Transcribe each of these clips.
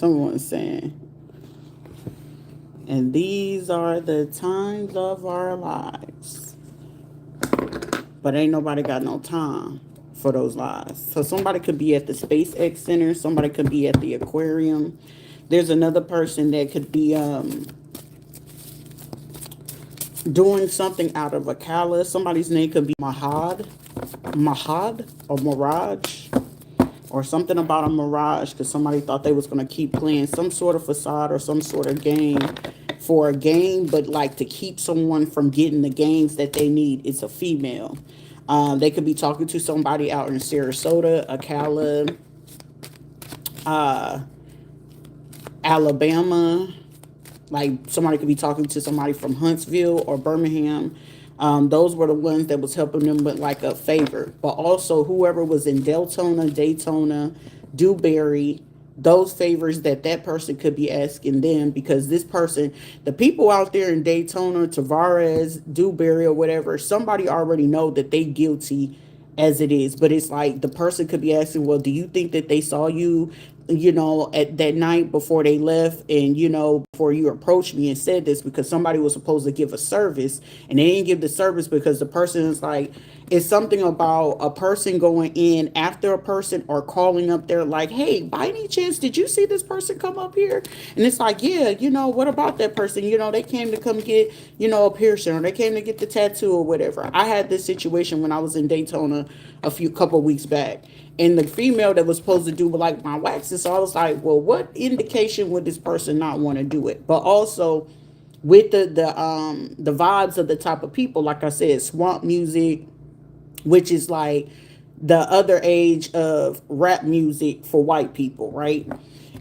Someone's saying, and these are the times of our lives. But ain't nobody got no time for those lies. So somebody could be at the SpaceX Center. Somebody could be at the aquarium. There's another person that could be doing something out of a callus. Somebody's name could be Mahad or Mirage, or something about a mirage because somebody thought they was going to keep playing some sort of facade or some sort of game for a game, but like to keep someone from getting the gains that they need. It's a female. They could be talking to somebody out in Sarasota, Ocala, uh, Alabama. Like somebody could be talking to somebody from Huntsville or Birmingham. Those were the ones that was helping them with like a favor. But also whoever was in Daytona, Dewberry, those favors that that person could be asking them, because this person, the people out there in Daytona, Tavares, Dewberry or whatever, somebody already know that they guilty as it is. But it's like the person could be asking, well, do you think that they saw you, at that night before they left, and before you approached me and said this, because somebody was supposed to give a service and they didn't give the service because the person is like, it's something about a person going in after a person or calling up there like, hey, by any chance, did you see this person come up here? And it's like, yeah, what about that person? They came to come get, a piercing, or they came to get the tattoo or whatever. I had this situation when I was in Daytona couple weeks back. And the female that was supposed to do like my waxes, so I was like, well, what indication would this person not want to do it? But also with the vibes of the type of people, like I said, swamp music, which is like the other age of rap music for white people, right?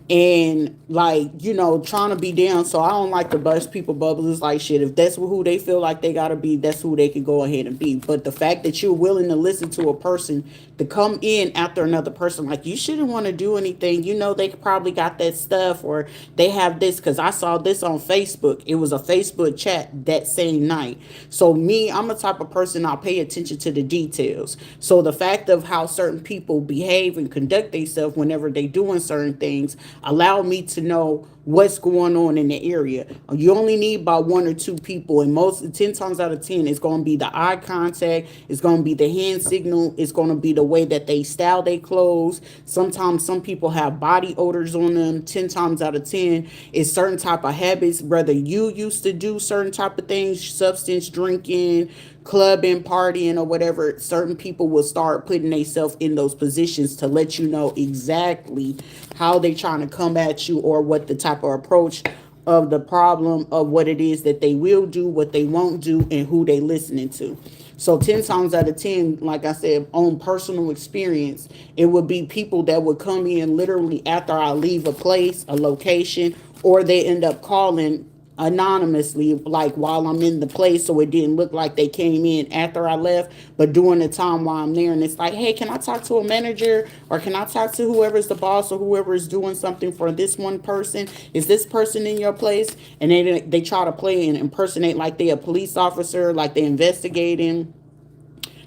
And like, trying to be down. So I don't like to bust people bubbles. It's like, shit, if that's who they feel like they gotta be, that's who they can go ahead and be. But the fact that you're willing to listen to a person to come in after another person, like, you shouldn't want to do anything, they probably got that stuff, or they have this, because I saw this on Facebook. It was a Facebook chat that same night. So me, I'm the type of person, I'll pay attention to the details. So the fact of how certain people behave and conduct themselves whenever they doing certain things allow me to know what's going on in the area. You only need about one or two people, and most 10 times out of 10, it's going to be the eye contact, it's going to be the hand signal, it's going to be the way that they style their clothes. Sometimes some people have body odors on them. 10 times out of 10, it's certain type of habits, whether you used to do certain type of things, substance drinking, clubbing, partying, or whatever. Certain people will start putting themselves in those positions to let you know exactly how they trying to come at you, or what the type of approach of the problem of what it is that they will do, what they won't do, and who they listening to. So 10 times out of 10, like I said, on personal experience, it would be people that would come in literally after I leave a place, a location, or they end up calling anonymously, like while I'm in the place, so it didn't look like they came in after I left, but during the time while I'm there. And it's like, hey, can I talk to a manager, or can I talk to whoever's the boss, or whoever is doing something for this one person? Is this person in your place? And they try to play and impersonate like they a police officer, like they investigating,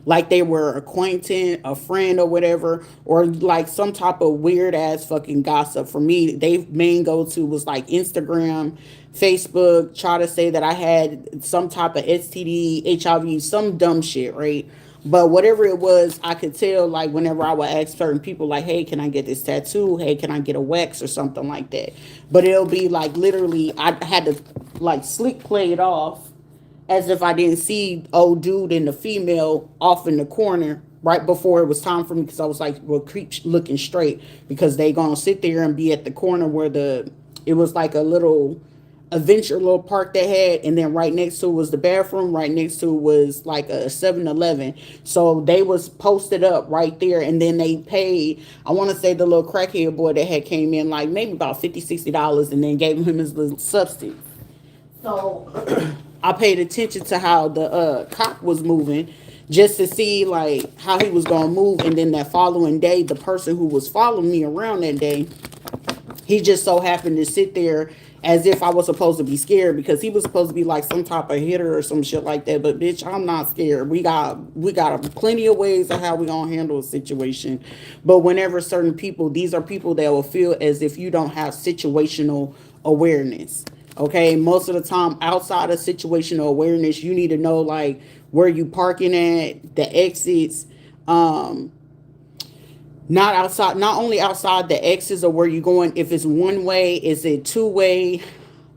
like they were acquainted, a friend or whatever, or like some type of weird ass fucking gossip. For me, they main go to was like Instagram, Facebook, try to say that I had some type of STD, HIV, some dumb shit, right? But whatever it was, I could tell, like, whenever I would ask certain people, like, hey, can I get this tattoo? Hey, can I get a wax or something like that? But it'll be like literally, I had to like slick play it off as if I didn't see old dude and the female off in the corner right before it was time for me, because I was like, well, keep looking straight, because they gonna sit there and be at the corner where it was like a little adventure little park they had, and then right next to it was the bathroom, right next to it was like a 7-Eleven. So they was posted up right there, and then they paid, I want to say the little crackhead boy that had came in, like maybe about $50-$60, and then gave him his little substance. So I paid attention to how the cop was moving, just to see like how he was gonna move. And then that following day, the person who was following me around that day, he just so happened to sit there as if I was supposed to be scared because he was supposed to be like some type of hitter or some shit like that. But bitch, I'm not scared. We got plenty of ways of how we gonna handle a situation. But whenever certain people, these are people that will feel as if you don't have situational awareness. Okay, most of the time outside of situational awareness, you need to know like where you parking at, the exits, um, not outside, not only outside the exits or where you're going. If it's one way, is it two way?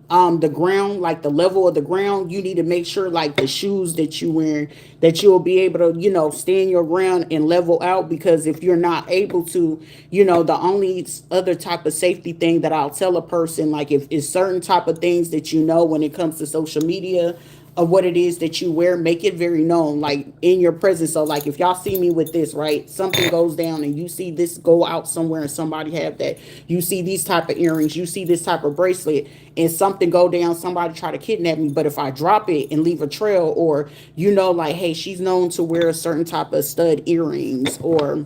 The ground, like the level of the ground, you need to make sure like the shoes that you wearing, that you'll be able to, stand your ground and level out. Because if you're not able to, the only other type of safety thing that I'll tell a person, like if it's certain type of things that when it comes to social media, of what it is that you wear, make it very known, like in your presence. So like if y'all see me with this, right, something goes down and you see this go out somewhere and somebody have that, you see these type of earrings, you see this type of bracelet, and something go down, somebody try to kidnap me. But if I drop it and leave a trail, or like, hey, she's known to wear a certain type of stud earrings, or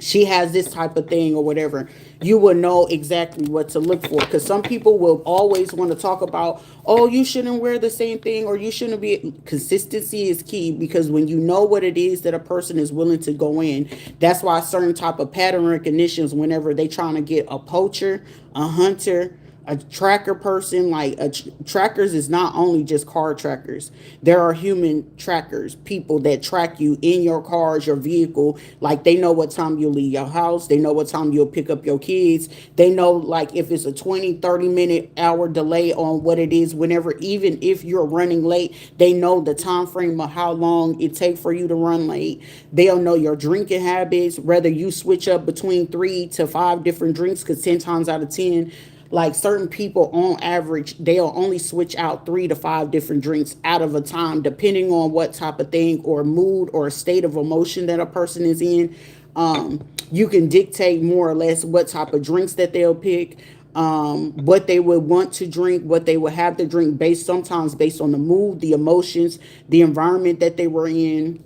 she has this type of thing or whatever, you will know exactly what to look for. Because some people will always want to talk about, oh, you shouldn't wear the same thing, or you shouldn't be. Consistency is key, because when you know what it is that a person is willing to go in, that's why certain type of pattern recognitions, whenever they trying to get a poacher, a hunter, a tracker person, like trackers is not only just car trackers. There are human trackers, people that track you in your cars, your vehicle. Like they know what time you'll leave your house, they know what time you'll pick up your kids, they know like if it's a 20-30 minute hour delay on what it is, whenever, even if you're running late, they know the time frame of how long it takes for you to run late. They'll know your drinking habits, whether you switch up between 3 to 5 different drinks, because 10 times out of 10, like certain people on average, they'll only switch out 3 to 5 different drinks out of a time, depending on what type of thing or mood or state of emotion that a person is in. You can dictate more or less what type of drinks that they'll pick, what they would want to drink, what they would have to drink, sometimes based on the mood, the emotions, the environment that they were in.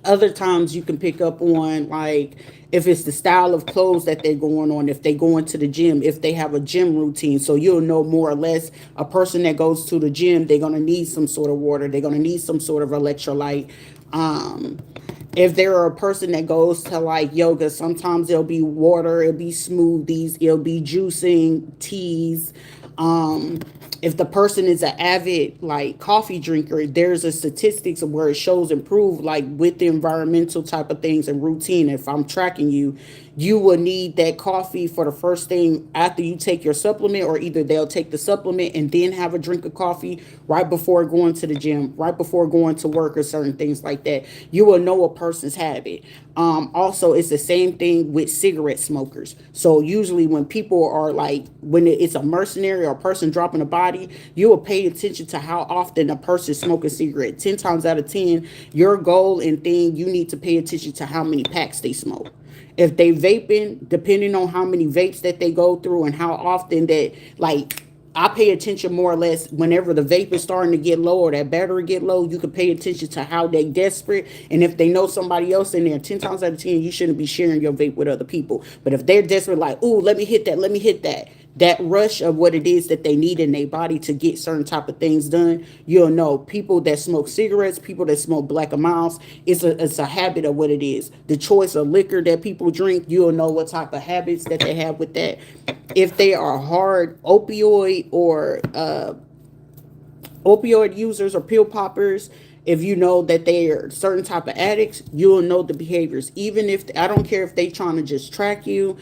Other times you can pick up on like if it's the style of clothes that they're going on, if they go into the gym, if they have a gym routine. So you'll know more or less a person that goes to the gym, they're going to need some sort of water, they're going to need some sort of electrolyte. If they're a person that goes to like yoga, sometimes it'll be water, it'll be smoothies, it'll be juicing, teas. um if the person is an avid like coffee drinker, there's a statistics of where it shows improve like with the environmental type of things and routine. If I'm tracking you, you will need that coffee for the first thing after you take your supplement, or either they'll take the supplement and then have a drink of coffee right before going to the gym, right before going to work, or certain things like that. You will know a person's habit. Also, it's the same thing with cigarette smokers. So usually when people are like, when it's a mercenary or a person dropping a body, you will pay attention to how often a person smoking a cigarette. 10 times out of 10, your goal and thing, you need to pay attention to how many packs they smoke. If they vaping, depending on how many vapes that they go through and how often that, like, I pay attention more or less whenever the vape is starting to get low or that battery get low. You can pay attention to how they desperate, and if they know somebody else in there, 10 times out of 10, you shouldn't be sharing your vape with other people. But if they're desperate, like, ooh, let me hit that, let me hit that, that rush of what it is that they need in their body to get certain type of things done, you'll know. People that smoke cigarettes, people that smoke black amounts, it's a habit of what it is. The choice of liquor that people drink, you'll know what type of habits that they have with that. If they are hard opioid or opioid users or pill poppers, if you know that they are certain type of addicts, you'll know the behaviors. Even if, I don't care if they trying to just track you,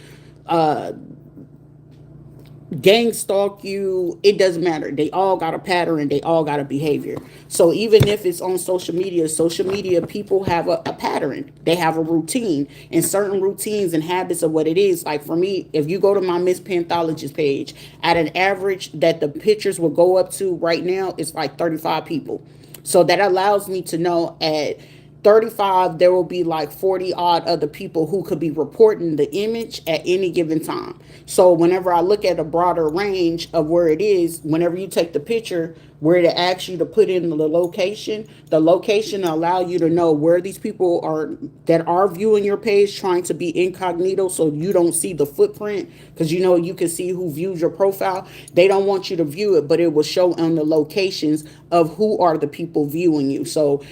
uh gang stalk you, it doesn't matter. They all got a pattern and they all got a behavior. So even if it's on social media people have a pattern, they have a routine, and certain routines and habits of what it is. Like for me, if you go to my Miss Panthologist page, at an average that the pictures will go up to right now, it's like 35 people. So that allows me to know at 35, there will be like 40 odd other people who could be reporting the image at any given time. So whenever I look at a broader range of where it is, whenever you take the picture, where it asks you to put in the location allow you to know where these people are that are viewing your page, trying to be incognito so you don't see the footprint, because you know you can see who views your profile. They don't want you to view it, but it will show on the locations of who are the people viewing you. So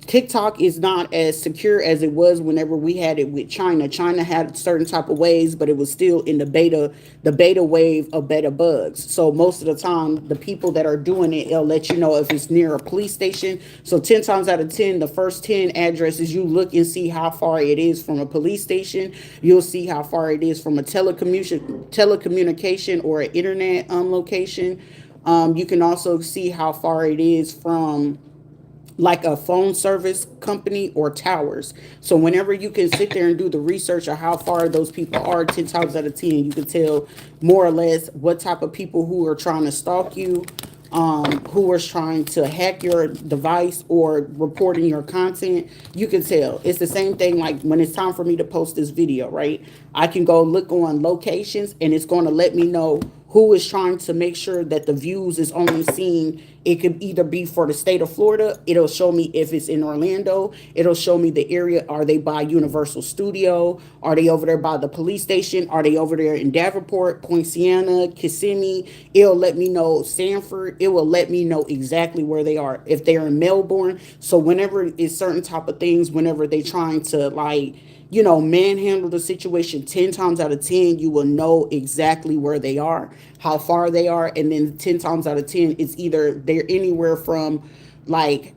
TikTok is not as secure as it was whenever we had it with China. China had certain type of ways, but it was still in the beta wave of beta bugs. So most of the time, the people that are doing it, it'll let you know if it's near a police station. So 10 times out of 10, the first 10 addresses, you look and see how far it is from a police station. You'll see how far it is from a telecommunication or an internet location. You can also see how far it is from like a phone service company or towers. So whenever you can sit there and do the research of how far those people are, 10 times out of 10, you can tell more or less what type of people who are trying to stalk you, who is trying to hack your device or reporting your content. You can tell. It's the same thing like when it's time for me to post this video, right? I can go look on locations and it's going to let me know who is trying to make sure that the views is only seen. It could either be for the state of Florida. It'll show me if it's in Orlando. It'll show me the area. Are they by Universal Studio? Are they over there by the police station? Are they over there in Davenport, Poinciana, Kissimmee? It'll let me know Sanford. It will let me know exactly where they are. If they're in Melbourne. So whenever it's certain type of things, whenever they trying to like, manhandle the situation, 10 times out of 10, you will know exactly where they are, how far they are. And then 10 times out of 10, it's either they're anywhere from like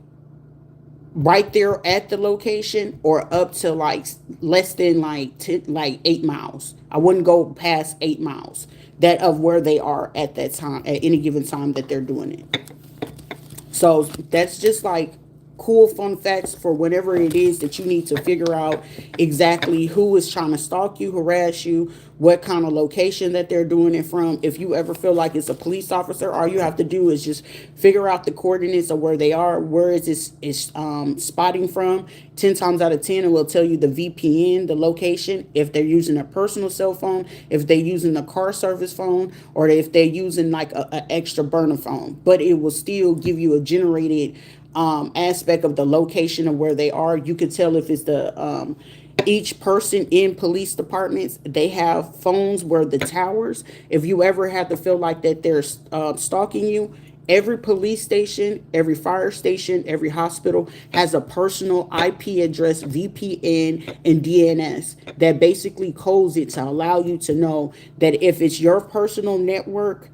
right there at the location or up to like less than like 8 miles. I wouldn't go past 8 miles that of where they are at that time, at any given time that they're doing it. So that's just like cool fun facts for whenever it is that you need to figure out exactly who is trying to stalk you, harass you, what kind of location that they're doing it from. If you ever feel like it's a police officer, all you have to do is just figure out the coordinates of where they are. Where is this is spotting from? 10 times out of 10, it will tell you the VPN, the location, if they're using a personal cell phone, if they're using a car service phone, or if they're using like a extra burner phone. But it will still give you a generated aspect of the location of where they are. You can tell if it's the each person in police departments, they have phones where the towers, if you ever have to feel like that they're stalking you, every police station, every fire station, every hospital has a personal IP address, VPN, and DNS that basically codes it to allow you to know that if it's your personal network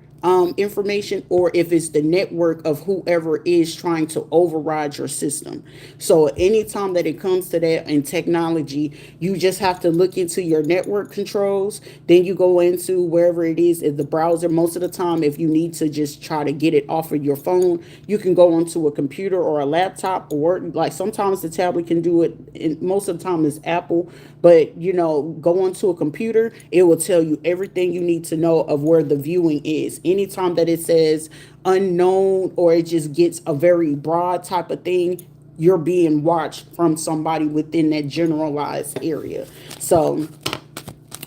information or if it's the network of whoever is trying to override your system. So anytime that it comes to that in technology, you just have to look into your network controls. Then you go into wherever it is in the browser. Most of the time, if you need to just try to get it off of your phone, you can go onto a computer or a laptop, or like sometimes the tablet can do it. And most of the time it's Apple, but go onto a computer, it will tell you everything you need to know of where the viewing is. Anytime that it says unknown or it just gets a very broad type of thing, you're being watched from somebody within that generalized area. So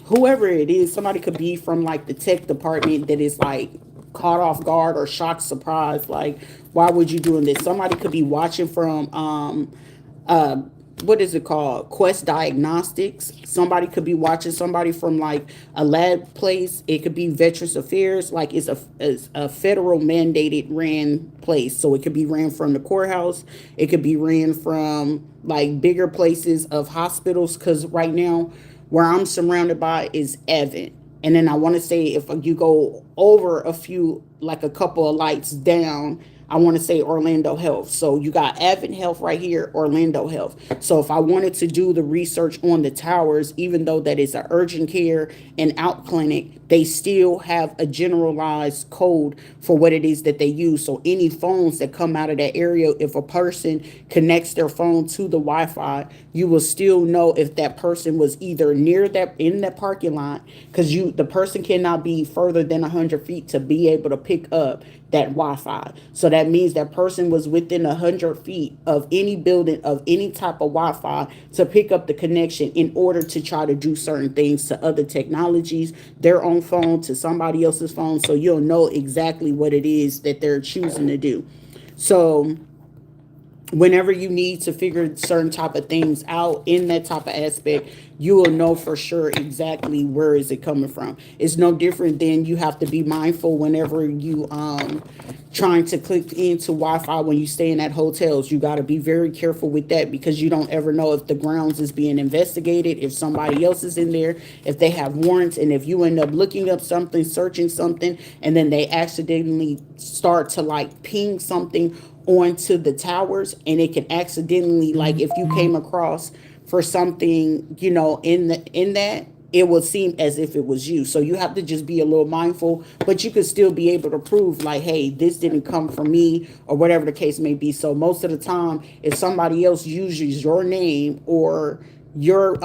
whoever it is, somebody could be from like the tech department that is like caught off guard or shocked surprise, like, why would you doing this? Somebody could be watching from uh what is it called, Quest Diagnostics. Somebody could be watching somebody from like a lab place. It could be Veterans Affairs, like it's a federal mandated ran place, so it could be ran from the courthouse. It could be ran from like bigger places of hospitals, because right now where I'm surrounded by is Evan. And then I want to say if you go over a few, like a couple of lights down, I want to say Orlando Health. So you got Advent Health right here, Orlando Health. So if I wanted to do the research on the towers, even though that is an urgent care and out clinic, they still have a generalized code for what it is that they use. So any phones that come out of that area, if a person connects their phone to the Wi-Fi, you will still know if that person was either near that in that parking lot, because the person cannot be further than 100 feet to be able to pick up that Wi-Fi. So that means that person was within 100 feet of any building of any type of Wi-Fi to pick up the connection in order to try to do certain things to other technologies, their own phone to somebody else's phone. So you'll know exactly what it is that they're choosing to do. So whenever you need to figure certain type of things out in that type of aspect, you will know for sure exactly where is it coming from. It's no different than you have to be mindful whenever you trying to click into Wi-Fi when you staying at hotels. You got to be very careful with that because you don't ever know if the grounds is being investigated, if somebody else is in there, if they have warrants, and if you end up looking up something, searching something, and then they accidentally start to like ping something onto the towers, and it can accidentally, like if you came across for something, in that, it will seem as if it was you. So you have to just be a little mindful, but you could still be able to prove like, hey, this didn't come from me, or whatever the case may be. So most of the time, if somebody else uses your name or your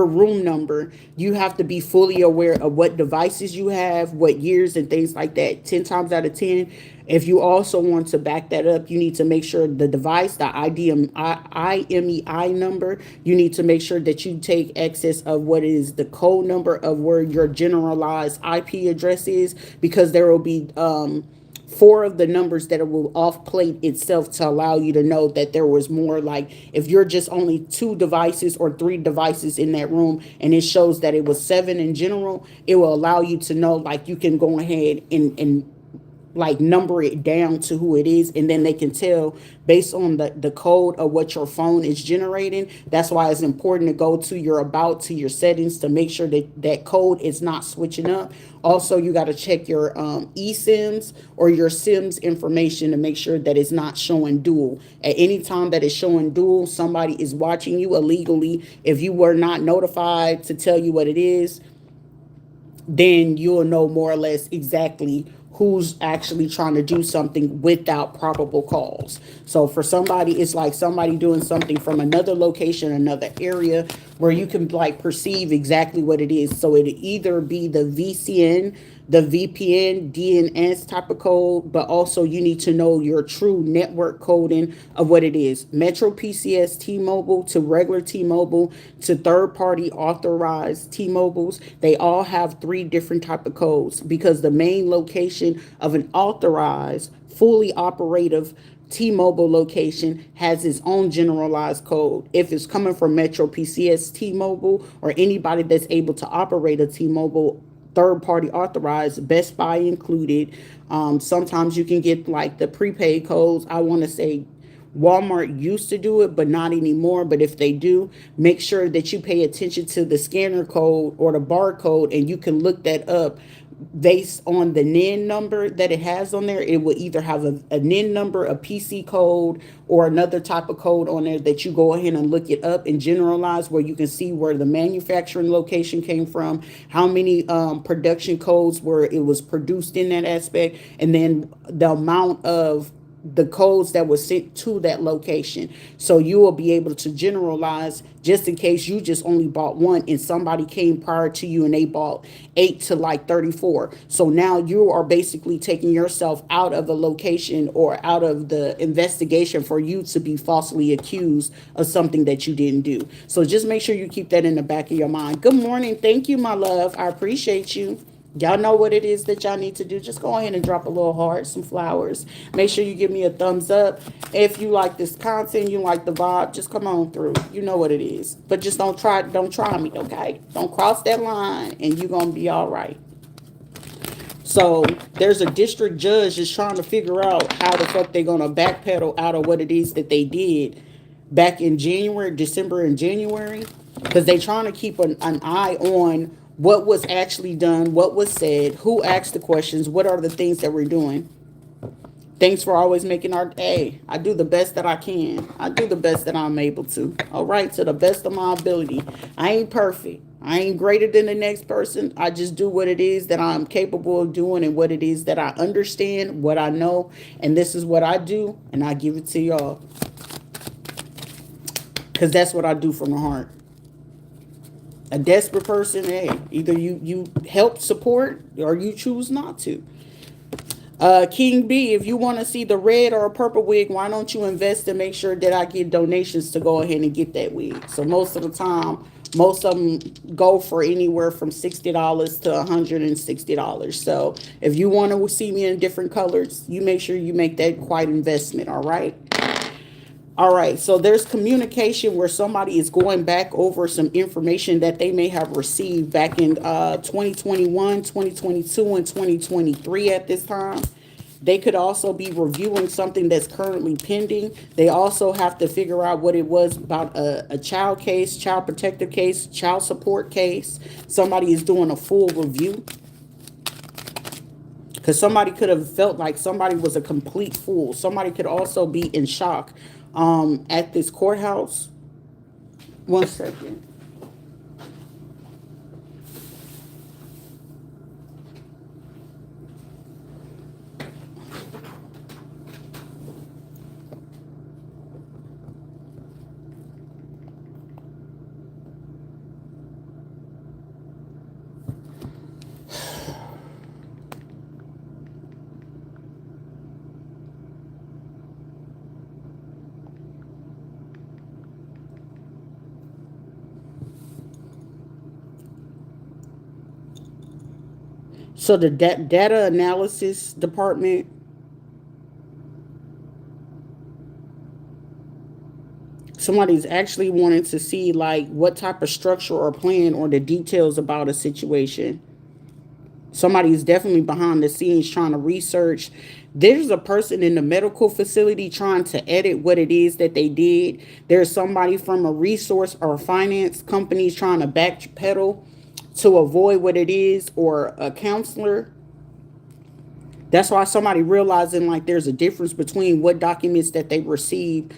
room number, you have to be fully aware of what devices you have, what years and things like that. 10 times out of 10, if you also want to back that up, you need to make sure the device, the IMEI number, you need to make sure that you take access of what is the code number of where your generalized IP address is, because there will be four of the numbers that will off plate itself to allow you to know that there was more. Like if you're just only 2 devices or 3 devices in that room and it shows that it was 7 in general, it will allow you to know, like you can go ahead and like number it down to who it is, and then they can tell based on the code of what your phone is generating. That's why it's important to go to your settings to make sure that that code is not switching up. Also, you got to check your eSIMs or your SIMs information to make sure that it's not showing dual. At any time that it's showing dual, somebody is watching you illegally. If you were not notified to tell you what it is, then you'll know more or less exactly who's actually trying to do something without probable cause. So for somebody, it's like somebody doing something from another location, another area, where you can like perceive exactly what it is. So it either be the VCN, the VPN, DNS type of code, but also you need to know your true network coding of what it is. Metro PCS T-Mobile to regular T-Mobile to third-party authorized T-Mobiles, they all have 3 different type of codes, because the main location of an authorized, fully operative T-Mobile location has its own generalized code. If it's coming from Metro PCS T-Mobile or anybody that's able to operate a T-Mobile third party authorized, Best Buy included. Sometimes you can get like the prepaid codes. I want to say Walmart used to do it, but not anymore. But if they do, make sure that you pay attention to the scanner code or the barcode, and you can look that up based on the NIN number that it has on there. It will either have a NIN number, a PC code, or another type of code on there that you go ahead and look it up and generalize, where you can see where the manufacturing location came from, how many production codes where it was produced in that aspect, and then the amount of the codes that were sent to that location. So you will be able to generalize, just in case you just only bought one and somebody came prior to you and they bought 8 to like 34. So now you are basically taking yourself out of a location or out of the investigation for you to be falsely accused of something that you didn't do. So just make sure you keep that in the back of your mind. Good morning. Thank you, my love. I appreciate you. Y'all know what it is that y'all need to do. Just go ahead and drop a little heart, some flowers. Make sure you give me a thumbs up. If you like this content, you like the vibe, just come on through. You know what it is. But just don't try me, okay? Don't cross that line and you're gonna be all right. So there's a district judge that's trying to figure out how the fuck they're gonna backpedal out of what it is that they did back in December and January, because they trying to keep an eye on what was actually done, what was said, who asked the questions, what are the things that we're doing. Thanks for always making our day. I do the best that I can. I do the best that I'm able to. All right, to the best of my ability. I ain't perfect. I ain't greater than the next person. I just do what it is that I'm capable of doing and what it is that I understand, what I know, and this is what I do, and I give it to y'all. Because that's what I do from the heart. A desperate person, hey, either you help support or you choose not to. King B, if you want to see the red or a purple wig, why don't you invest and make sure that I get donations to go ahead and get that wig? So most of the time, most of them go for anywhere from $60 to $160. So if you want to see me in different colors, you make sure you make that quite investment. All right. All right, so there's communication where somebody is going back over some information that they may have received back in 2021, 2022, and 2023 at this time. They could also be reviewing something that's currently pending. They also have to figure out what it was about a child case, child protective case, child support case. Somebody is doing a full review because somebody could have felt like somebody was a complete fool. Somebody could also be in shock at this courthouse. One second. So the data analysis department, somebody's actually wanting to see like what type of structure or plan or the details about a situation. Somebody's definitely behind the scenes trying to research. There's a person in the medical facility trying to edit what it is that they did. There's somebody from a resource or finance company trying to backpedal to avoid what it is, or a counselor. That's why somebody realizing like there's a difference between what documents that they received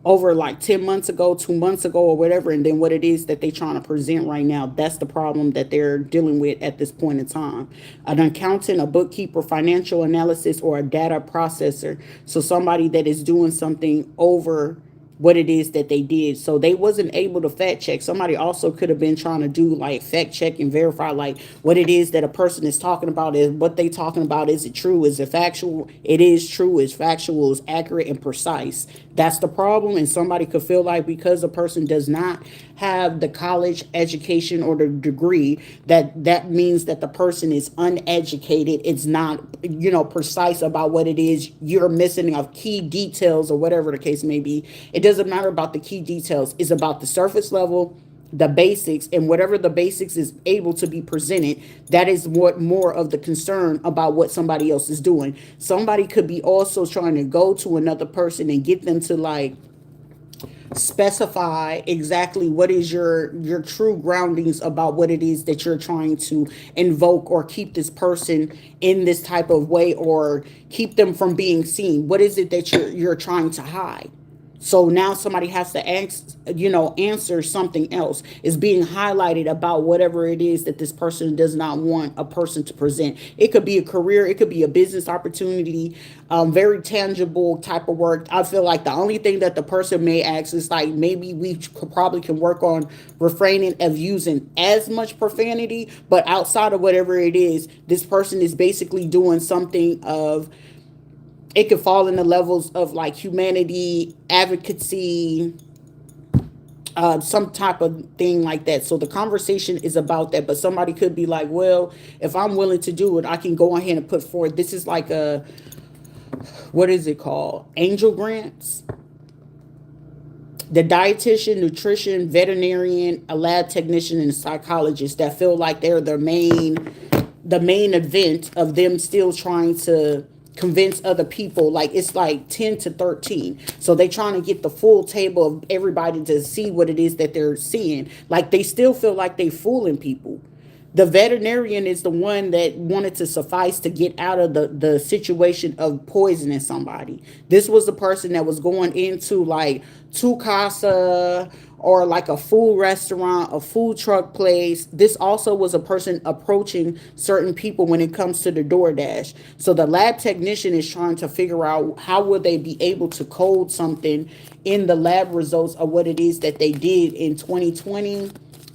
over like 10 months ago, 2 months ago, or whatever, and then what it is that they're trying to present right now. That's the problem that they're dealing with at this point in time. An accountant, a bookkeeper, financial analysis, or a data processor. So somebody that is doing something over what it is that they did. So they wasn't able to fact check. Somebody also could have been trying to do like fact check and verify like what it is that a person is talking about. Is what they talking about, is it true? Is it factual? It is true, is factual, is accurate and precise. That's the problem. And somebody could feel like because a person does not have the college education or the degree, that means that the person is uneducated. It's not, precise about what it is. You're missing of key details or whatever the case may be. It doesn't matter about the key details. It's about the surface level, the basics, and whatever the basics is able to be presented. That is what more of the concern about what somebody else is doing. Somebody could be also trying to go to another person and get them to like specify exactly what is your true groundings about what it is that you're trying to invoke or keep this person in this type of way, or keep them from being seen. What is it that you're trying to hide? So now somebody has to answer something else. Is being highlighted about whatever it is that this person does not want a person to present. It could be a career, it could be a business opportunity, very tangible type of work. I feel like the only thing that the person may ask is like, maybe we probably can work on refraining of using as much profanity, but outside of whatever it is, this person is basically doing something of, it could fall in the levels of like humanity, advocacy, some type of thing like that. So the conversation is about that. But somebody could be like, well, if I'm willing to do it, I can go ahead and put forward. This is like a, what is it called? Angel grants. The dietitian, nutrition, veterinarian, a lab technician, and a psychologist that feel like they're the main event of them still trying to convince other people. Like it's like 10 to 13. So they trying to get the full table of everybody to see what it is that they're seeing. Like they still feel like they fooling people. The veterinarian is the one that wanted to suffice to get out of the situation of poisoning somebody. This was the person that was going into like Tu Casa or like a food restaurant, a food truck place. This also was a person approaching certain people when it comes to the DoorDash. So the lab technician is trying to figure out how will they be able to code something in the lab results of what it is that they did in 2020,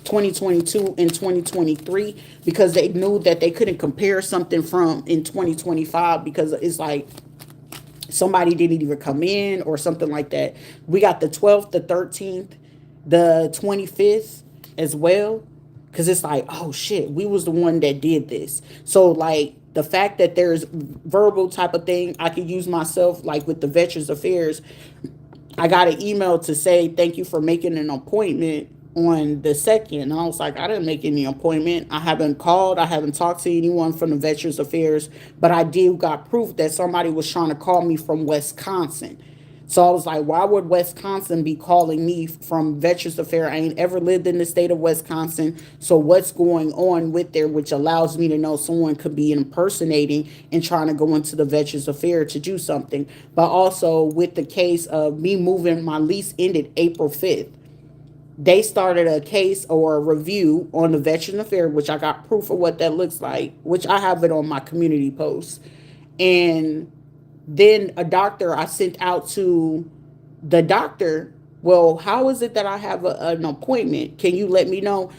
2022 and 2023 because they knew that they couldn't compare something from in 2025 because it's like somebody didn't even come in or something like that. We got the 12th, the 13th, the 25th as well. Cause it's like, oh shit, we was the one that did this. So like the fact that there's verbal type of thing, I could use myself like with the Veterans Affairs. I got an email to say thank you for making an appointment on the second. And I was like, I didn't make any appointment. I haven't called. I haven't talked to anyone from the Veterans Affairs, but I did got proof that somebody was trying to call me from Wisconsin. So I was like, why would Wisconsin be calling me from Veterans Affairs? I ain't ever lived in the state of Wisconsin. So what's going on with there, which allows me to know someone could be impersonating and trying to go into the Veterans Affairs to do something. But also with the case of me moving, my lease ended April 5th. They started a case or a review on the Veterans Affairs, which I got proof of what that looks like, which I have it on my community post. And then a doctor I sent out to the doctor. Well, how is it that I have an appointment? Can you let me know?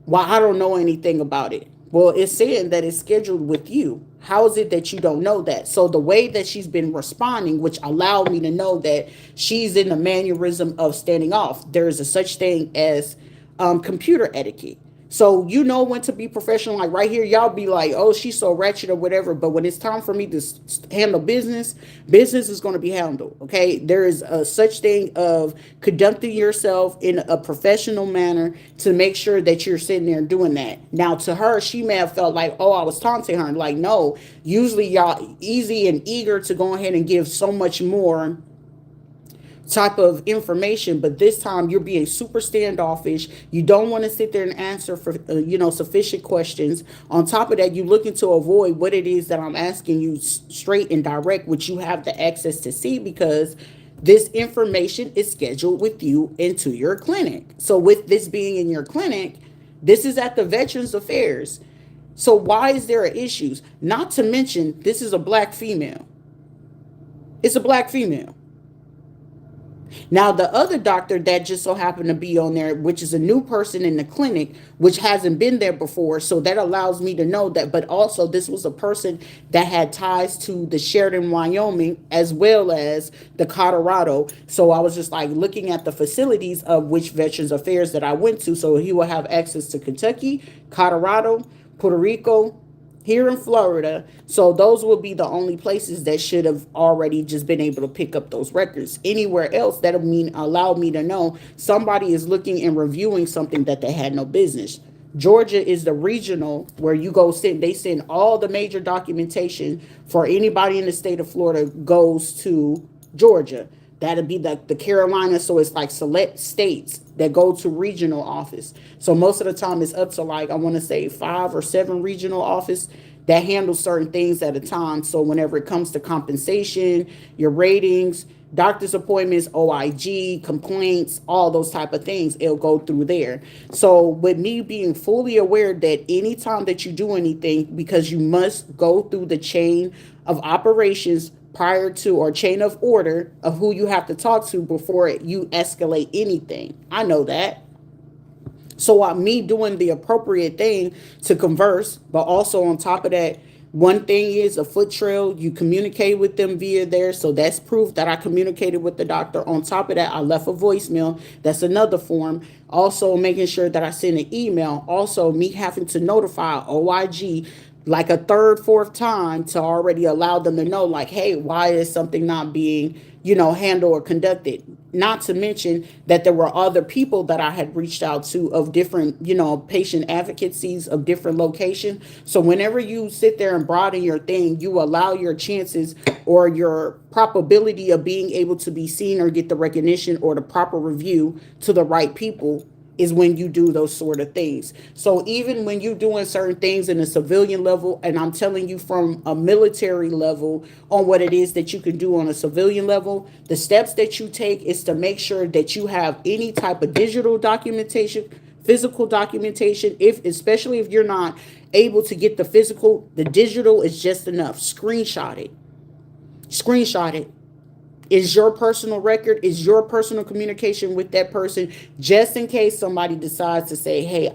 Well, I don't know anything about it. Well, it's saying that it's scheduled with you. How is it that you don't know that? So the way that she's been responding, which allowed me to know that she's in the mannerism of standing off. There is a such thing as computer etiquette. So you know when to be professional. Like right here, y'all be like, "Oh, she's so ratchet" or whatever. But when it's time for me to handle business, business is going to be handled. Okay, there is a such thing of conducting yourself in a professional manner to make sure that you're sitting there doing that. Now, to her, she may have felt like, "Oh, I was taunting her." Like, no. Usually, y'all easy and eager to go ahead and give so much more type of information, but this time you're being super standoffish. You don't want to sit there and answer for sufficient questions. On top of that, you're looking to avoid what it is that I'm asking you straight and direct, which you have the access to see because this information is scheduled with you into your clinic. So with this being in your clinic, this is at the Veterans Affairs. So why is there issues? Not to mention, this is a black female. It's a black female. Now, the other doctor that just so happened to be on there, which is a new person in the clinic, which hasn't been there before. So that allows me to know that. But also, this was a person that had ties to the Sheridan, Wyoming, as well as the Colorado. So I was just like looking at the facilities of which Veterans Affairs that I went to. So he will have access to Kentucky, Colorado, Puerto Rico, here in Florida. So those will be the only places that should have already just been able to pick up those records. Anywhere else, that'll mean allow me to know somebody is looking and reviewing something that they had no business. Georgia is the regional where you go send, they send all the major documentation for anybody in the state of Florida goes to Georgia. That'd be the Carolinas. So it's like select states that go to regional office. So most of the time it's up to like, I want to say 5 or 7 regional office that handle certain things at a time. So whenever it comes to compensation, your ratings, doctor's appointments, OIG, complaints, all those type of things, it'll go through there. So with me being fully aware that anytime that you do anything, because you must go through the chain of operations prior to or chain of order of who you have to talk to before you escalate anything. I know that. So me doing the appropriate thing to converse, but also on top of that, one thing is a foot trail. You communicate with them via there. So that's proof that I communicated with the doctor. On top of that, I left a voicemail. That's another form. Also making sure that I send an email. Also me having to notify OIG like a third, fourth time to already allow them to know like, hey, why is something not being, handled or conducted? Not to mention that there were other people that I had reached out to of different, patient advocacies of different locations. So whenever you sit there and broaden your thing, you allow your chances or your probability of being able to be seen or get the recognition or the proper review to the right people is when you do those sort of things. So even when you're doing certain things in a civilian level, and I'm telling you from a military level on what it is that you can do on a civilian level, the steps that you take is to make sure that you have any type of digital documentation, physical documentation, especially if you're not able to get the physical, the digital is just enough. Screenshot it. is your personal record, is your personal communication with that person, just in case somebody decides to say, hey,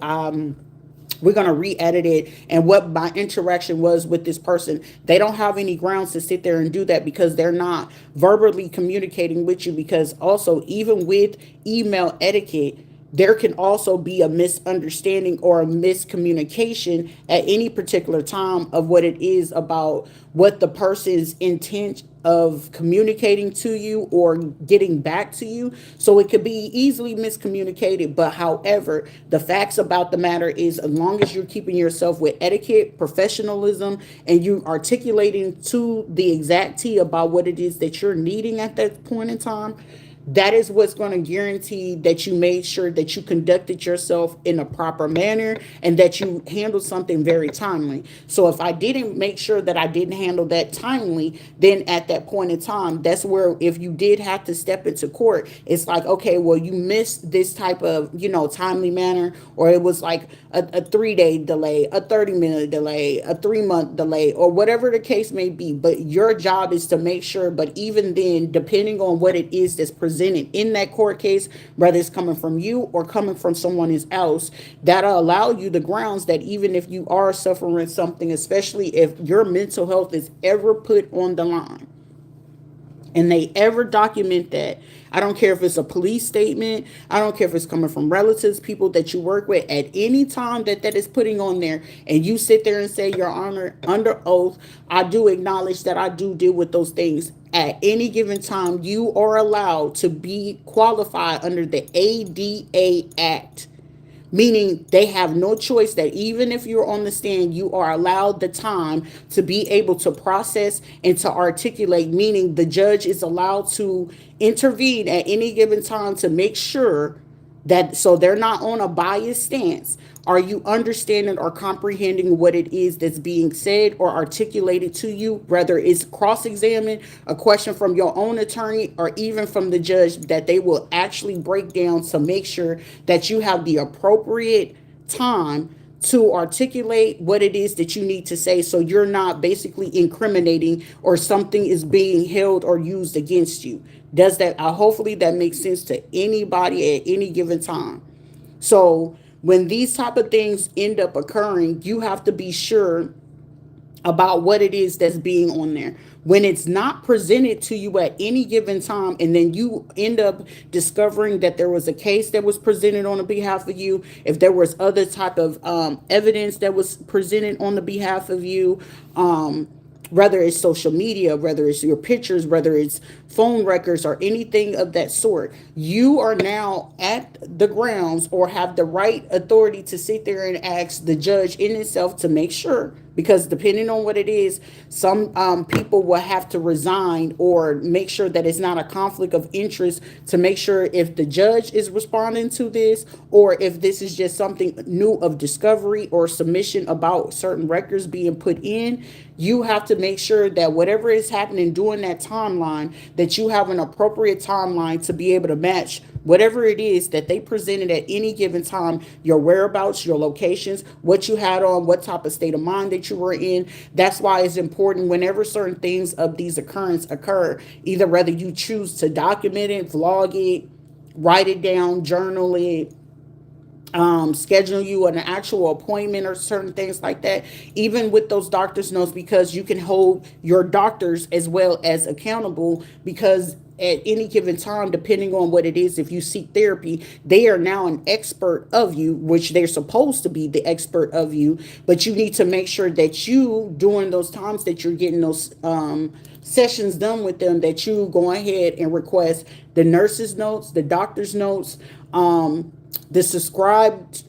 we're going to re-edit it and what my interaction was with this person. They don't have any grounds to sit there and do that because they're not verbally communicating with you. Because also, even with email etiquette, there can also be a misunderstanding or a miscommunication at any particular time of what it is about what the person's intent of communicating to you or getting back to you. So it could be easily miscommunicated. But however, the facts about the matter is, as long as you're keeping yourself with etiquette, professionalism, and you articulating to the exact T about what it is that you're needing at that point in time, that is what's going to guarantee that you made sure that you conducted yourself in a proper manner and that you handled something very timely. So if I didn't make sure that I didn't handle that timely, then at that point in time, that's where if you did have to step into court, it's like, okay, well, you missed this type of, timely manner, or it was like a 3-day delay, a 30-minute delay, a 3-month delay, or whatever the case may be. But your job is to make sure, but even then, depending on what it is that's presented in that court case, whether it's coming from you or coming from someone else, that'll allow you the grounds that even if you are suffering something, especially if your mental health is ever put on the line and they ever document that, I don't care if it's a police statement, I don't care if it's coming from relatives, people that you work with, at any time that is putting on there, and you sit there and say, Your Honor, under oath, I do acknowledge that I do deal with those things. At any given time, you are allowed to be qualified under the ADA Act, meaning they have no choice that even if you're on the stand, you are allowed the time to be able to process and to articulate, meaning the judge is allowed to intervene at any given time to make sure that, so they're not on a biased stance. Are you understanding or comprehending what it is that's being said or articulated to you, whether it's cross-examined, a question from your own attorney, or even from the judge, that they will actually break down to make sure that you have the appropriate time to articulate what it is that you need to say, so you're not basically incriminating or something is being held or used against you. Does that, hopefully that makes sense to anybody at any given time. So when these type of things end up occurring, you have to be sure about what it is that's being on there. When it's not presented to you at any given time, and then you end up discovering that there was a case that was presented on the behalf of you, if there was other type of evidence that was presented on the behalf of you, whether it's social media, whether it's your pictures, whether it's phone records or anything of that sort, you are now at the grounds or have the right authority to sit there and ask the judge in itself to make sure, because depending on what it is, some people will have to resign or make sure that it's not a conflict of interest, to make sure if the judge is responding to this or if this is just something new of discovery or submission about certain records being put in. You have to make sure that whatever is happening during that timeline, that you have an appropriate timeline to be able to match whatever it is that they presented at any given time, your whereabouts, your locations, what you had on, what type of state of mind that you were in. That's why it's important whenever certain things of these occurrences occur, either whether you choose to document it, vlog it, write it down, journal it, schedule you an actual appointment or certain things like that, even with those doctor's notes, because you can hold your doctors as well as accountable, because at any given time, depending on what it is, if you seek therapy, they are now an expert of you, which they're supposed to be the expert of you. But you need to make sure that you, during those times that you're getting those sessions done with them, that you go ahead and request the nurse's notes, the doctor's notes, the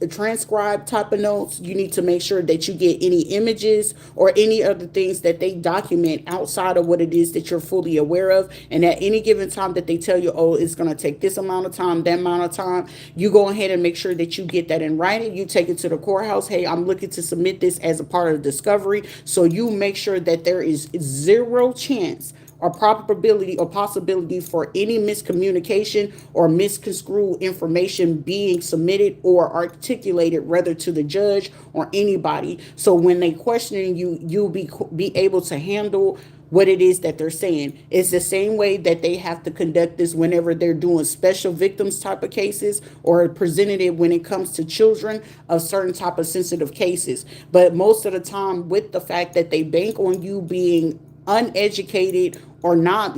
transcribed type of notes. You need to make sure that you get any images or any other things that they document outside of what it is that you're fully aware of. And at any given time that they tell you, oh, it's going to take this amount of time, that amount of time, you go ahead and make sure that you get that in writing. You take it to the courthouse. Hey, I'm looking to submit this as a part of the discovery. So you make sure that there is zero chance or probability or possibility for any miscommunication or misconstrued information being submitted or articulated, whether to the judge or anybody. So when they questioning you, you'll be able to handle what it is that they're saying. It's the same way that they have to conduct this whenever they're doing special victims type of cases, or presented it when it comes to children of certain type of sensitive cases. But most of the time, with the fact that they bank on you being uneducated or not,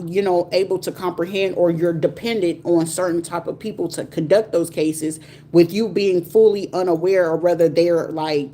able to comprehend, or you're dependent on certain type of people to conduct those cases, with you being fully unaware, or whether they're like,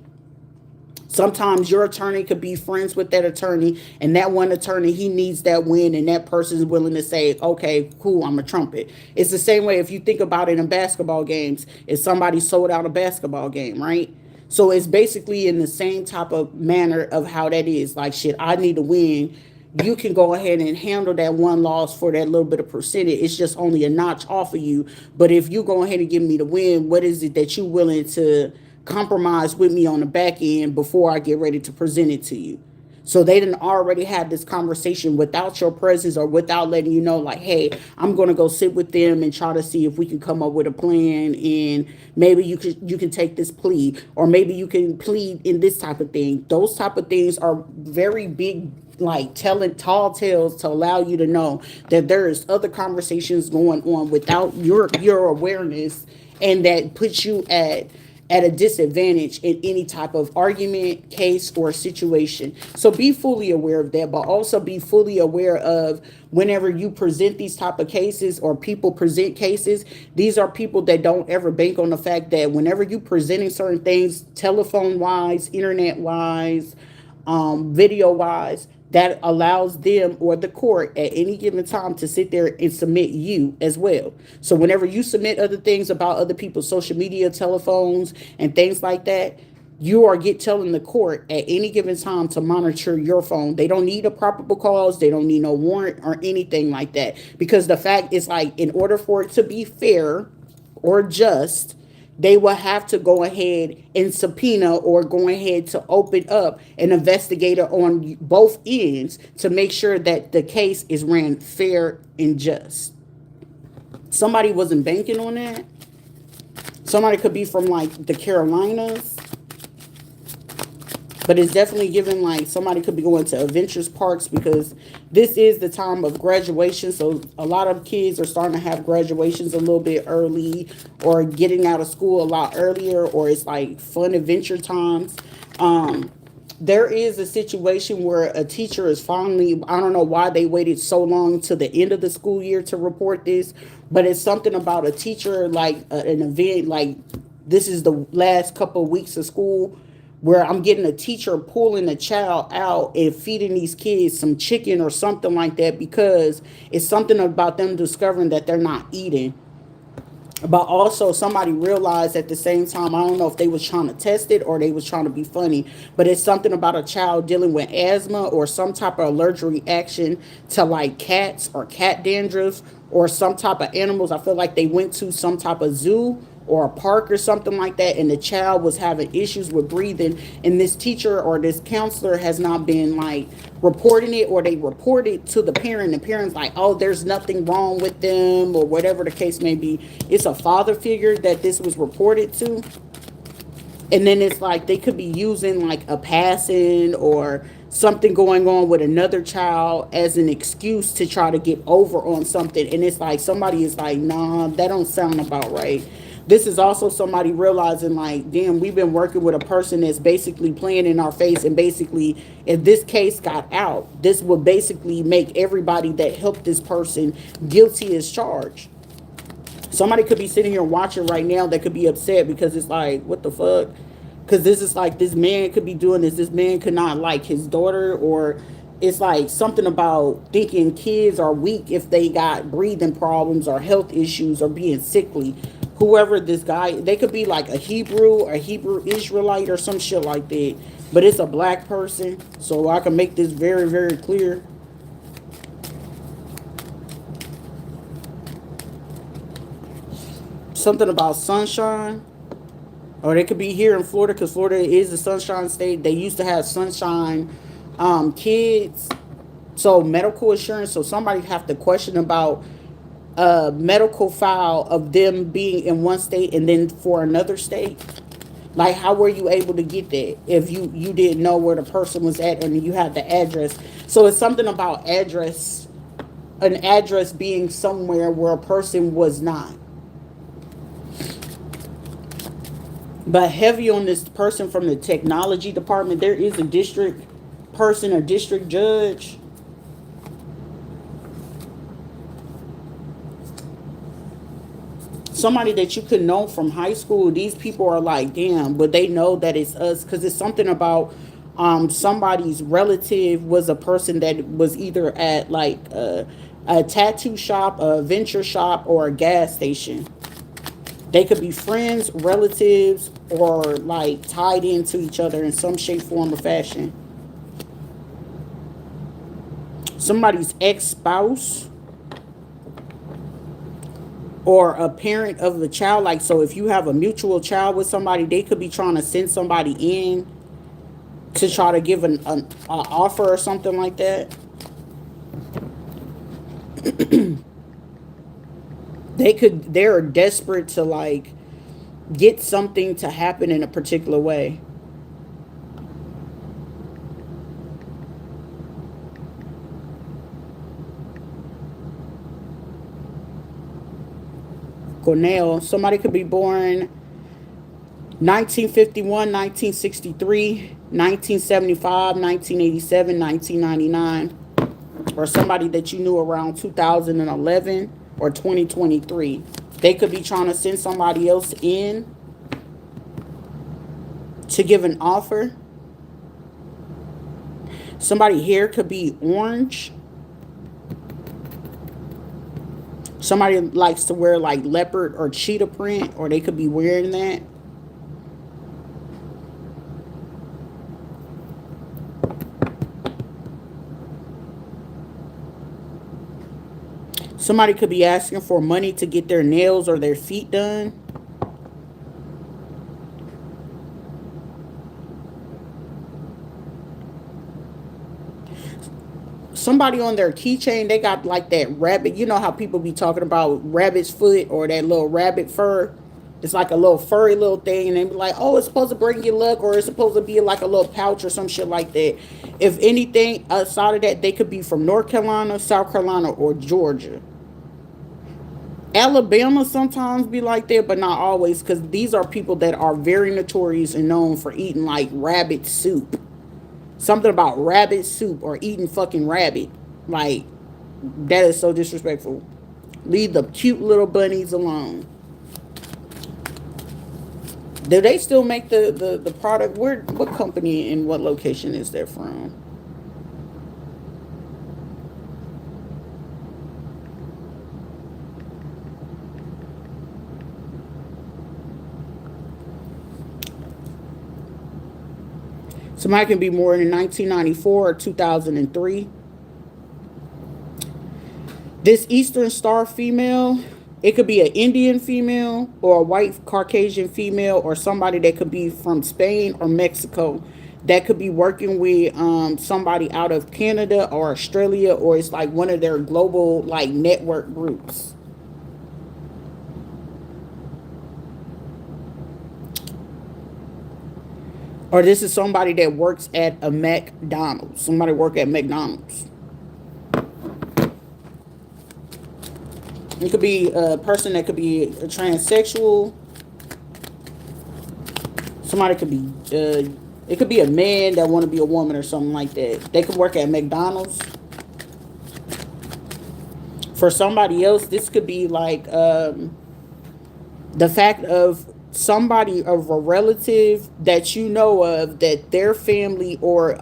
sometimes your attorney could be friends with that attorney, and that one attorney, he needs that win, and that person is willing to say, okay, cool, I'm a trumpet. It's the same way if you think about it in basketball games. If somebody sold out a basketball game, right? So it's basically in the same type of manner of how that is. Like, shit, I need to win. You can go ahead and handle that one loss for that little bit of percentage. It's just only a notch off of you. But if you go ahead and give me the win, what is it that you willing to compromise with me on the back end before I get ready to present it to you? So they didn't already have this conversation without your presence, or without letting you know, like, hey, I'm going to go sit with them and try to see if we can come up with a plan, and maybe you can take this plea, or maybe you can plead in this type of thing. Those type of things are very big, like telling tall tales to allow you to know that there is other conversations going on without your awareness, and that puts you at a disadvantage in any type of argument, case, or situation. So be fully aware of that, but also be fully aware of, whenever you present these type of cases, or people present cases, these are people that don't ever bank on the fact that whenever you presenting certain things, telephone wise, internet wise, video wise, that allows them or the court at any given time to sit there and submit you as well. So whenever you submit other things about other people's social media, telephones, and things like that, you are telling the court at any given time to monitor your phone. They don't need a probable cause. They don't need no warrant or anything like that. Because the fact is, like, in order for it to be fair or just, they will have to go ahead and subpoena, or go ahead to open up an investigator on both ends to make sure that the case is ran fair and just. Somebody wasn't banking on that. Somebody could be from like the Carolinas, but it's definitely given like somebody could be going to adventures parks, because this is the time of graduation. So a lot of kids are starting to have graduations a little bit early, or getting out of school a lot earlier, or it's like fun adventure times. There is a situation where a teacher is finally, I don't know why they waited so long to the end of the school year to report this, but it's something about a teacher, like an event, like this is the last couple of weeks of school, where I'm getting a teacher pulling a child out and feeding these kids some chicken or something like that, because it's something about them discovering that they're not eating. But also somebody realized at the same time, I don't know if they was trying to test it or they was trying to be funny, but it's something about a child dealing with asthma or some type of allergic reaction to like cats or cat dandruff or some type of animals. I feel like they went to some type of zoo or a park or something like that, and the child was having issues with breathing, and this teacher or this counselor has not been like reporting it, or they report it to the parent. The parent's like, oh, there's nothing wrong with them, or whatever the case may be. It's a father figure that this was reported to, and then it's like they could be using like a passing or something going on with another child as an excuse to try to get over on something. And it's like somebody is like, nah, that don't sound about right. This is also somebody realizing like, damn, we've been working with a person that's basically playing in our face, and basically if this case got out, this would basically make everybody that helped this person guilty as charged. Somebody could be sitting here watching right now that could be upset, because it's like, what the fuck? Because this is like, this man could be doing this. This man could not like his daughter, or it's like something about thinking kids are weak if they got breathing problems or health issues or being sickly. Whoever this guy, they could be like a Hebrew Israelite or some shit like that. But it's a black person, so I can make this very, very clear. Something about sunshine. Or they could be here in Florida, because Florida is a sunshine state. They used to have sunshine kids. So medical insurance. So somebody have to question about a medical file of them being in one state and then for another state. Like, how were you able to get that if you didn't know where the person was at and you had the address? So it's something about address, an address being somewhere where a person was not. But heavy on this person from the technology department, there is a district person, a district judge, somebody that you could know from high school. These people are like, damn, but they know that it's us because it's something about somebody's relative was a person that was either at like a tattoo shop, a venture shop, or a gas station. They could be friends, relatives, or like tied into each other in some shape, form, or fashion. Somebody's ex spouse or a parent of the child. Like, so if you have a mutual child with somebody, they could be trying to send somebody in to try to give an offer or something like that. They're desperate to like get something to happen in a particular way. Cornell, somebody could be born 1951, 1963, 1975, 1987, 1999, or somebody that you knew around 2011 or 2023. They could be trying to send somebody else in to give an offer. Somebody hair could be orange. Somebody likes to wear like leopard or cheetah print, or they could be wearing that. Somebody could be asking for money to get their nails or their feet done. Somebody on their keychain, they got like that rabbit. You know how people be talking about rabbit's foot or that little rabbit fur? It's like a little furry little thing, and they be like, oh, it's supposed to bring you luck, or it's supposed to be like a little pouch or some shit like that. If anything outside of that, they could be from North Carolina, South Carolina, or Georgia. Alabama sometimes be like that, but not always, because these are people that are very notorious and known for eating like rabbit soup. Something about rabbit soup or eating fucking rabbit. Like, that is so disrespectful. Leave the cute little bunnies alone. Do they still make the product? Where, what company and what location is that from? Somebody can be born in 1994 or 2003. This Eastern Star female, it could be an Indian female or a white Caucasian female or somebody that could be from Spain or Mexico that could be working with somebody out of Canada or Australia, or it's like one of their global like network groups. Or this is somebody that works at a McDonald's. Somebody work at McDonald's. It could be a person that could be a transsexual. Somebody could be, it could be a man that want to be a woman or something like that. They could work at McDonald's. For somebody else, this could be like the fact of somebody of a relative that you know of, that their family or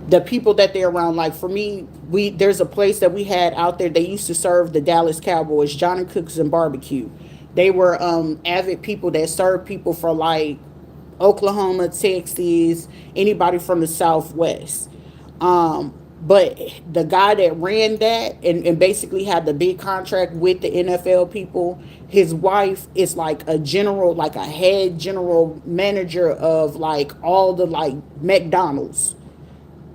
the people that they're around. Like for me, we there's a place that we had out there. They used to serve the Dallas Cowboys, Johnny Cooks and Barbecue. They were avid people that served people for like Oklahoma, Texas, anybody from the Southwest. But the guy that ran that and basically had the big contract with the NFL people, his wife is like a general, like a head general manager of like all the like McDonald's.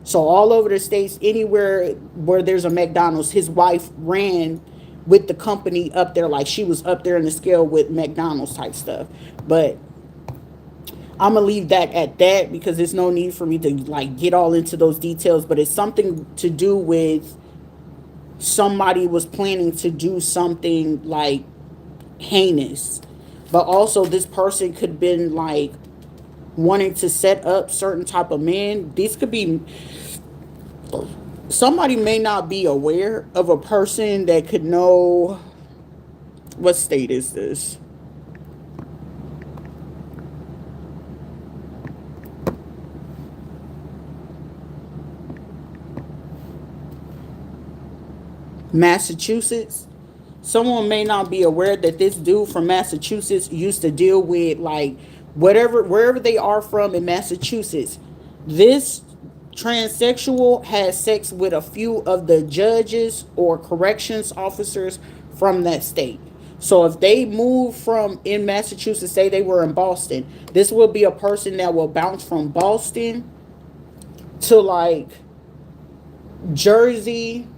So all over the states, anywhere where there's a McDonald's, his wife ran with the company up there. Like she was up there in the scale with McDonald's type stuff. But I'm gonna leave that at that because there's no need for me to like get all into those details. But it's something to do with somebody was planning to do something like heinous, but also this person could have been like wanting to set up certain type of men. These could be somebody may not be aware of a person that could know what state is this. Massachusetts. Someone may not be aware that this dude from Massachusetts used to deal with like whatever wherever they are from in Massachusetts. This transsexual has sex with a few of the judges or corrections officers from that state. So if they move from in Massachusetts, say they were in Boston, this will be a person that will bounce from Boston to like Jersey.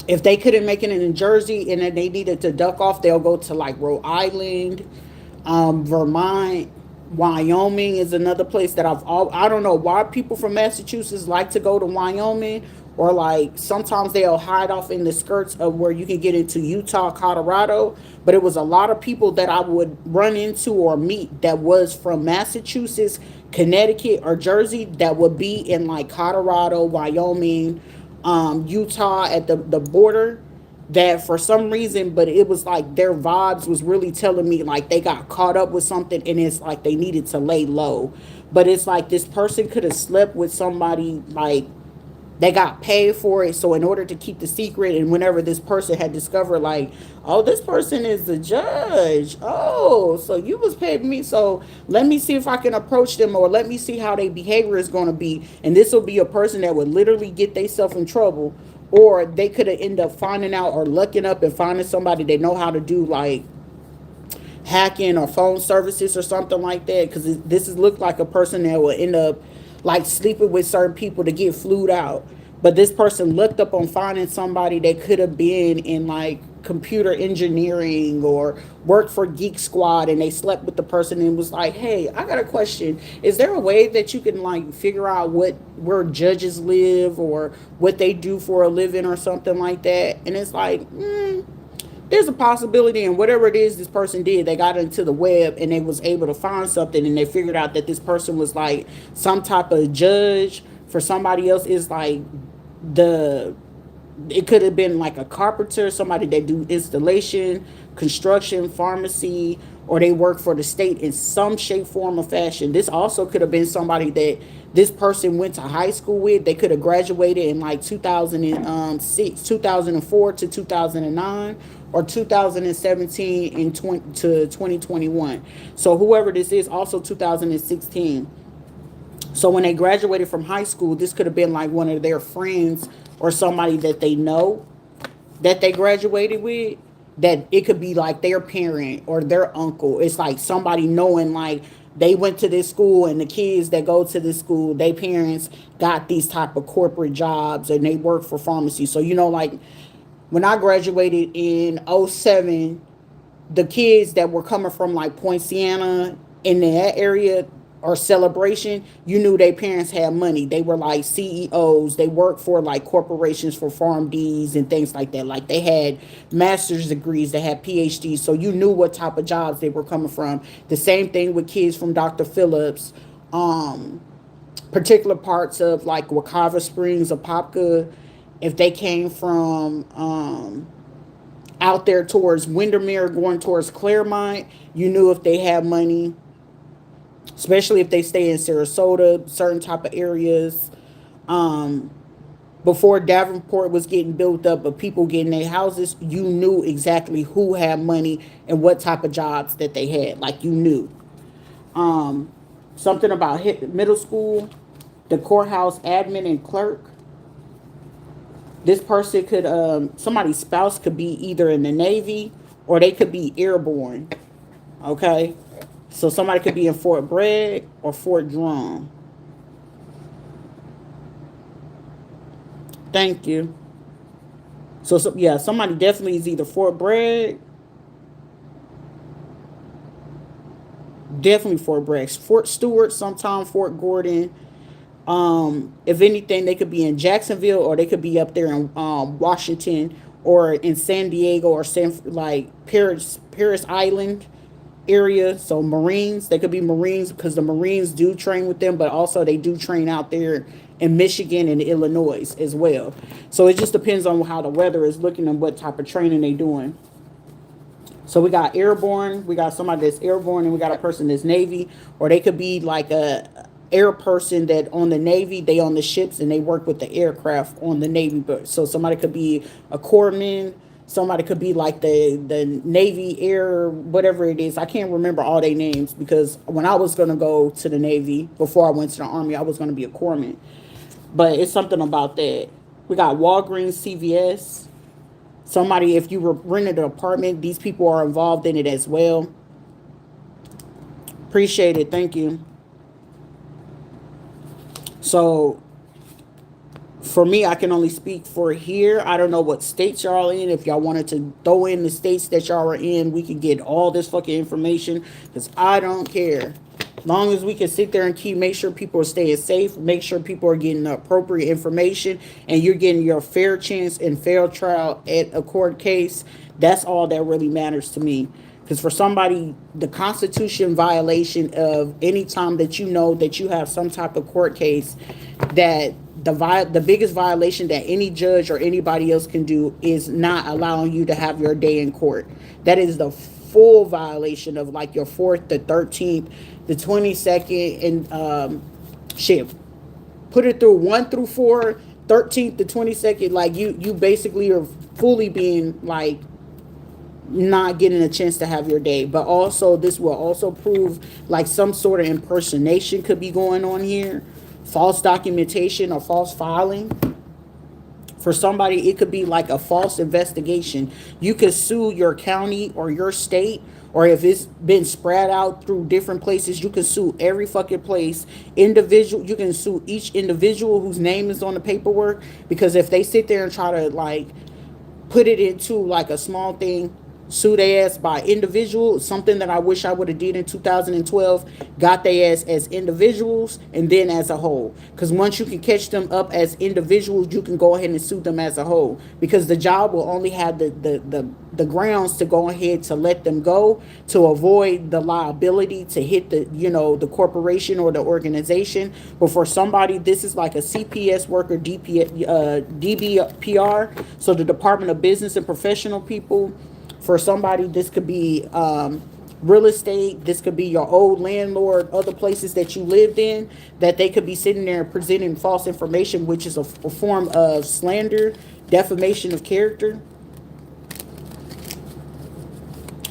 If they couldn't make it in Jersey and then they needed to duck off, they'll go to like Rhode Island, Vermont, Wyoming is another place that I don't know why people from Massachusetts like to go to Wyoming, or like sometimes they'll hide off in the skirts of where you can get into Utah, Colorado. But it was a lot of people that I would run into or meet that was from Massachusetts, Connecticut, or Jersey that would be in like Colorado, Wyoming, Utah at the border, that for some reason, but it was like their vibes was really telling me like they got caught up with something and it's like they needed to lay low. But it's like this person could have slept with somebody like they got paid for it. So in order to keep the secret, and whenever this person had discovered like, oh, this person is the judge, oh, so you was paying me, so let me see if I can approach them, or let me see how their behavior is going to be. And this will be a person that would literally get themselves in trouble, or they could have ended up finding out or looking up and finding somebody that know how to do like hacking or phone services or something like that, because this is looked like a person that will end up like sleeping with certain people to get flued out. But this person looked up on finding somebody that could have been in like computer engineering or worked for Geek Squad, and they slept with the person and was like, hey, I got a question, is there a way that you can like figure out what where judges live or what they do for a living or something like that? And it's like, there's a possibility, and whatever it is this person did, they got into the web and they was able to find something, and they figured out that this person was like some type of judge for somebody else. Is like the it could have been like a carpenter, somebody that do installation, construction, pharmacy, or they work for the state in some shape, form, or fashion. This also could have been somebody that this person went to high school with. They could have graduated in like 2006, 2004 to 2009, or 2017 in 20 to 2021. So whoever this is, also 2016. So when they graduated from high school, this could have been like one of their friends or somebody that they know that they graduated with. That it could be like their parent or their uncle. It's like somebody knowing like they went to this school, and the kids that go to this school, their parents got these type of corporate jobs and they work for pharmacy. So like when I graduated in '07, the kids that were coming from like Poinciana in that area or Celebration, you knew their parents had money. They were like CEOs. They worked for like corporations for PharmDs and things like that. Like they had master's degrees, they had PhDs. So you knew what type of jobs they were coming from. The same thing with kids from Dr. Phillips, particular parts of like Wakava Springs or Popka. If they came from out there towards Windermere going towards Claremont, you knew if they had money, especially if they stay in Sarasota, certain type of areas. Before Davenport was getting built up, but people getting their houses, you knew exactly who had money and what type of jobs that they had. Like you knew. Something about middle school, the courthouse admin and clerk. This person could, somebody's spouse could be either in the Navy or they could be airborne. Okay? So somebody could be in Fort Bragg or Fort Drum. Thank you. So yeah, somebody definitely is either Fort Bragg, Definitely Fort Bragg. Fort Stewart, sometime Fort Gordon. If anything, they could be in Jacksonville or they could be up there in Washington or in San Diego or like Paris Island area. So Marines, they could be Marines because the Marines do train with them, but also they do train out there in Michigan and Illinois as well. So it just depends on how the weather is looking and what type of training they doing. So we got airborne, we got somebody that's airborne, and we got a person that's Navy, or they could be like a air person that on the Navy, they on the ships and they work with the aircraft on the Navy. But so somebody could be a corpsman, somebody could be like the Navy Air, whatever it is. I can't remember all their names because when I was gonna go to the Navy before I went to the Army, I was gonna be a corpsman. But it's something about that. We got Walgreens, CVS. Somebody, if you were rented an apartment, these people are involved in it as well. Appreciate it. Thank you. So for me, I can only speak for here. I don't know what states y'all in. If y'all wanted to throw in the states that y'all are in, we can get all this fucking information because I don't care. Long as we can sit there and make sure people are staying safe, make sure people are getting the appropriate information, and you're getting your fair chance and fair trial at a court case, that's all that really matters to me. Because for somebody, the Constitution violation of any time that you know that you have some type of court case, that the biggest violation that any judge or anybody else can do is not allowing you to have your day in court. That is the full violation of like your 4th, the 13th, the 22nd, and shit. Put it through 1 through 4, 13th to 22nd. Like you basically are fully being like not getting a chance to have your day. But also this will also prove like some sort of impersonation could be going on here, false documentation or false filing. For somebody, it could be like a false investigation. You could sue your county or your state, or if it's been spread out through different places, you can sue every fucking place. Individual, you can sue each individual whose name is on the paperwork, because if they sit there and try to like put it into like a small thing, sue their ass by individual, something that I wish I would have did in 2012, got their ass as individuals and then as a whole. Because once you can catch them up as individuals, you can go ahead and sue them as a whole. Because the job will only have the grounds to go ahead to let them go, to avoid the liability to hit the corporation or the organization. But for somebody, this is like a CPS worker, DBPR, so the Department of Business and Professional People. For somebody, this could be real estate. This could be your old landlord, other places that you lived in, that they could be sitting there presenting false information, which is a form of slander, defamation of character.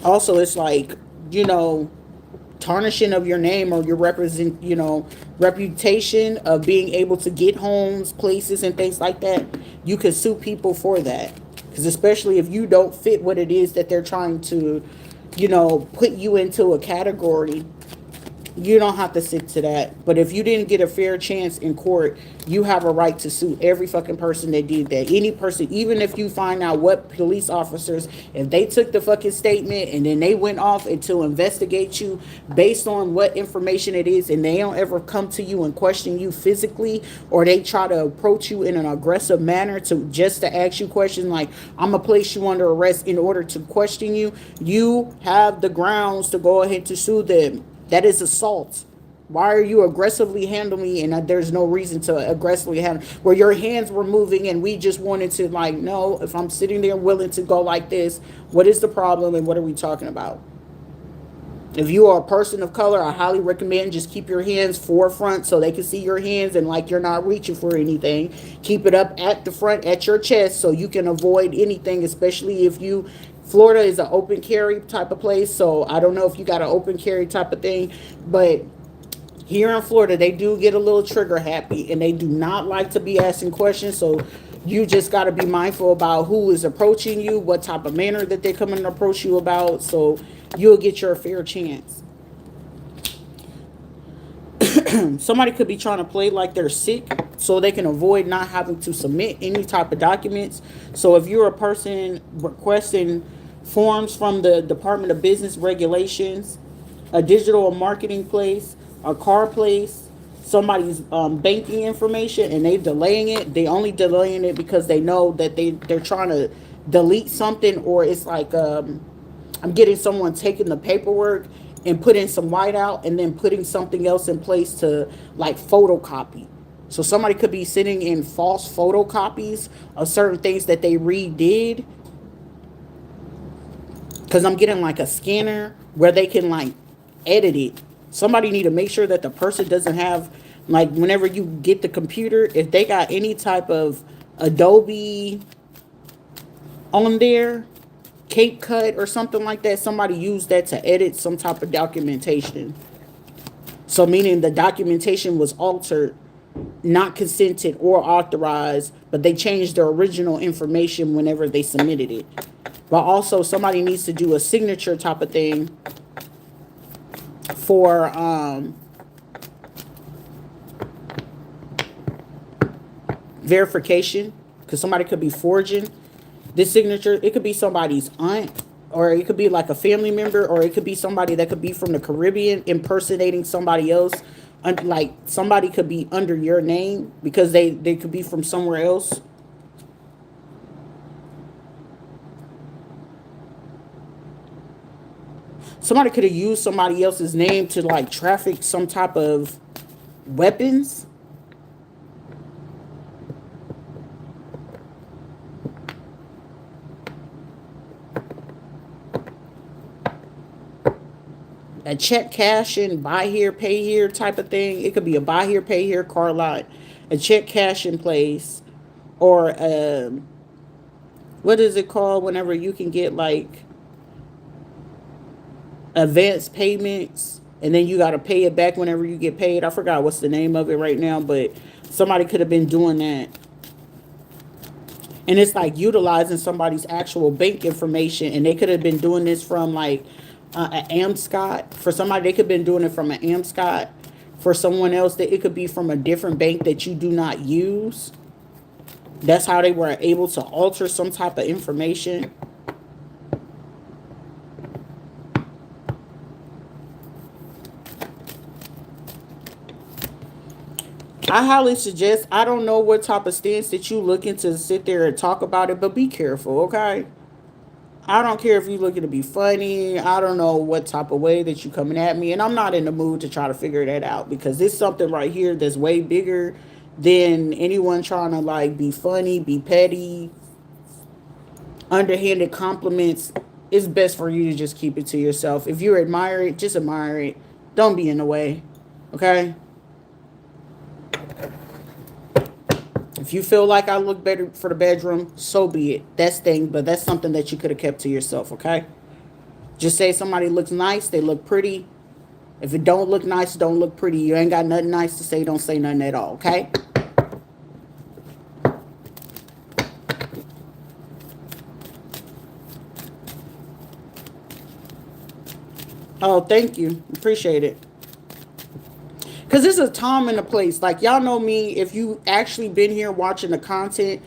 Also, it's like, tarnishing of your name or your reputation of being able to get homes, places, and things like that. You could sue people for that. Because especially if you don't fit what it is that they're trying to, put you into a category, you don't have to stick to that. But if you didn't get a fair chance in court, you have a right to sue every fucking person that did that. Any person, even if you find out what police officers, if they took the fucking statement and then they went off and to investigate you based on what information it is, and they don't ever come to you and question you physically, or they try to approach you in an aggressive manner to ask you questions like, I'm gonna place you under arrest in order to question you, you have the grounds to go ahead to sue them. That is assault. Why are you aggressively handling me? And there's no reason to aggressively handle where your hands were moving and we just wanted to no, if I'm sitting there willing to go like this, what is the problem and what are we talking about? If you are a person of color, I highly recommend just keep your hands forefront so they can see your hands and like you're not reaching for anything. Keep it up at the front, at your chest, so you can avoid anything, especially if Florida is an open carry type of place, so I don't know if you got an open carry type of thing, but here in Florida, they do get a little trigger happy, and they do not like to be asking questions, so you just got to be mindful about who is approaching you, what type of manner that they're coming to approach you about, so you'll get your fair chance. Somebody could be trying to play like they're sick so they can avoid not having to submit any type of documents. So if you're a person requesting forms from the Department of Business Regulations, a digital marketing place, a car place, somebody's banking information, and they delaying it. They only delaying it because they know that they're trying to delete something, or it's like I'm getting someone taking the paperwork and putting some whiteout and then putting something else in place to like photocopy. So somebody could be sitting in false photocopies of certain things that they redid, because I'm getting like a scanner where they can like edit it. Somebody need to make sure that the person doesn't have, like, whenever you get the computer, if they got any type of Adobe on there, Cape Cut or something like that, somebody used that to edit some type of documentation. So meaning the documentation was altered, not consented or authorized, but they changed the original information whenever they submitted it. But also somebody needs to do a signature type of thing for verification, because somebody could be forging this signature. It could be somebody's aunt, or it could be like a family member, or it could be somebody that could be from the Caribbean impersonating somebody else. Like somebody could be under your name because they could be from somewhere else. Somebody could have used somebody else's name to like traffic some type of weapons. A check cash in, buy here, pay here type of thing. It could be a buy here, pay here car lot, a check cash in place, or what is it called whenever you can get like advance payments and then you got to pay it back whenever you get paid. I forgot what's the name of it right now, but somebody could have been doing that. And it's like utilizing somebody's actual bank information, and they could have been doing this from like an Amscot. For somebody, they could have been doing it from an Amscot. For someone else, that it could be from a different bank that you do not use. That's how they were able to alter some type of information. I highly suggest, I don't know what type of stance that you looking to sit there and talk about it, but be careful, okay? I don't care if you're looking to be funny. I don't know what type of way that you coming at me. And I'm not in the mood to try to figure that out, because it's something right here that's way bigger than anyone trying to like be funny, be petty, underhanded compliments. It's best for you to just keep it to yourself. If you admire it, just admire it. Don't be in the way, okay? If you feel like I look better for the bedroom, so be it. That's thing, but that's something that you could have kept to yourself, okay? Just say somebody looks nice, they look pretty. If it don't look nice, don't look pretty. You ain't got nothing nice to say, don't say nothing at all, okay? Oh, thank you. Appreciate it. Because this is a time and a place. Like, y'all know me. If you actually been here watching the content,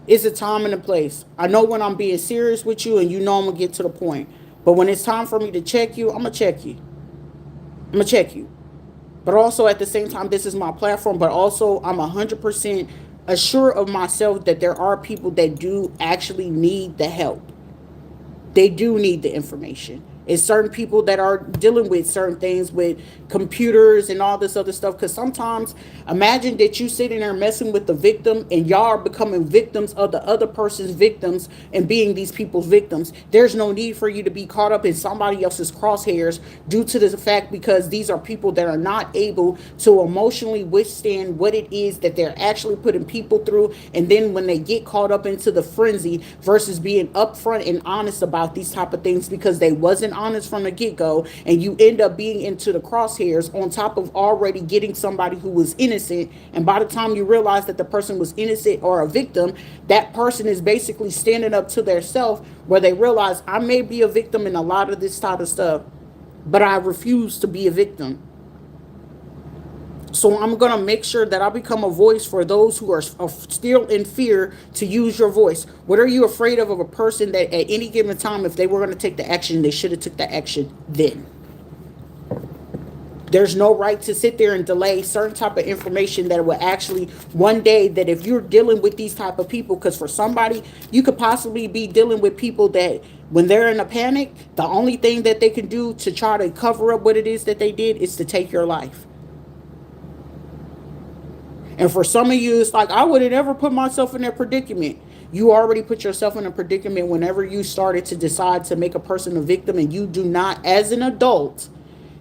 it's a time and a place. I know when I'm being serious with you, and you know I'm going to get to the point. But when it's time for me to check you, I'm going to check you. I'm going to check you. But also at the same time, this is my platform. But also I'm 100% assured of myself that there are people that do actually need the help. They do need the information. It's certain people that are dealing with certain things with computers and all this other stuff. Because sometimes, imagine that you sitting there messing with the victim, and y'all are becoming victims of the other person's victims and being these people's victims. There's no need for you to be caught up in somebody else's crosshairs due to the fact, because these are people that are not able to emotionally withstand what it is that they're actually putting people through. And then when they get caught up into the frenzy, versus being upfront and honest about these type of things, because they wasn't honest from the get-go, and you end up being into the crosshairs on top of already getting somebody who was innocent. And by the time you realize that the person was innocent or a victim, that person is basically standing up to their self, where they realize, I may be a victim in a lot of this type of stuff, but I refuse to be a victim. So I'm going to make sure that I become a voice for those who are still in fear to use your voice. What are you afraid of a person that at any given time, if they were going to take the action, they should have took the action then? There's no right to sit there and delay certain type of information that will actually one day, that if you're dealing with these type of people, because for somebody, you could possibly be dealing with people that when they're in a panic, the only thing that they can do to try to cover up what it is that they did is to take your life. And for some of you, it's like, I would have never put myself in that predicament. You already put yourself in a predicament whenever you started to decide to make a person a victim, and you do not, as an adult,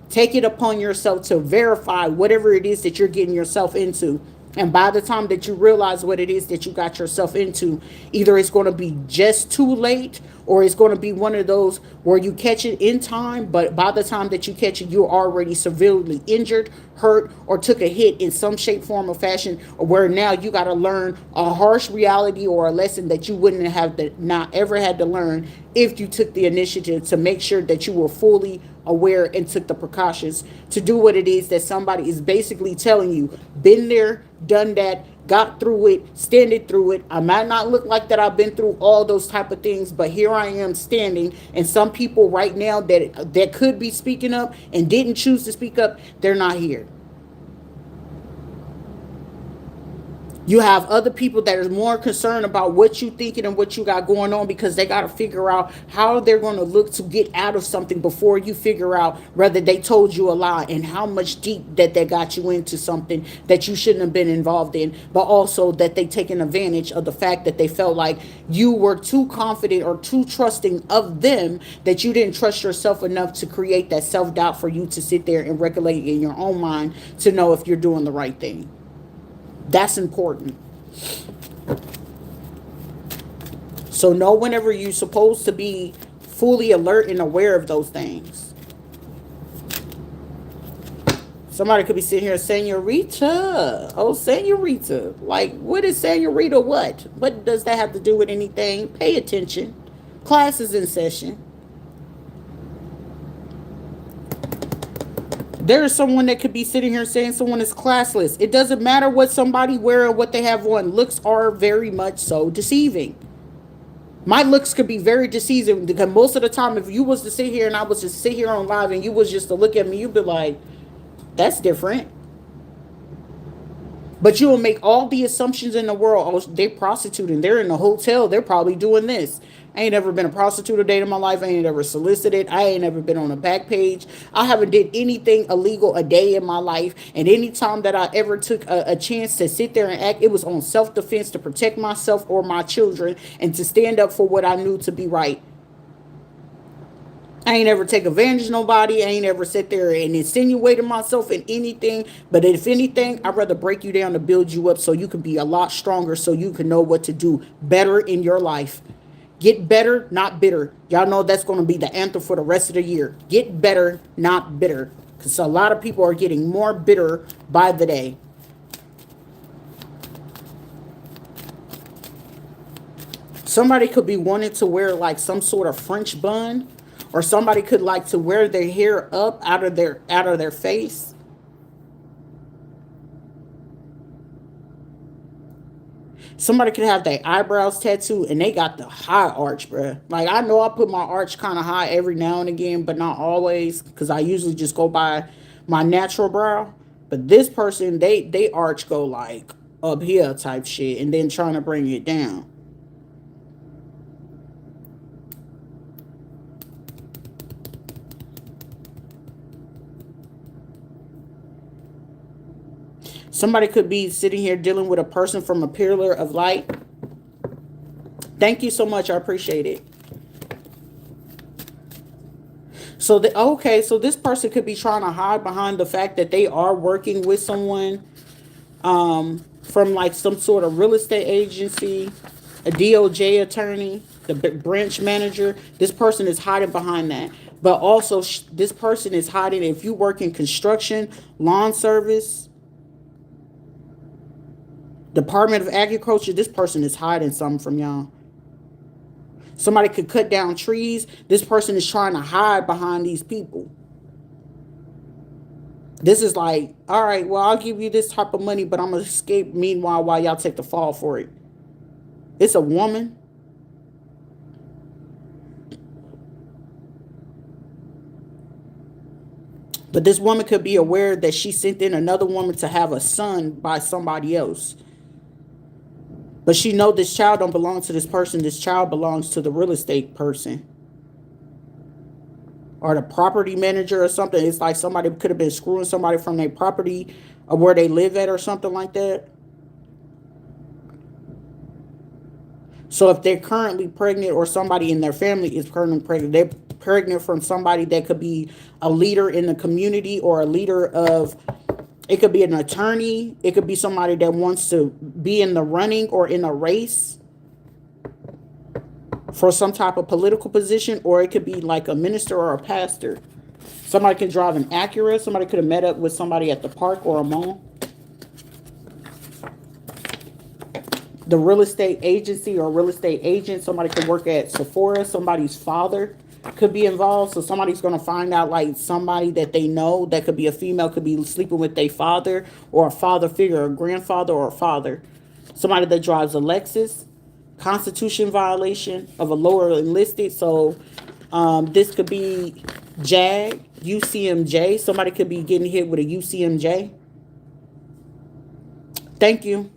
take it upon yourself to verify whatever it is that you're getting yourself into. And by the time that you realize what it is that you got yourself into, either it's going to be just too late, or it's going to be one of those where you catch it in time, but by the time that you catch it, you're already severely injured, hurt, or took a hit in some shape, form, or fashion, or where now you got to learn a harsh reality or a lesson that you wouldn't have not ever had to learn if you took the initiative to make sure that you were fully aware and took the precautions to do what it is that somebody is basically telling you. Been there, done that, got through it, standing through it. I might not look like that I've been through all those type of things, but here I am standing. And some people right now that could be speaking up and didn't choose to speak up, they're not here. You have other people that are more concerned about what you thinking and what you got going on, because they got to figure out how they're going to look to get out of something before you figure out whether they told you a lie and how much deep that they got you into something that you shouldn't have been involved in, but also that they taking advantage of the fact that they felt like you were too confident or too trusting of them, that you didn't trust yourself enough to create that self-doubt for you to sit there and regulate in your own mind to know if you're doing the right thing. That's important. So know whenever you're supposed to be fully alert and aware of those things. Somebody could be sitting here, Senorita. Oh, Senorita. Like, what is Senorita what? What does that have to do with anything? Pay attention. Class is in session. There is someone that could be sitting here saying someone is classless. It doesn't matter what somebody wear or what they have on. Looks are very much so deceiving. My looks could be very deceiving, because most of the time, if you was to sit here and I was to sit here on live and you was just to look at me, you'd be like, that's different. But you will make all the assumptions in the world. Oh, they're prostituting. They're in a hotel. They're probably doing this. I ain't ever been a prostitute a day in my life. I ain't ever solicited. I ain't ever been on a back page. I haven't did anything illegal a day in my life. And any time that I ever took a chance to sit there and act, it was on self-defense, to protect myself or my children and to stand up for what I knew to be right. I ain't ever take advantage of nobody. I ain't ever sit there and insinuated myself in anything. But if anything, I'd rather break you down to build you up so you can be a lot stronger, so you can know what to do better in your life. Get better, not bitter. Y'all know that's going to be the anthem for the rest of the year. Get better, not bitter. Because a lot of people are getting more bitter by the day. Somebody could be wanting to wear like some sort of French bun. Or somebody could like to wear their hair up out of their face. Somebody could have their eyebrows tattooed and they got the high arch, bruh. Like, I know I put my arch kind of high every now and again, but not always, because I usually just go by my natural brow. But this person, they arch go like up here type shit, and then trying to bring it down. Somebody could be sitting here dealing with a person from a pillar of light. Thank you so much. I appreciate it. So so this person could be trying to hide behind the fact that they are working with someone from like some sort of real estate agency, a DOJ attorney, the branch manager. This person is hiding behind that. But also this person is hiding, if you work in construction, lawn service, Department of Agriculture, this person is hiding something from y'all. Somebody could cut down trees. This person is trying to hide behind these people. This is like, all right, well, I'll give you this type of money, but I'm going to escape meanwhile while y'all take the fall for it. It's a woman. But this woman could be aware that she sent in another woman to have a son by somebody else. But she know this child don't belong to this person. This child belongs to the real estate person or the property manager or something. It's like somebody could have been screwing somebody from their property or where they live at or something like that. So if they're currently pregnant or somebody in their family is currently pregnant, they're pregnant from somebody that could be a leader in the community or a leader of, it could be an attorney. It could be somebody that wants to be in the running or in a race for some type of political position, or it could be like a minister or a pastor. Somebody can drive an Acura. Somebody could have met up with somebody at the park or a mall. The real estate agency or real estate agent, somebody could work at Sephora. Somebody's father could be involved. So somebody's going to find out like somebody that they know that could be a female, could be sleeping with their father or a father figure, a grandfather or a father. Somebody that drives a Lexus. Constitution violation of a lower enlisted. So this could be JAG, UCMJ. Somebody could be getting hit with a UCMJ. Thank you.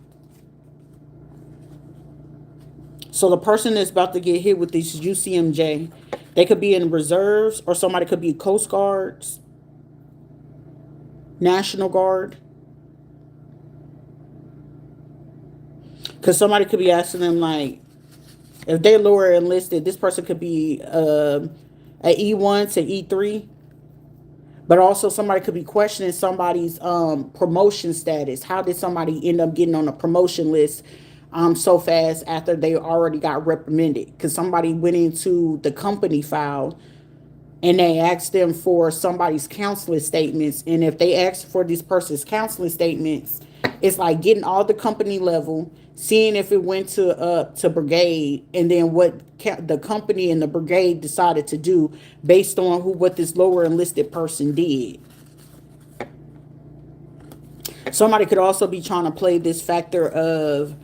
So the person that's about to get hit with this UCMJ, they could be in reserves, or somebody could be Coast Guards, National Guard. Because somebody could be asking them, like, if they're lower enlisted, this person could be a E1 to E3. But also somebody could be questioning somebody's promotion status. How did somebody end up getting on a promotion list so fast after they already got reprimanded? Because somebody went into the company file and they asked them for somebody's counseling statements. And if they ask for this person's counseling statements, it's like getting all the company level, seeing if it went to brigade, and then what the company and the brigade decided to do based on what this lower enlisted person did. Somebody could also be trying to play this factor of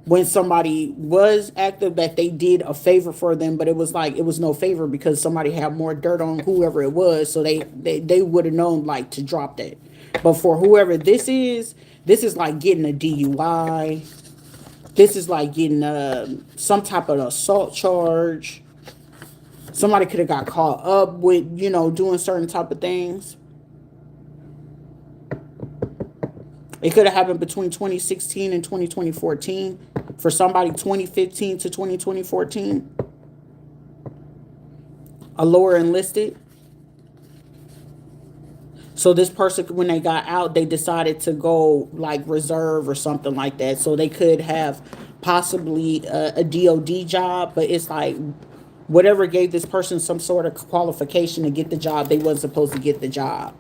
when somebody was active that they did a favor for them, but it was like it was no favor because somebody had more dirt on whoever it was, so they would have known like to drop that. But for whoever this is like getting a DUI. This is like getting some type of assault charge. Somebody could have got caught up with, doing certain type of things. It could have happened between 2016 and 2014. For somebody, 2015 to 2014. A lower enlisted. So this person, when they got out, they decided to go like reserve or something like that. So they could have possibly a DOD job, but it's like whatever gave this person some sort of qualification to get the job, they wasn't supposed to get the job.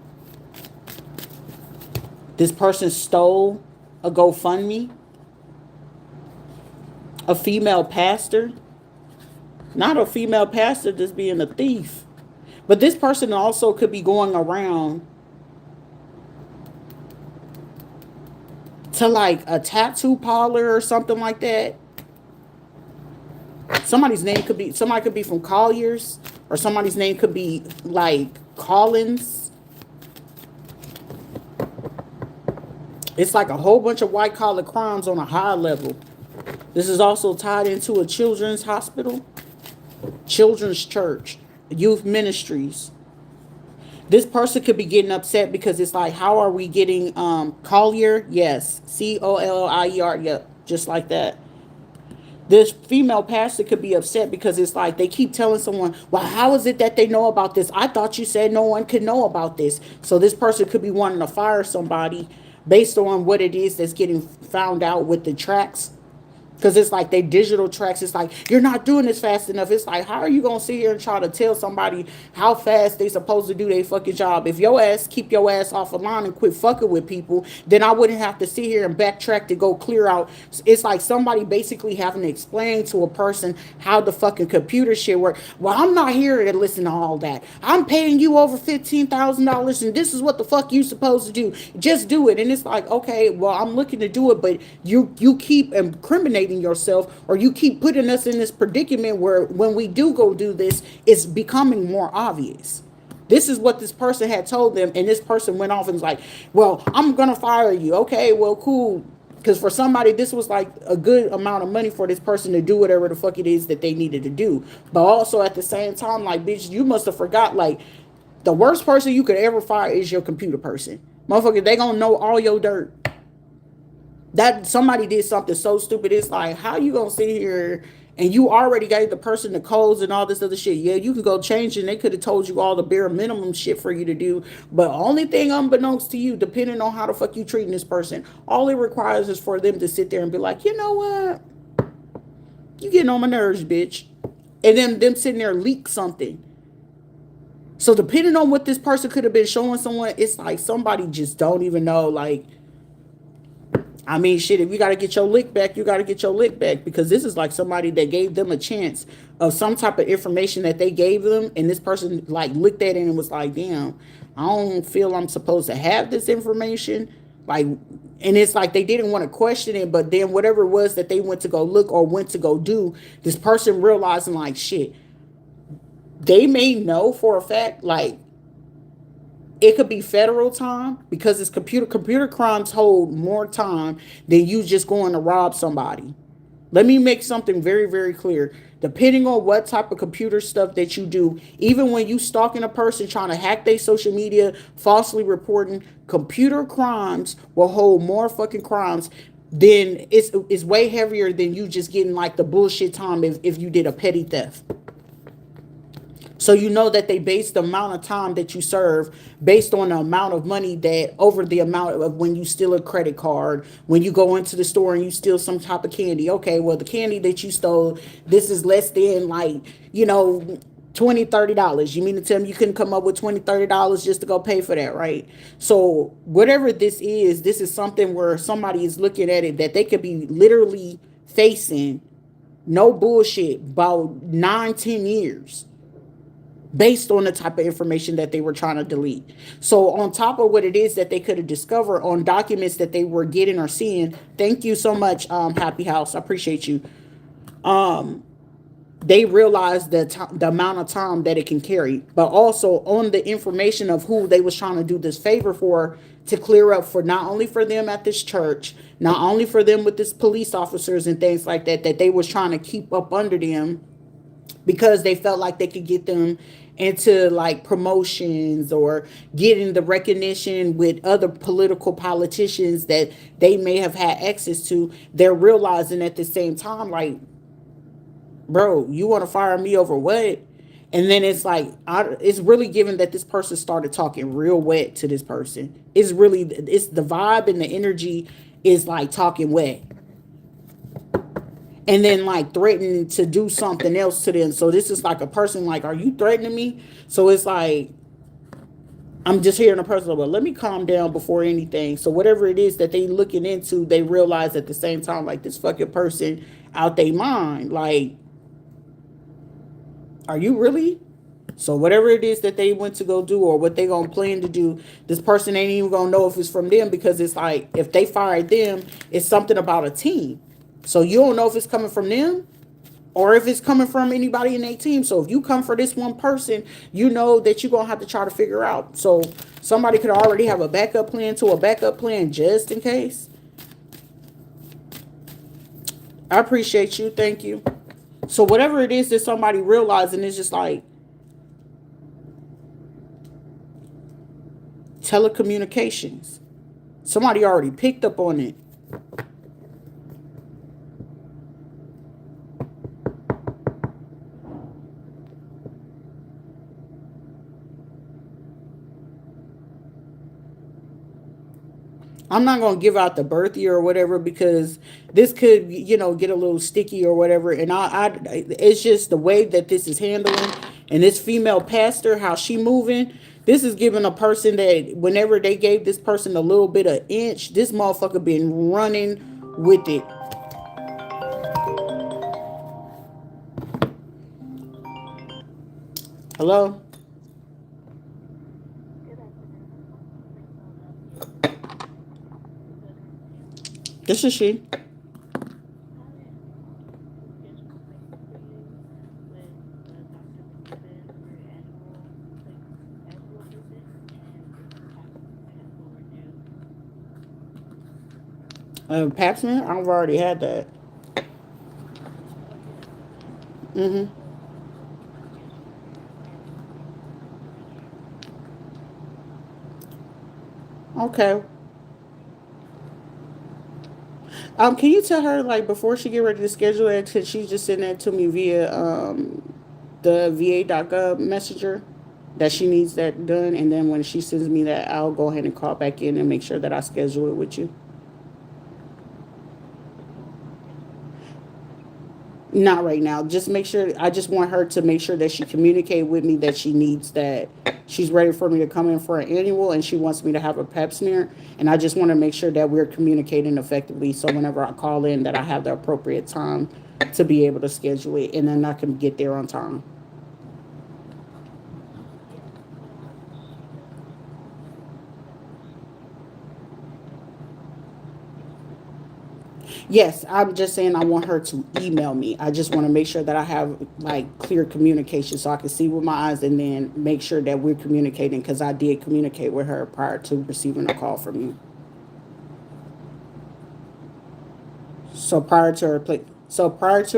This person stole a GoFundMe. A female pastor. Not a female pastor just being a thief. But this person also could be going around to like a tattoo parlor or something like that. Somebody could be from Colliers, or somebody's name could be like Collins. It's like a whole bunch of white collar crimes on a high level. This is also tied into a children's hospital, children's church, youth ministries. This person could be getting upset because it's like, how are we getting Collier? Yes. Collier. Yep. Just like that. This female pastor could be upset because it's like they keep telling someone, well, how is it that they know about this? I thought you said no one could know about this. So this person could be wanting to fire somebody based on what it is that's getting found out with the tracks. Because it's like they digital tracks. It's like, you're not doing this fast enough. It's like, how are you going to sit here and try to tell somebody how fast they supposed to do their fucking job? If your ass keep your ass off the line and quit fucking with people, then I wouldn't have to sit here and backtrack to go clear out. It's like somebody basically having to explain to a person how the fucking computer shit work. Well, I'm not here to listen to all that. I'm paying you over $15,000 and this is what the fuck you supposed to do. Just do it. And it's like, okay, well, I'm looking to do it, but you keep incriminating yourself, or you keep putting us in this predicament where when we do go do this, it's becoming more obvious This is what this person had told them, and this person went off and was like, well, I'm gonna fire you. Okay, well, cool. Because for somebody, this was like a good amount of money for this person to do whatever the fuck it is that they needed to do. But also at the same time, like, bitch, you must have forgot, like, the worst person you could ever fire is your computer person. Motherfucker, they gonna know all your dirt. That somebody did something so stupid. It's like, how you gonna sit here and you already gave the person the codes and all this other shit? Yeah, you could go change and they could have told you all the bare minimum shit for you to do. But only thing unbeknownst to you, depending on how the fuck you treating this person, all it requires is for them to sit there and be like, you know what? You getting on my nerves, bitch. And then them sitting there leak something. So depending on what this person could have been showing someone, it's like somebody just don't even know, like, I mean, shit, if you got to get your lick back, you got to get your lick back, because this is like somebody that gave them a chance of some type of information that they gave them. And this person like looked at it and was like, damn, I don't feel I'm supposed to have this information. Like, and it's like they didn't want to question it. But then whatever it was that they went to go look or went to go do, this person realizing like, shit, they may know for a fact, like, it could be federal time because it's computer crimes hold more time than you just going to rob somebody. Let me make something very, very clear. Depending on what type of computer stuff that you do, even when you stalking a person, trying to hack their social media, falsely reporting, computer crimes will hold more fucking crimes. Then it's way heavier than you just getting like the bullshit time if you did a petty theft. So you know that they base the amount of time that you serve based on the amount of money that over the amount of when you steal a credit card, when you go into the store and you steal some type of candy. Okay, well, the candy that you stole, this is less than like, $20-$30. You mean to tell me you couldn't come up with $20-$30 just to go pay for that, right? So whatever this is something where somebody is looking at it that they could be literally facing, no bullshit, about 9-10 years based on the type of information that they were trying to delete. So on top of what it is that they could have discovered on documents that they were getting or seeing, thank you so much, Happy House, I appreciate you. They realized the amount of time that it can carry, but also on the information of who they was trying to do this favor for, to clear up for not only for them at this church, not only for them with this police officers and things like that, that they was trying to keep up under them because they felt like they could get them into like promotions or getting the recognition with other political politicians that they may have had access to. They're realizing at the same time, like, bro, you want to fire me over what? And then it's like, it's really given that this person started talking real wet to this person. It's the vibe and the energy is like talking wet, and then like threatening to do something else to them. So this is like a person like, are you threatening me? So it's like, I'm just hearing a person like, well, let me calm down before anything. So whatever it is that they looking into, they realize at the same time, like, this fucking person out their mind. Like, are you really? So whatever it is that they went to go do or what they gonna plan to do, this person ain't even gonna know if it's from them, because it's like, if they fired them, it's something about a team. So you don't know if it's coming from them or if it's coming from anybody in their team. So if you come for this one person, you know that you're going to have to try to figure out. So somebody could already have a backup plan to a backup plan just in case. I appreciate you. Thank you. So whatever it is that somebody realizing is just like telecommunications. Somebody already picked up on it. I'm not going to give out the birth year or whatever, because this could, get a little sticky or whatever. And it's just the way that this is handling. And this female pastor, how she moving, this is giving a person that whenever they gave this person a little bit of inch, this motherfucker been running with it. Hello? This is she. Pap smear? I've already had that. Mm-hmm. Okay. Can you tell her like before she get ready to schedule it, could she just send that to me via the va.gov messenger that she needs that done, and then when she sends me that, I'll go ahead and call back in and make sure that I schedule it with you. Not right now. Just make sure. I just want her to make sure that she communicate with me that she needs that. She's ready for me to come in for an annual, and she wants me to have a pap smear. And I just want to make sure that we're communicating effectively. So whenever I call in, that I have the appropriate time to be able to schedule it, and then I can get there on time. Yes, I'm just saying I want her to email me. I just want to make sure that I have like clear communication so I can see with my eyes and then make sure that we're communicating because I did communicate with her prior to receiving a call from you. So prior to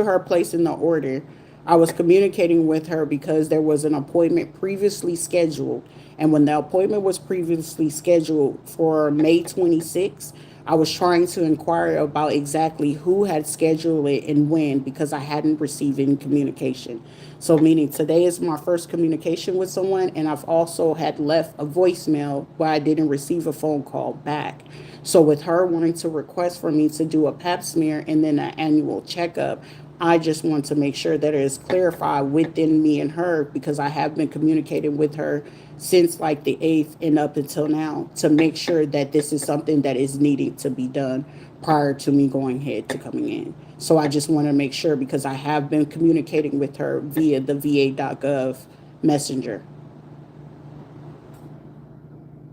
her placing the order, I was communicating with her because there was an appointment previously scheduled. And when the appointment was previously scheduled for May 26th, I was trying to inquire about exactly who had scheduled it and when because I hadn't received any communication. So meaning today is my first communication with someone, and I've also had left a voicemail where I didn't receive a phone call back. So with her wanting to request for me to do a pap smear and then an annual checkup, I just want to make sure that it is clarified within me and her because I have been communicating with her since like the 8th and up until now to make sure that this is something that is needing to be done prior to me going ahead to coming in. So I just want to make sure because I have been communicating with her via the va.gov messenger.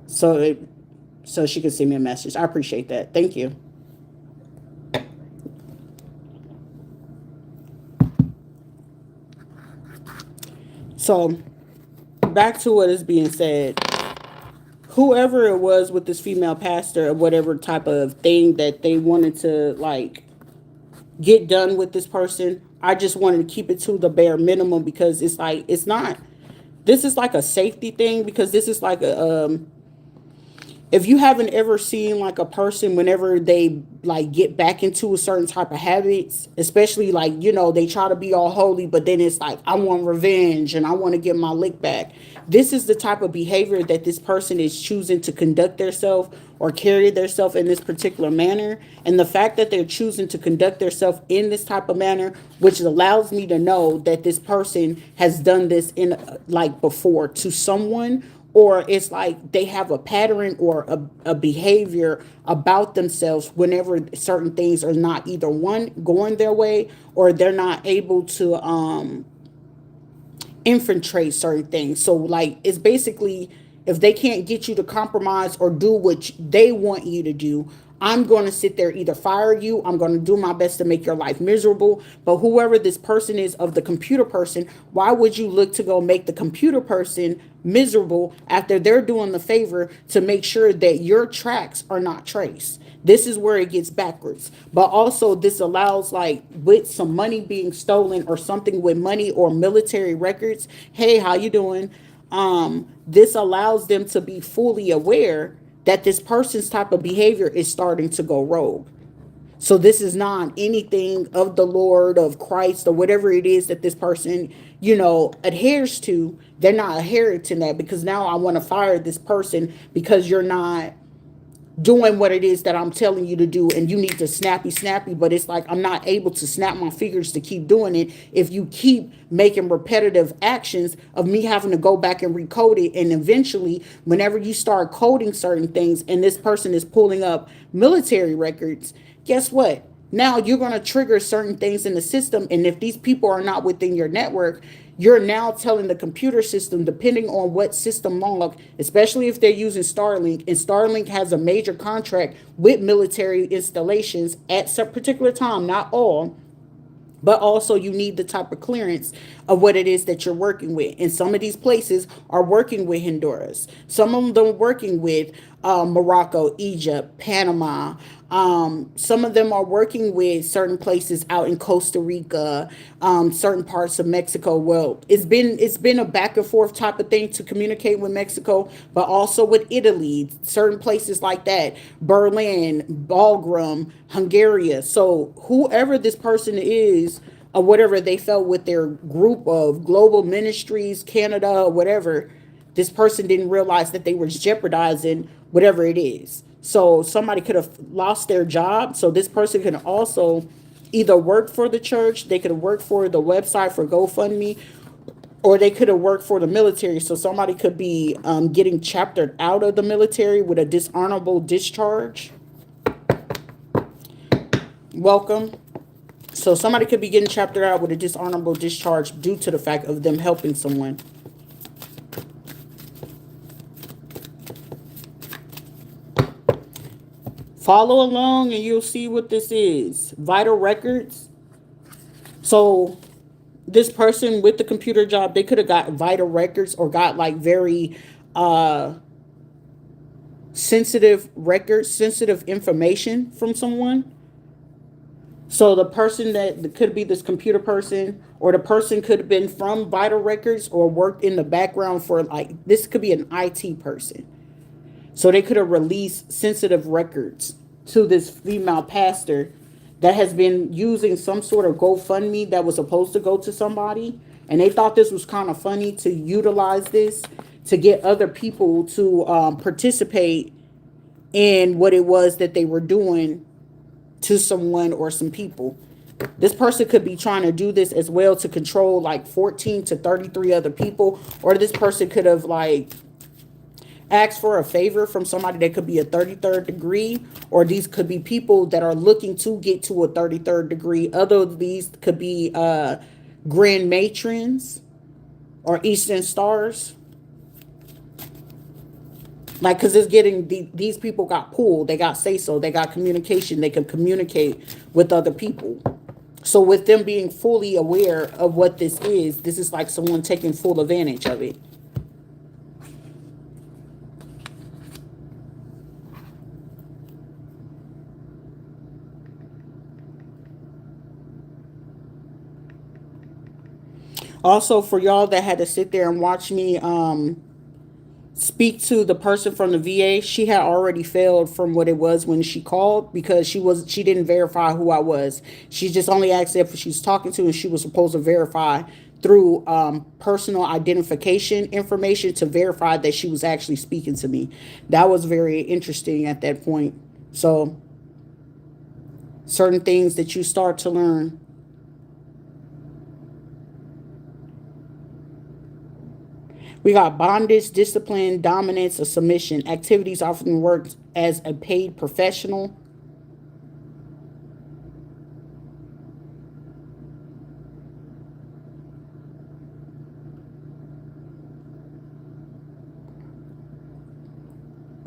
So so she can send me a message. I appreciate that. Thank you. So back to what is being said. Whoever it was with this female pastor or whatever type of thing that they wanted to like get done with this person, I just wanted to keep it to the bare minimum because it's like it's not. This is like a safety thing because this is like a if you haven't ever seen like a person whenever they like get back into a certain type of habits, especially like they try to be all holy but then it's like I want revenge and I want to get my lick back. This is the type of behavior that this person is choosing to conduct themselves or carry themselves in this particular manner, and the fact that they're choosing to conduct themselves in this type of manner, which allows me to know that this person has done this in like before to someone, or it's like they have a pattern or a behavior about themselves whenever certain things are not either one going their way or they're not able to infiltrate certain things. So like it's basically if they can't get you to compromise or do what they want you to do, I'm going to sit there either fire you, I'm going to do my best to make your life miserable. But whoever this person is of the computer person, why would you look to go make the computer person miserable after they're doing the favor to make sure that your tracks are not traced? This is where it gets backwards. But also this allows like with some money being stolen or something with money or military records, hey, how you doing? This allows them to be fully aware that this person's type of behavior is starting to go rogue. So this is not anything of the Lord, of Christ, or whatever it is that this person, adheres to. They're not adhering to that because now I want to fire this person because you're not doing what it is that I'm telling you to do, and you need to snappy, but it's like I'm not able to snap my fingers to keep doing it if you keep making repetitive actions of me having to go back and recode it. And eventually, whenever you start coding certain things and this person is pulling up military records, guess what? Now you're going to trigger certain things in the system. And if these people are not within your network, you're now telling the computer system, depending on what system log, especially if they're using Starlink, and Starlink has a major contract with military installations at some particular time, not all, but also you need the type of clearance of what it is that you're working with. And some of these places are working with Honduras. Some of them working with Morocco, Egypt, Panama. Some of them are working with certain places out in Costa Rica, certain parts of Mexico. Well, it's been a back and forth type of thing to communicate with Mexico, but also with Italy, certain places like that, Berlin, Belgium, Hungary. So whoever this person is, or whatever they felt with their group of global ministries, Canada, whatever, this person didn't realize that they were jeopardizing whatever it is. So somebody could have lost their job. So this person could also either work for the church, they could have worked for the website for GoFundMe, or they could have worked for the military. So somebody could be getting chaptered out of the military with a dishonorable discharge. Welcome. So somebody could be getting chaptered out with a dishonorable discharge due to the fact of them helping someone. Follow along and you'll see what this is. Vital records. So this person with the computer job, they could have got vital records or got like very sensitive records, sensitive information from someone. So the person that could be this computer person, or the person could have been from vital records or worked in the background for, like, this could be an IT person. So they could have released sensitive records to this female pastor that has been using some sort of GoFundMe that was supposed to go to somebody. And they thought this was kind of funny to utilize this to get other people to participate in what it was that they were doing to someone or some people. This person could be trying to do this as well to control like 14 to 33 other people. Or this person could have like asked for a favor from somebody that could be a 33rd degree, or these could be people that are looking to get to a 33rd degree. Other of these could be grand matrons or Eastern Stars. Like, because it's getting, these people got pulled, they got say-so, they got communication, they can communicate with other people. So with them being fully aware of what this is like someone taking full advantage of it. Also, for y'all that had to sit there and watch me speak to the person from the VA, she had already failed from what it was when she called, because she didn't verify who I was. She just only asked if she was talking to, and she was supposed to verify through personal identification information to verify that she was actually speaking to me. That was very interesting at that point. So certain things that you start to learn. We got bondage, discipline, dominance, or submission. Activities often worked as a paid professional.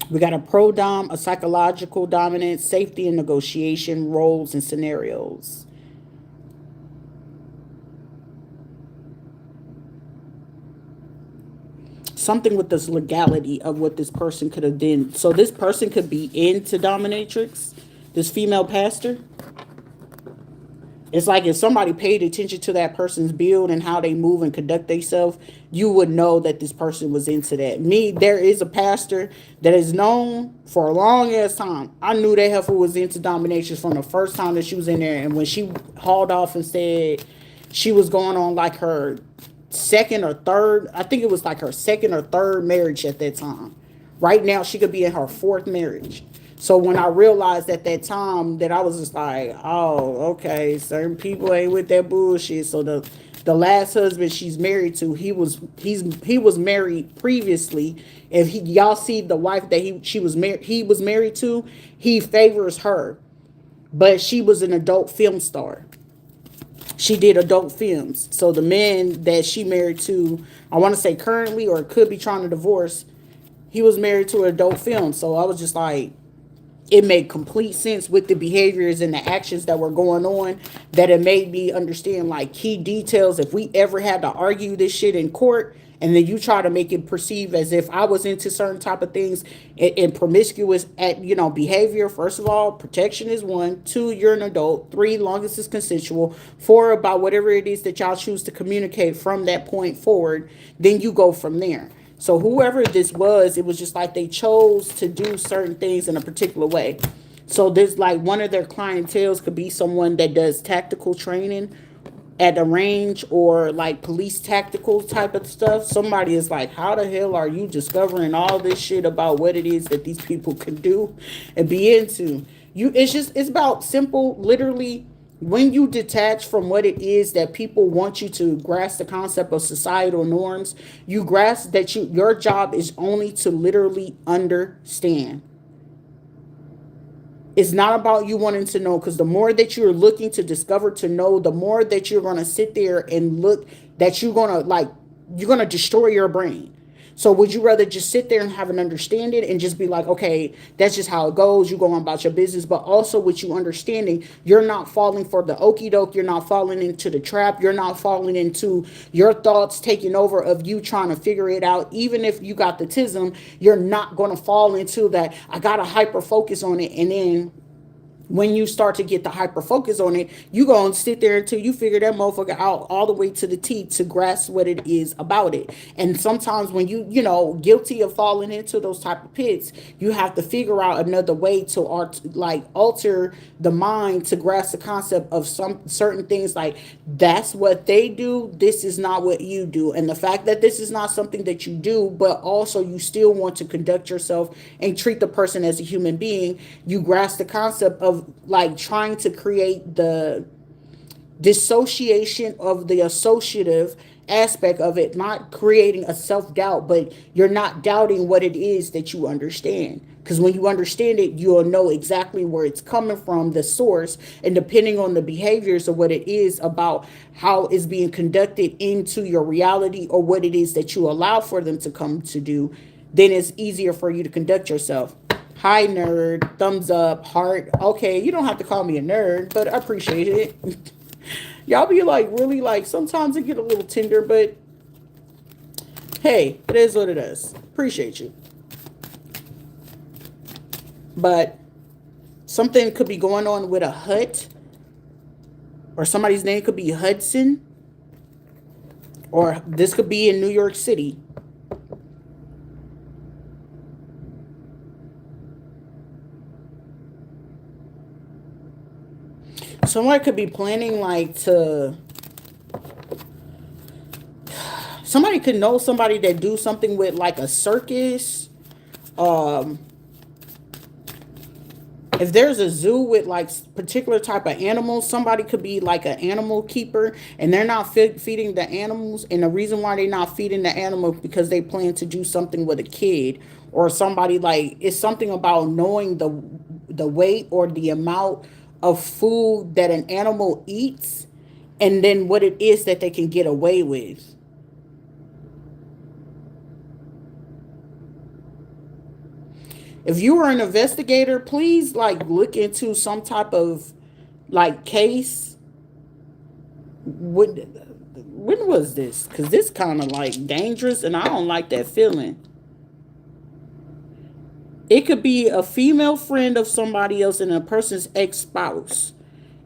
We got a pro-dom, a psychological dominance, safety and negotiation, roles and scenarios. Something with this legality of what this person could have done. So this person could be into dominatrix, this female pastor. It's like if somebody paid attention to that person's build and how they move and conduct themselves, you would know that this person was into that. There is a pastor that is known for a long ass time. I knew that heifer was into dominatrix from the first time that she was in there. And when she hauled off and said she was going on like her second or third, I think it was like her second or third marriage at that time. Right now, she could be in her fourth marriage. So when I realized at that time, that I was just like, oh, okay, certain people ain't with that bullshit. So the last husband she's married to, he was married previously. If y'all see the wife that he was married to, he favors her, but she was an adult film star. She did adult films. So the man that she married to, I want to say currently, or could be trying to divorce, he was married to an adult film. So I was just like, it made complete sense with the behaviors and the actions that were going on, that it made me understand like key details. If we ever had to argue this shit in court, And then you try to make it perceive as if I was into certain type of things and promiscuous at behavior. First of all, protection is one. Two, you're an adult. Three, long as it's consensual. Four, about whatever it is that y'all choose to communicate from that point forward. Then you go from there. So whoever this was, it was just like they chose to do certain things in a particular way. So there's like one of their clientels could be someone that does tactical training at the range, or like police tactical type of stuff. Somebody is like, how the hell are you discovering all this shit about what it is that these people can do and be into? It's about simple, literally, when you detach from what it is that people want you to grasp the concept of societal norms, you grasp that your job is only to literally understand. It's not about you wanting to know, because the more that you're looking to discover, to know, the more that you're going to sit there and look, that you're going to destroy your brain. So would you rather just sit there and have an understanding and just be like, okay, that's just how it goes. You go on about your business. But also with you understanding, you're not falling for the okie doke. You're not falling into the trap. You're not falling into your thoughts taking over of you trying to figure it out. Even if you got the tism, you're not going to fall into that. I got to hyper focus on it. And then when you start to get the hyper focus on it, you go and sit there until you figure that motherfucker out all the way to the T to grasp what it is about it. And sometimes when guilty of falling into those type of pits, you have to figure out another way to alter the mind to grasp the concept of some certain things. Like, that's what they do. This is not what you do. And the fact that this is not something that you do, but also you still want to conduct yourself and treat the person as a human being, you grasp the concept of like trying to create the dissociation of the associative aspect of it, not creating a self-doubt, but you're not doubting what it is that you understand. Because when you understand it, you'll know exactly where it's coming from, the source, and depending on the behaviors of what it is about how it's being conducted into your reality, or what it is that you allow for them to come to do, then it's easier for you to conduct yourself. Hi, nerd. Thumbs up, heart. Okay, you don't have to call me a nerd, but I appreciate it. Y'all be like, really, like, sometimes it get a little tender, but hey, it is what it is. Appreciate you. But something could be going on with a hut, or somebody's name could be Hudson, or this could be in New York City. Somebody could be planning somebody could know somebody that do something with like a circus. If there's a zoo with like particular type of animals, somebody could be like an animal keeper, and they're not feeding the animals. And the reason why they're not feeding the animal because they plan to do something with a kid or somebody. Like, it's something about knowing the weight or the amount of food that an animal eats, and then what it is that they can get away with. If you are an investigator, please like look into some type of like case. When was this? Because this kind of like dangerous, and I don't like that feeling. It could be a female friend of somebody else and a person's ex-spouse.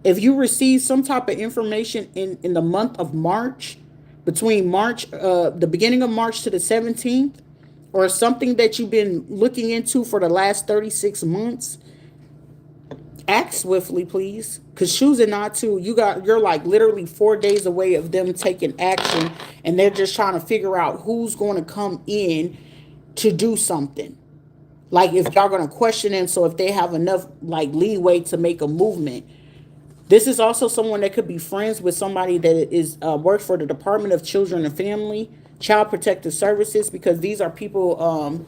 If you receive some type of information in the month of March, between the beginning of March to the 17th, or something that you've been looking into for the last 36 months, act swiftly, please. Because choosing not to, you're like literally 4 days away of them taking action, and they're just trying to figure out who's going to come in to do something. Like, if y'all going to question them, so if they have enough like leeway to make a movement. This is also someone that could be friends with somebody that is works for the Department of Children and Family, Child Protective Services, because these are people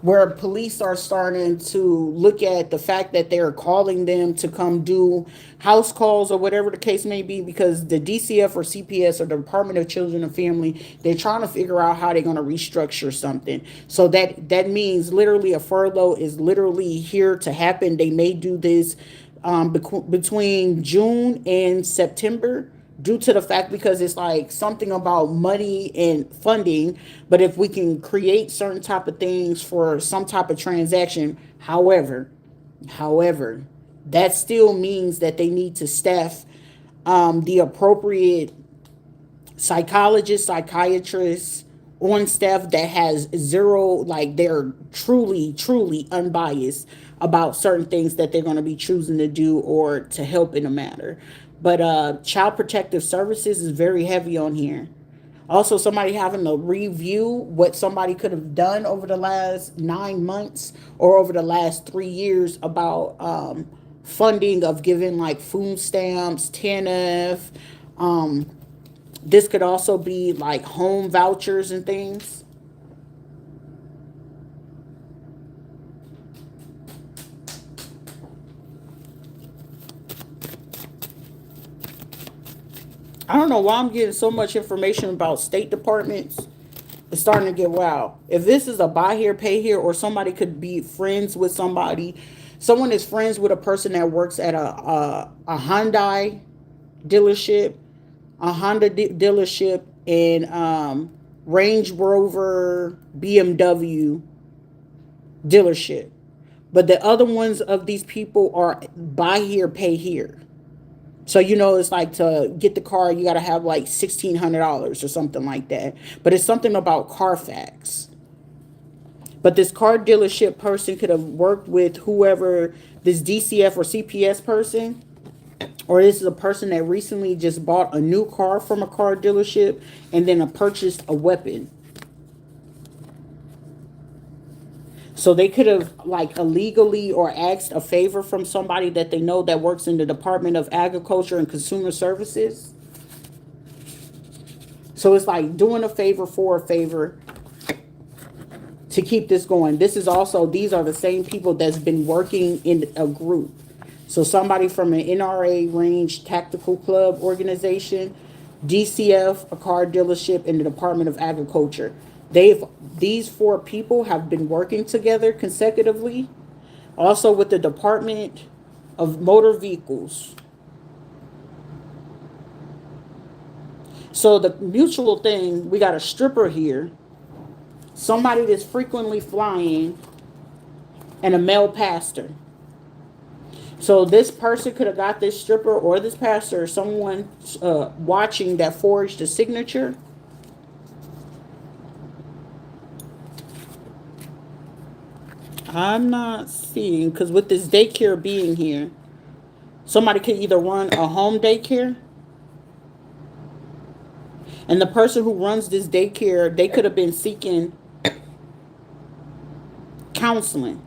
where police are starting to look at the fact that they're calling them to come do house calls or whatever the case may be, because the DCF or CPS or the Department of Children and Family, they're trying to figure out how they're going to restructure something. So that means literally a furlough is literally here to happen. They may do this between June and September, due to the fact because it's like something about money and funding. But if we can create certain type of things for some type of transaction, however, that still means that they need to staff the appropriate psychologists, psychiatrists on staff that has zero, like they're truly unbiased about certain things that they're going to be choosing to do or to help in a matter. But child protective services is very heavy on here. Also, somebody having to review what somebody could have done over the last 9 months or over the last 3 years about funding of giving like food stamps, TNF. This could also be like home vouchers and things. I don't know why I'm getting so much information about state departments. It's starting to get wild. If this is a buy here, pay here, or somebody could be friends with somebody, someone is friends with a person that works at a Hyundai dealership, a Honda dealership, and Range Rover, BMW dealership. But the other ones of these people are buy here, pay here. So it's like to get the car, you got to have like $1,600 or something like that. But it's something about Carfax. But this car dealership person could have worked with whoever, this DCF or CPS person, or this is a person that recently just bought a new car from a car dealership and then purchased a weapon. So they could have like illegally or asked a favor from somebody that they know that works in the Department of Agriculture and Consumer Services. So it's like doing a favor for a favor to keep this going. This is also, these are the same people that's been working in a group. So somebody from an NRA Range Tactical Club organization, DCF, a car dealership, and the Department of Agriculture. These four people have been working together consecutively. Also with the Department of Motor Vehicles. So the mutual thing, we got a stripper here, somebody that's frequently flying, and a male pastor. So this person could have got this stripper or this pastor or someone watching that forged a signature. I'm not seeing, because with this daycare being here, somebody could either run a home daycare, and the person who runs this daycare, they could have been seeking counseling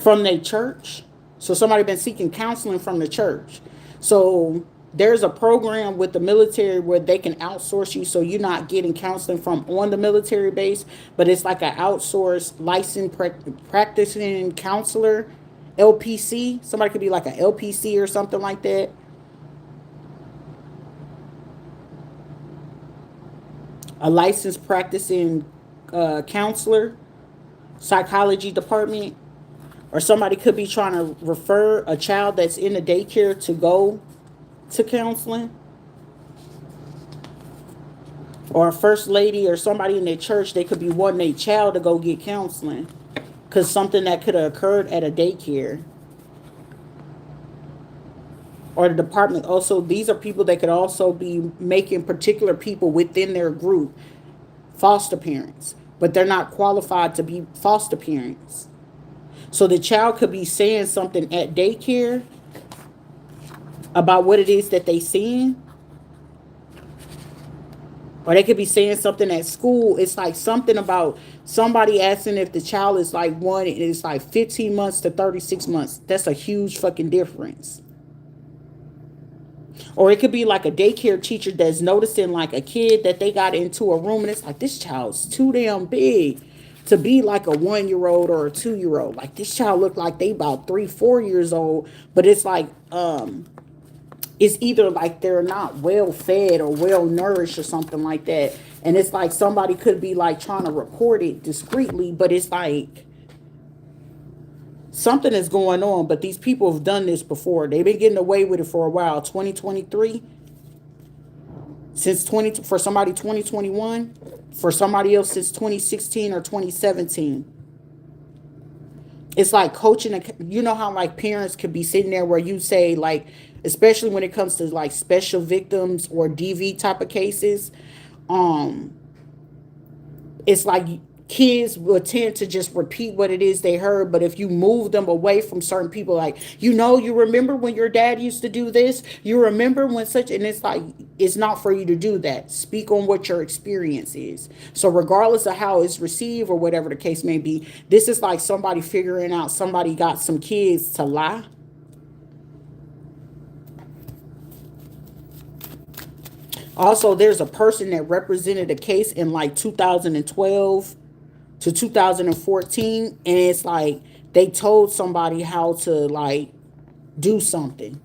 from their church. So somebody been seeking counseling from the church. So there's a program with the military where they can outsource you, so you're not getting counseling from on the military base, but it's like an outsourced licensed practicing counselor, LPC. Somebody could be like an LPC or something like that. A licensed practicing counselor, psychology department. Or somebody could be trying to refer a child that's in a daycare to go to counseling. Or a first lady or somebody in their church, they could be wanting a child to go get counseling because something that could have occurred at a daycare. Or the department. Also, these are people that could also be making particular people within their group foster parents, but they're not qualified to be foster parents. So the child could be saying something at daycare about what it is that they seeing. Or they could be saying something at school. It's like something about somebody asking if the child is like one, and it's like 15 months to 36 months. That's a huge fucking difference. Or it could be like a daycare teacher that's noticing like a kid that they got into a room and it's like, this child's too damn big to be like a 1-year-old or a 2-year-old. Like this child looked like they about 3-4 years old, but it's like it's either like they're not well fed or well nourished or something like that. And it's like somebody could be like trying to report it discreetly, but it's like Something is going on, but these people have done this before. They've been getting away with it for a while. 2023, since 20 for somebody 2021, for somebody else since 2016 or 2017. It's like coaching you know how like parents could be sitting there where you say like, especially when it comes to like special victims or DV type of cases, um it's like kids will tend to just repeat what it is they heard. But if you move them away from certain people, like, you remember when your dad used to do this, you remember when such, and it's like, it's not for you to do that. Speak on what your experience is. So regardless of how it's received or whatever the case may be, this is like somebody figuring out somebody got some kids to lie. Also, there's a person that represented a case in like 2012 to 2014, and it's like they told somebody how to like do something,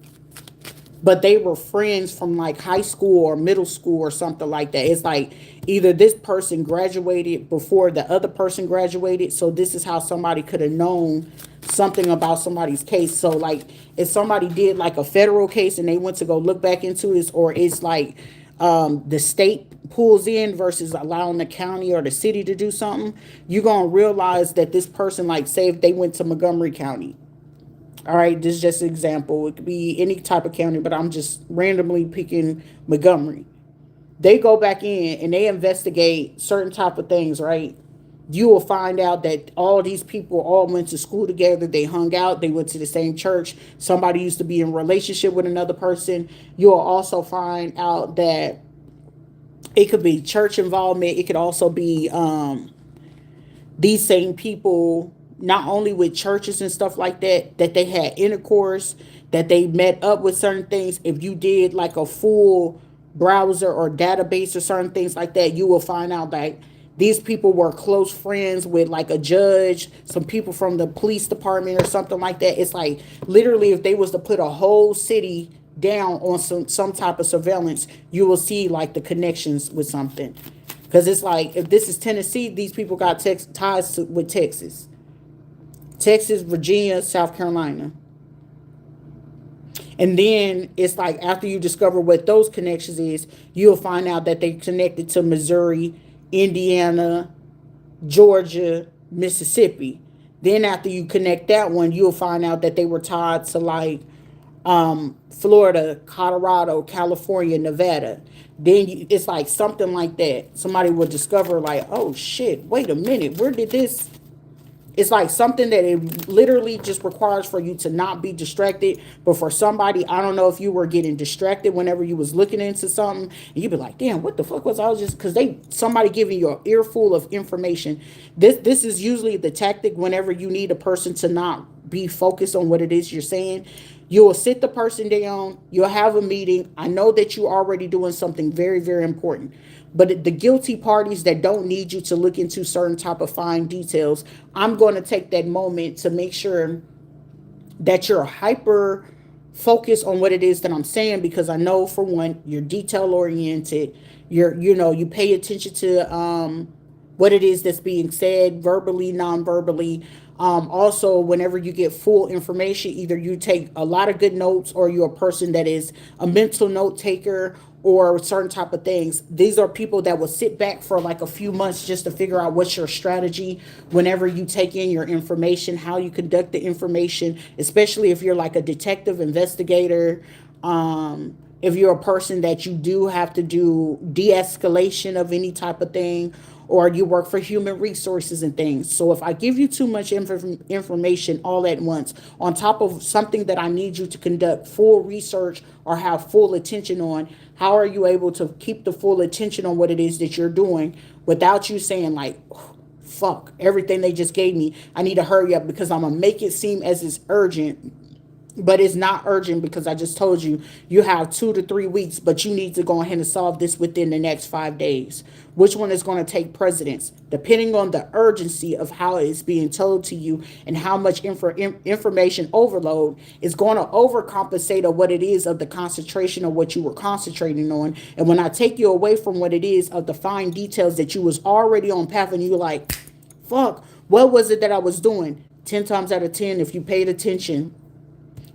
but they were friends from like high school or middle school or something like that. It's like either this person graduated before the other person graduated, so this is how somebody could have known something about somebody's case. So like if somebody did like a federal case and they went to go look back into this, or it's like the state pulls in versus allowing the county or the city to do something, you're gonna realize that this person, like say if they went to Montgomery County, all right, this is just an example. It could be any type of county, but I'm just randomly picking Montgomery. They go back in and they investigate certain type of things, right? You will find out that all these people all went to school together. They hung out. They went to the same church. Somebody used to be in a relationship with another person. You'll also find out that it could be church involvement. It could also be these same people, not only with churches and stuff like that, that they had intercourse, that they met up with certain things. If you did like a full browser or database or certain things like that, you will find out that these people were close friends with like a judge, some people from the police department or something like that. It's like literally if they was to put a whole city down on some type of surveillance, you will see like the connections with something. Because it's like if this is Tennessee, these people got ties with Texas, Virginia, South Carolina. And then it's like after you discover what those connections is, you'll find out that they connected to Missouri, Indiana, Georgia, Mississippi. Then after you connect that one, you'll find out that they were tied to like Florida, Colorado, California, Nevada. Then it's like something like that. Somebody will discover like, oh shit, wait a minute, where did this? It's like something that it literally just requires for you to not be distracted. But for somebody, I don't know if you were getting distracted whenever you was looking into something, and you'd be like, damn, what the fuck was I was just, because somebody giving you an earful of information. This is usually the tactic whenever you need a person to not be focused on what it is you're saying. You'll sit the person down, you'll have a meeting. I know that you're already doing something very, very important. But the guilty parties that don't need you to look into certain type of fine details, I'm going to take that moment to make sure that you're hyper focused on what it is that I'm saying, because I know for one, you're detail oriented. You pay attention to what it is that's being said verbally, non-verbally. Also, whenever you get full information, either you take a lot of good notes or you're a person that is a mental note taker or certain type of things. These are people that will sit back for like a few months just to figure out what's your strategy whenever you take in your information, how you conduct the information, especially if you're like a detective investigator. If you're a person that you do have to do de-escalation of any type of thing, or you work for human resources and things. So if I give you too much information all at once, on top of something that I need you to conduct full research or have full attention on, how are you able to keep the full attention on what it is that you're doing without you saying like, fuck, everything they just gave me, I need to hurry up because I'm going to make it seem as it's urgent. But it's not urgent because I just told you you have 2 to 3 weeks, but you need to go ahead and solve this within the next 5 days. Which one is going to take precedence? Depending on the urgency of how it's being told to you and how much information overload is going to overcompensate of what it is of the concentration of what you were concentrating on. And when I take you away from what it is of the fine details that you was already on path and you're like, fuck, what was it that I was doing? 10 times out of 10, if you paid attention,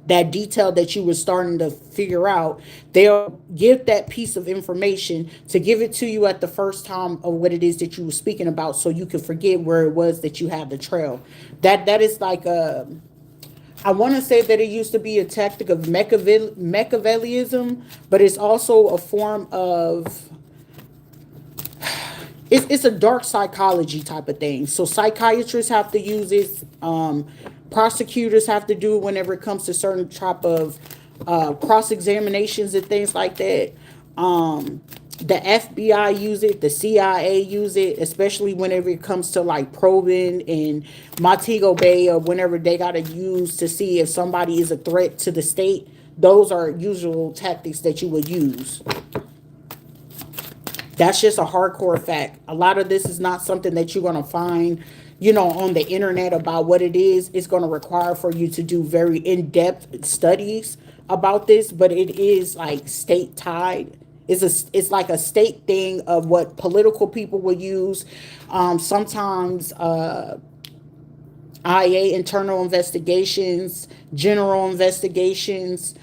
that detail that you were starting to figure out, they'll give that piece of information to give it to you at the first time of what it is that you were speaking about, so you can forget where it was that you had the trail. That is like a, I want to say that it used to be a tactic of Machiavellism, but it's also a form of, it's a dark psychology type of thing. So psychiatrists have to use it. Prosecutors have to do it whenever it comes to certain type of cross examinations and things like that. The FBI use it, the CIA use it, especially whenever it comes to like probing and Montego Bay, or whenever they got to use to see if somebody is a threat to the state. Those are usual tactics that you would use. That's just a hardcore fact. A lot of this is not something that you're going to find, on the internet about what it is. It's going to require for you to do very in-depth studies about this, but it is like state tied. It's like a state thing of what political people will use. Sometimes IA, internal investigations, general investigations.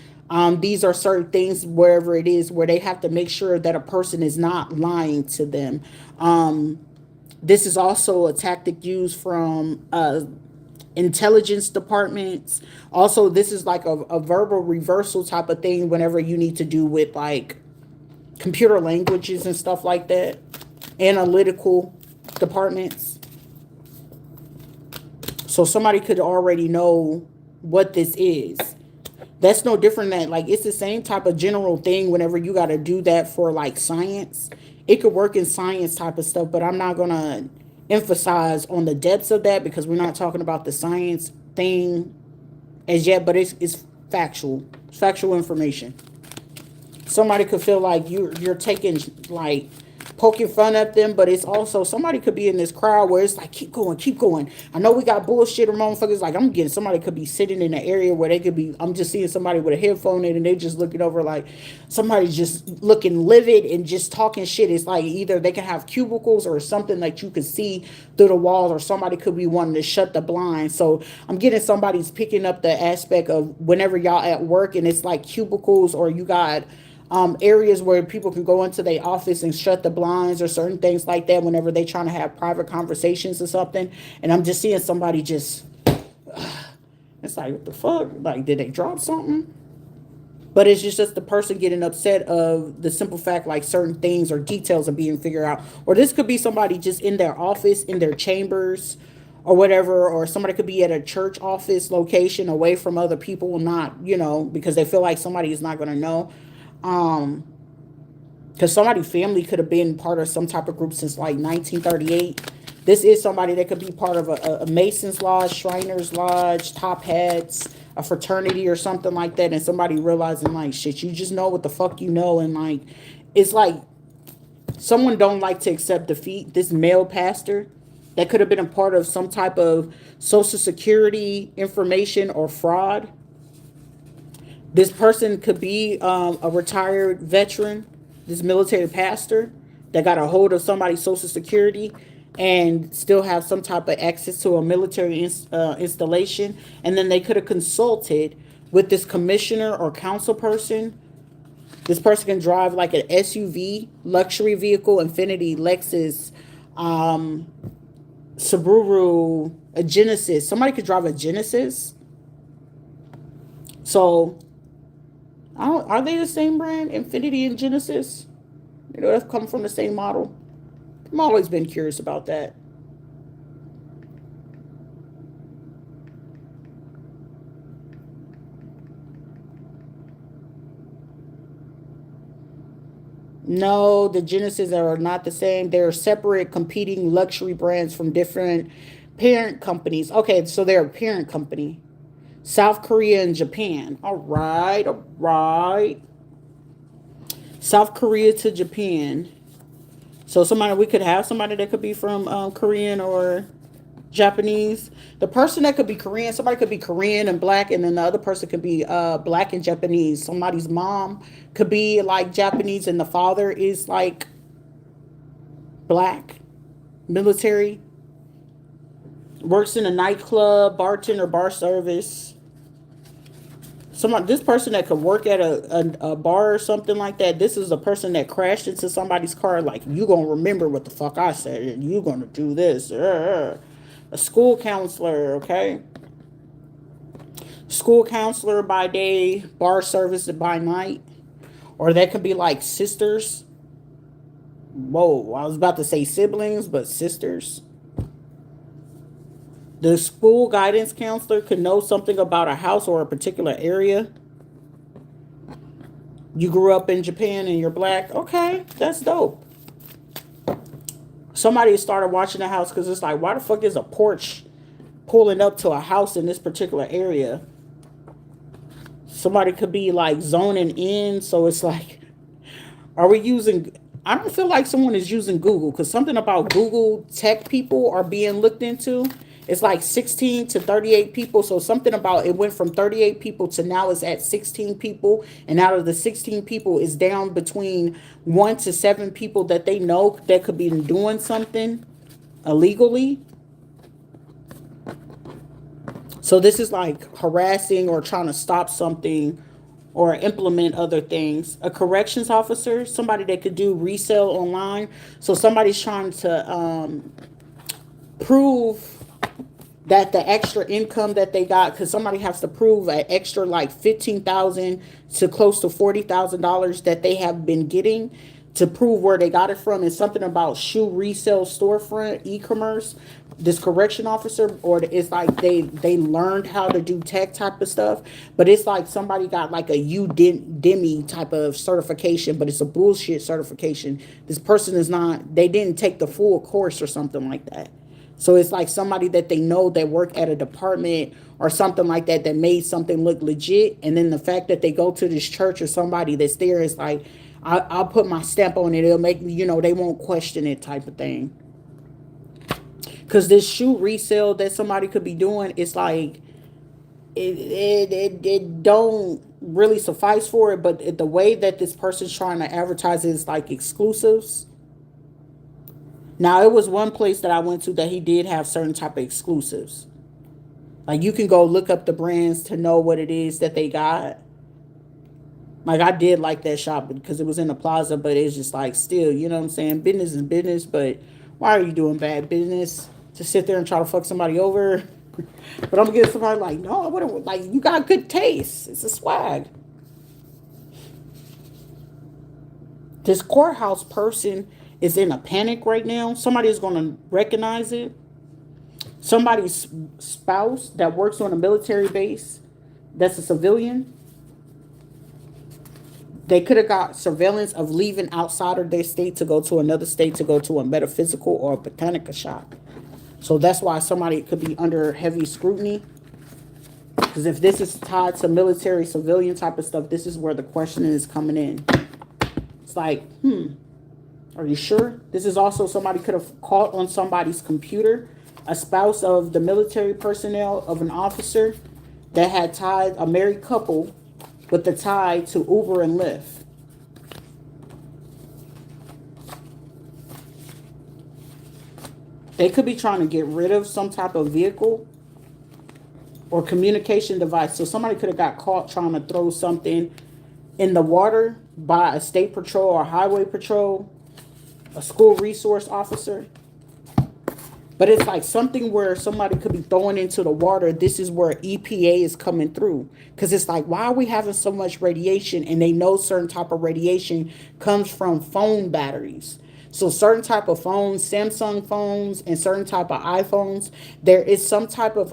These are certain things wherever it is where they have to make sure that a person is not lying to them. This is also a tactic used from intelligence departments. Also, this is like a verbal reversal type of thing whenever you need to do with like computer languages and stuff like that. Analytical departments. So somebody could already know what this is. That's no different than, like, it's the same type of general thing whenever you got to do that for like science. It could work in science type of stuff, but I'm not going to emphasize on the depths of that because we're not talking about the science thing as yet, but it's factual. It's factual information. Somebody could feel like you're taking, like, poking fun at them, but it's also, somebody could be in this crowd where it's like, keep going, keep going. I know we got bullshit or motherfuckers, like, I'm getting, somebody could be sitting in an area where they could be, I'm just seeing somebody with a headphone in and they just looking over, like, somebody's just looking livid and just talking shit. It's like either they can have cubicles or something that you could see through the walls, or somebody could be wanting to shut the blinds. So I'm getting somebody's picking up the aspect of whenever y'all at work and it's like cubicles, or you got areas where people can go into their office and shut the blinds or certain things like that whenever they trying to have private conversations or something. And I'm just seeing somebody just, it's like, what the fuck? Like, did they drop something? But it's just the person getting upset of the simple fact, like, certain things or details are being figured out. Or this could be somebody just in their office, in their chambers, or whatever, or somebody could be at a church office location away from other people, not, because they feel like somebody is not going to know. Because somebody's family could have been part of some type of group since like 1938. This is somebody that could be part of a Mason's Lodge, Shriners Lodge, Top Hats, a fraternity or something like that. And somebody realizing, like, shit, you just know what the fuck you know. And like, it's like someone don't like to accept defeat. This male pastor that could have been a part of some type of Social Security information or fraud. This person could be a retired veteran, this military pastor that got a hold of somebody's Social Security and still have some type of access to a military installation. And then they could have consulted with this commissioner or council person. This person can drive like an SUV, luxury vehicle, Infiniti, Lexus, Subaru, a Genesis. Somebody could drive a Genesis. So, are they the same brand? Infiniti and Genesis? That's come from the same model. I've always been curious about that. No, the Genesis are not the same. They're separate competing luxury brands from different parent companies. Okay, so they're a parent company. South Korea and Japan. All right, all right. South Korea to Japan. So we could have somebody that could be from Korean or Japanese. The person that could be Korean, somebody could be Korean and black, and then the other person could be black and Japanese. Somebody's mom could be like Japanese and the father is like black, military. Works in a nightclub, bartender, bar service. This person that could work at a bar or something like that. This is a person that crashed into somebody's car. Like, you gonna remember what the fuck I said, and you gonna do this. A school counselor, okay. School counselor by day, bar service by night, or that could be like sisters. Whoa, I was about to say siblings, but sisters. The school guidance counselor could know something about a house or a particular area. You grew up in Japan and you're black. Okay, that's dope. Somebody started watching the house because it's like, why the fuck is a porch pulling up to a house in this particular area? Somebody could be like zoning in. So it's like, are we using... I don't feel like someone is using Google, because something about Google tech people are being looked into. It's like 16 to 38 people. So something about it went from 38 people to now it's at 16 people. And out of the 16 people, is down between 1 to 7 people that they know that could be doing something illegally. So this is like harassing or trying to stop something or implement other things. A corrections officer, somebody that could do resale online. So somebody's trying to prove that the extra income that they got, because somebody has to prove an extra like $15,000 to close to $40,000 that they have been getting, to prove where they got it from. It's something about shoe resale storefront, e-commerce. This correction officer, or it's like they learned how to do tech type of stuff, but it's like somebody got like a Udemy type of certification, but it's a bullshit certification. This person is not, they didn't take the full course or something like that. So it's like somebody that they know that work at a department or something like that that made something look legit, and then the fact that they go to this church or somebody that's there is like, I'll put my stamp on it. It'll make me, they won't question it type of thing. Because this shoe resale that somebody could be doing, it's like it don't really suffice for it, but the way that this person's trying to advertise is like exclusives. Now, it was one place that I went to that he did have certain type of exclusives. Like, you can go look up the brands to know what it is that they got. Like, I did like that shop because it was in the plaza, but it's just like, still, you know what I'm saying? Business is business, but why are you doing bad business? To sit there and try to fuck somebody over? But I'm gonna get somebody like, no, I wouldn't. Like, you got good taste. It's a swag. This courthouse person is in a panic right now. Somebody is gonna recognize it. Somebody's spouse that works on a military base, that's a civilian. They could have got surveillance of leaving outside of their state to go to another state to go to a metaphysical or a botanica shop. So that's why somebody could be under heavy scrutiny. Because if this is tied to military, civilian type of stuff, this is where the questioning is coming in. It's like, are you sure? This is also somebody could have caught on somebody's computer, a spouse of the military personnel of an officer that had tied a married couple with the tie to Uber and Lyft. They could be trying to get rid of some type of vehicle or communication device. So somebody could have got caught trying to throw something in the water by a state patrol or highway patrol, a school resource officer. But it's like something where somebody could be throwing into the water. This is where EPA is coming through. Because it's like, why are we having so much radiation? And they know certain type of radiation comes from phone batteries. So certain type of phones, Samsung phones, and certain type of iPhones, there is some type of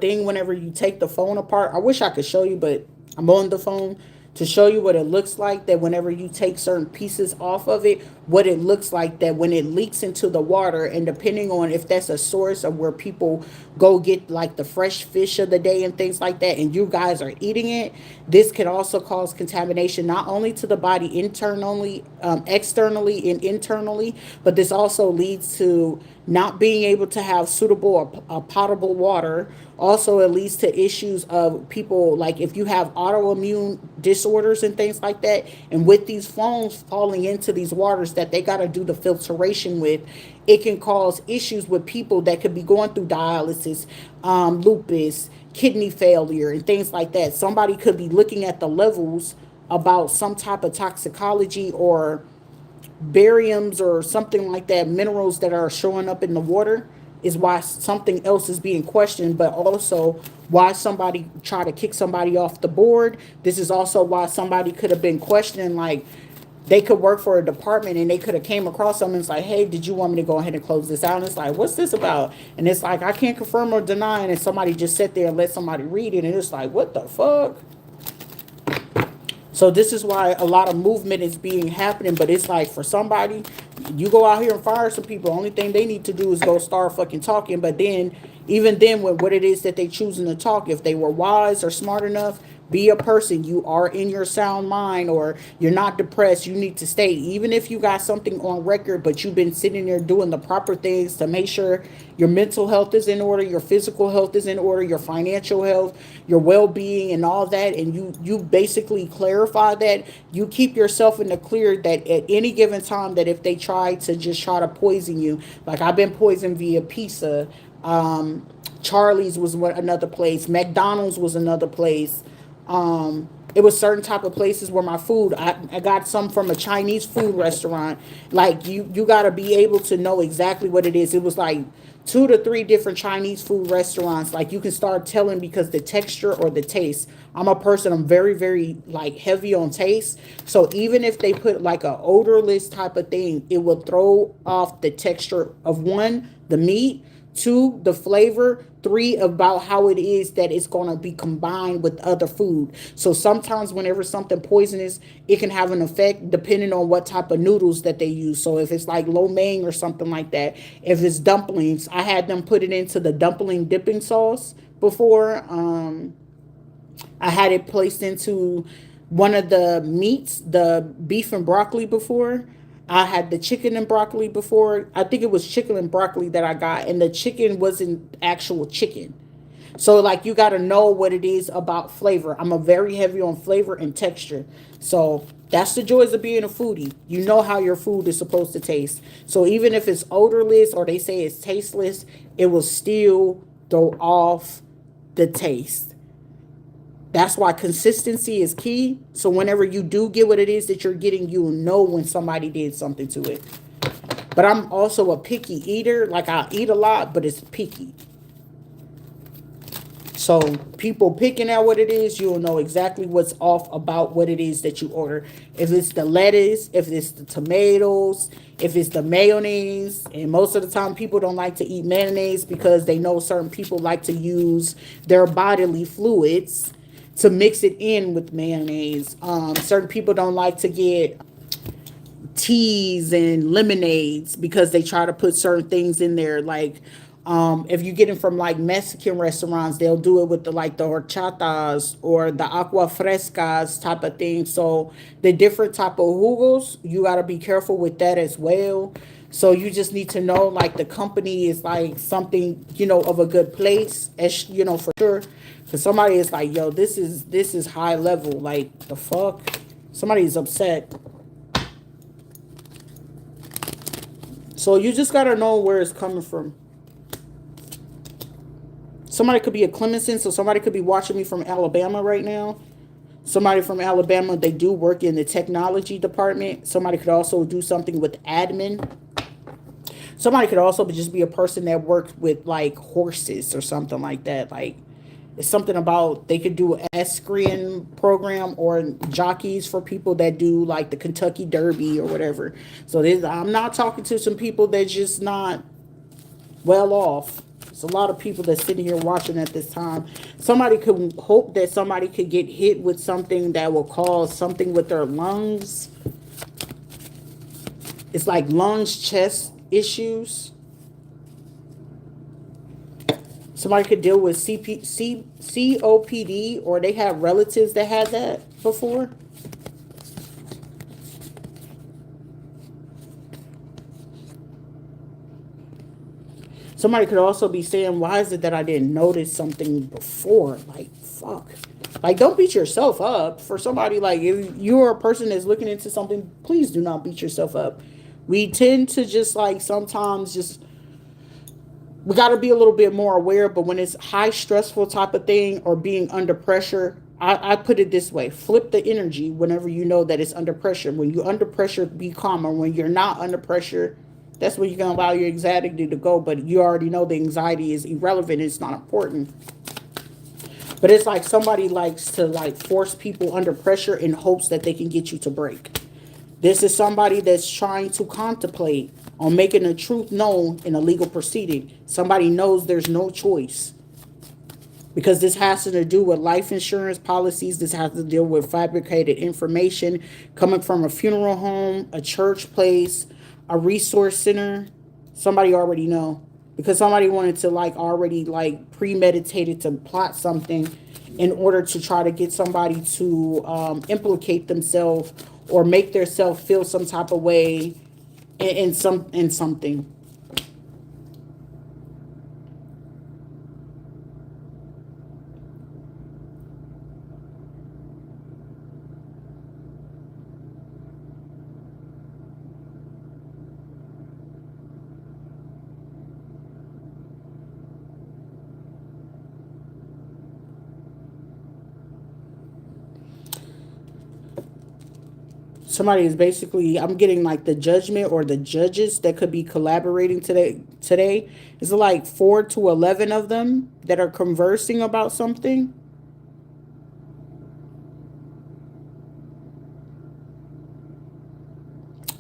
thing whenever you take the phone apart. I wish I could show you, but I'm on the phone to show you what it looks like, that whenever you take certain pieces off of it, what it looks like, that when it leaks into the water, and depending on if that's a source of where people go get like the fresh fish of the day and things like that, and you guys are eating it, this could also cause contamination not only to the body internally, externally and internally, but this also leads to not being able to have suitable or potable water, Also, it leads to issues of people, like if you have autoimmune disorders and things like that, and with these phones falling into these waters that they got to do the filtration with, it can cause issues with people that could be going through dialysis, lupus, kidney failure, and things like that. Somebody could be looking at the levels about some type of toxicology or bariums or something like that, minerals that are showing up in the water, is why something else is being questioned, but also why somebody try to kick somebody off the board. This is also why somebody could have been questioning, like they could work for a department and they could have came across someone. It's like, hey, did you want me to go ahead and close this out? And it's like, what's this about? And it's like, I can't confirm or deny. And somebody just sit there and let somebody read it. And it's like, what the fuck? So this is why a lot of movement is being happening, but it's like for somebody, you go out here and fire some people. Only thing they need to do is go start fucking talking. But then, even then, with what it is that they choosing to talk, if they were wise or smart enough, be a person. You are in your sound mind, or you're not depressed. You need to stay. Even if you got something on record, but you've been sitting there doing the proper things to make sure your mental health is in order, your physical health is in order, your financial health, your well-being, and all that, and you basically clarify that. You keep yourself in the clear that at any given time, that if they try to just try to poison you, like I've been poisoned via pizza. Charlie's was another place. McDonald's was another place. It was certain type of places where my food, I got some from a Chinese food restaurant. Like you got to be able to know exactly what it is. It was like 2 to 3 different Chinese food restaurants. Like you can start telling because the texture or the taste. I'm a person, I'm very, very like heavy on taste. So even if they put like a odorless type of thing, it will throw off the texture of, one, the meat, two, the flavor, three, about how it is that it's going to be combined with other food. So sometimes whenever something poisonous, it can have an effect depending on what type of noodles that they use. So if it's like lo mein or something like that, if it's dumplings, I had them put it into the dumpling dipping sauce before. I had it placed into one of the meats, the beef and broccoli before. I had the chicken and broccoli before. I think it was chicken and broccoli that I got, and the chicken wasn't actual chicken. So like you got to know what it is about flavor. I'm a very heavy on flavor and texture. So that's the joys of being a foodie. You know how your food is supposed to taste. So even if it's odorless or they say it's tasteless, it will still throw off the taste. That's why consistency is key. So whenever you do get what it is that you're getting, you'll know when somebody did something to it. But I'm also a picky eater. Like I eat a lot, but it's picky. So people picking out what it is, you'll know exactly what's off about what it is that you order. If it's the lettuce, if it's the tomatoes, if it's the mayonnaise. And most of the time people don't like to eat mayonnaise because they know certain people like to use their bodily fluids to mix it in with mayonnaise. Certain people don't like to get teas and lemonades because they try to put certain things in there. Like if you get it from like Mexican restaurants, they'll do it with the like the horchatas or the agua frescas type of thing. So the different type of jugos, you got to be careful with that as well. So you just need to know like the company is like something, of a good place, as for sure. Cause somebody is like, yo, this is high level. Like the fuck, somebody is upset. So you just gotta know where it's coming from. Somebody could be a Clemson, so somebody could be watching me from Alabama right now. Somebody from Alabama, they do work in the technology department. Somebody could also do something with admin. Somebody could also just be a person that works with like horses or something like that. Like it's something about they could do an equestrian program or jockeys for people that do like the Kentucky Derby or whatever. So I'm not talking to some people that just not well off. There's a lot of people that's sitting here watching at this time. Somebody could hope that somebody could get hit with something that will cause something with their lungs. It's like lungs, chest issues. Somebody could deal with COPD, or they have relatives that had that before. Somebody could also be saying, why is it that I didn't notice something before? Like, fuck. Like, don't beat yourself up. For somebody, like, if you're a person that's looking into something, please do not beat yourself up. We tend to just, like, sometimes just, we got to be a little bit more aware. But when it's high stressful type of thing or being under pressure, I put it this way: flip the energy whenever you know that it's under pressure. When you're under pressure, be calmer. When you're not under pressure, that's when you can allow your anxiety to go. But you already know the anxiety is irrelevant. It's not important. But it's like somebody likes to like force people under pressure in hopes that they can get you to break. This is somebody that's trying to contemplate on making the truth known in a legal proceeding. Somebody knows there's no choice. Because this has to do with life insurance policies. This has to deal with fabricated information coming from a funeral home, a church place, a resource center. Somebody already know. Because somebody wanted to like already like premeditated to plot something in order to try to get somebody to implicate themselves or make themselves feel some type of way in something. Somebody is basically, I'm getting like the judgment or the judges that could be collaborating today. It's like 4 to 11 of them that are conversing about something.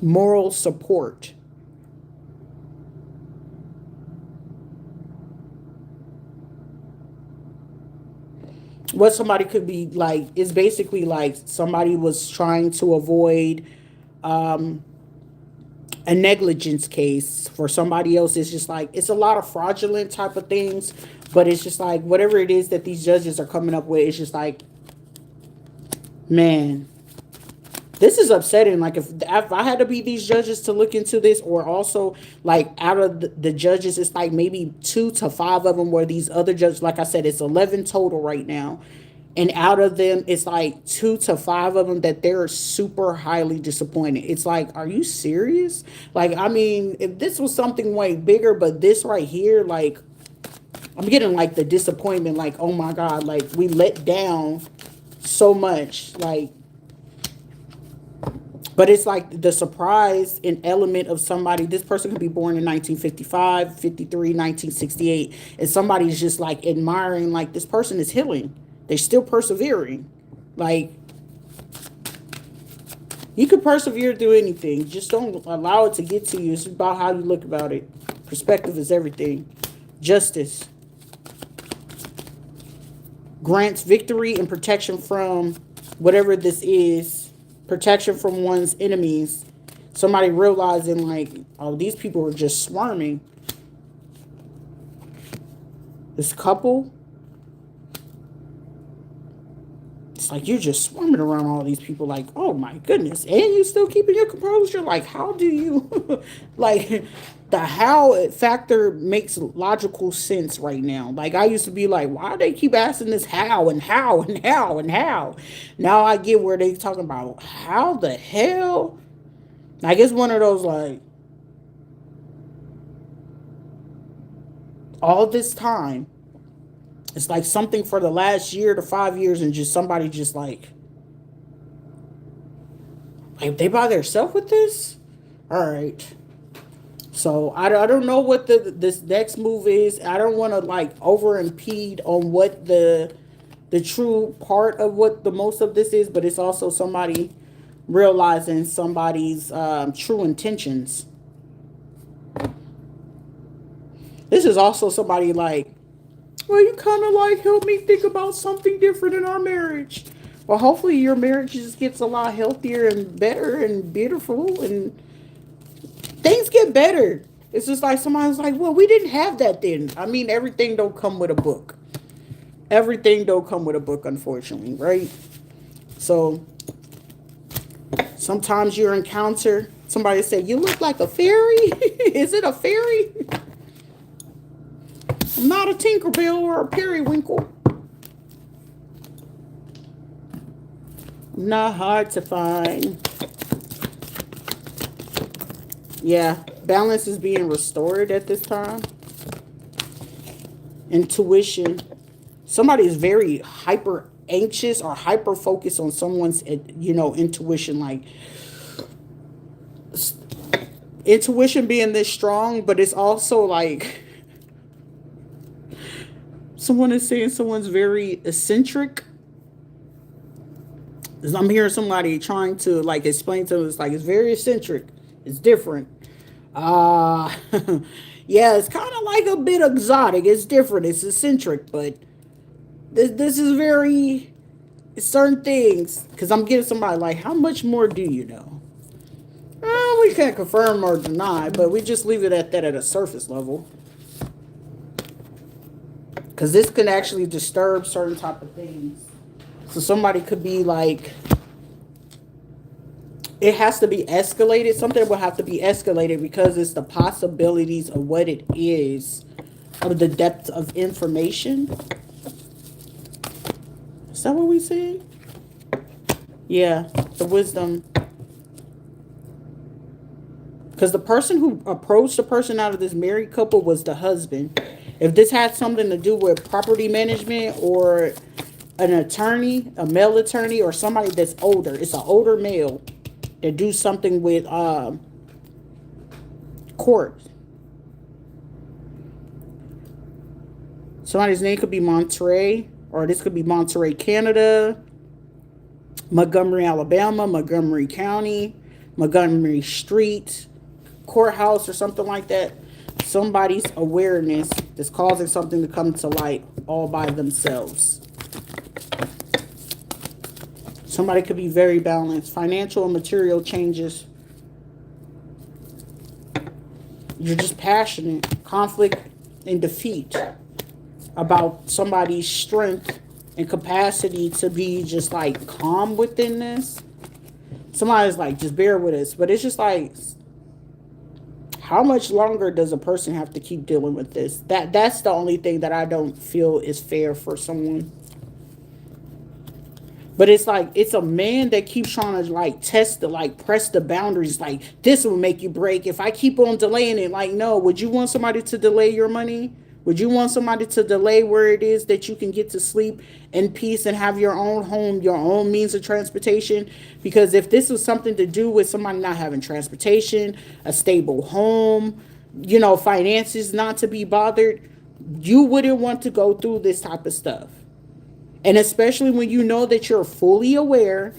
Moral support. What somebody could be like is basically like somebody was trying to avoid a negligence case for somebody else. It's just like it's a lot of fraudulent type of things, but it's just like whatever it is that these judges are coming up with, it's just like, man, this is upsetting. Like if I had to be these judges to look into this, or also like out of the judges, it's like maybe 2 to 5 of them were these other judges. Like I said, it's 11 total right now. And out of them, it's like 2 to 5 of them that they're super highly disappointed. It's like, are you serious? Like, I mean, if this was something way bigger, but this right here, like, I'm getting like the disappointment, like, oh my God, like we let down so much. Like, but it's like the surprise and element of somebody. This person could be born in 1955, 53, 1968. And somebody's just like admiring, like, this person is healing. They're still persevering. Like, you could persevere through anything. Just don't allow it to get to you. It's about how you look about it. Perspective is everything. Justice grants victory and protection from whatever this is. Protection from one's enemies. Somebody realizing like, oh, these people are just swarming. This couple, it's like you're just swarming around all these people. Like, oh my goodness, and you still keeping your composure. Like, how do you like the how factor makes logical sense right now. Like, I used to be like, why do they keep asking this how and how and how and how? Now I get where they talking about how the hell. I guess one of those like, all this time, it's like something for the last year to 5 years, and just somebody just like they by themselves with this. All right. So I don't know what this next move is. I don't want to like over impede on what the true part of what the most of this is, but it's also somebody realizing somebody's true intentions. This is also somebody like, well, you kind of like helped me think about something different in our marriage. Well, hopefully your marriage just gets a lot healthier and better and beautiful, and things get better. It's just like somebody's like, well, we didn't have that then. I mean, everything don't come with a book. Everything don't come with a book, unfortunately, right? So sometimes you encounter somebody say, you look like a fairy. Is it a fairy? I'm not a Tinkerbell or a Periwinkle. I'm not hard to find. Yeah, balance is being restored at this time. Intuition. Somebody is very hyper anxious or hyper focused on someone's, intuition. Like intuition being this strong, but it's also like someone is saying someone's very eccentric. I'm hearing somebody trying to like explain to us like it's very eccentric. It's different. Uh yeah, it's kind of like a bit exotic. It's different. It's eccentric, but this is very certain things. Because I'm getting somebody like, how much more do you know? We can't confirm or deny, but we just leave it at that at a surface level. Because this can actually disturb certain type of things. So somebody could be like, it has to be escalated. Something will have to be escalated because it's the possibilities of what it is, of the depth of information. Is that what we see? Yeah, the wisdom. Because the person who approached the person out of this married couple was the husband. If this had something to do with property management or an attorney, a male attorney, or somebody that's older, it's an older male that do something with court. Somebody's name could be Monterey, or this could be Monterey, Canada, Montgomery, Alabama, Montgomery County, Montgomery Street, courthouse, or something like that. Somebody's awareness that's causing something to come to light all by themselves. Somebody could be very balanced. Financial and material changes. You're just passionate. Conflict and defeat about somebody's strength and capacity to be just like calm within this. Somebody's like, just bear with us. But it's just like, how much longer does a person have to keep dealing with this? That's the only thing that I don't feel is fair for someone. But it's like, it's a man that keeps trying to like test the, like press the boundaries. Like, this will make you break. If I keep on delaying it, like, no, would you want somebody to delay your money? Would you want somebody to delay where it is that you can get to sleep in peace and have your own home, your own means of transportation? Because if this was something to do with somebody not having transportation, a stable home, finances not to be bothered, you wouldn't want to go through this type of stuff. And especially when you know that you're fully aware,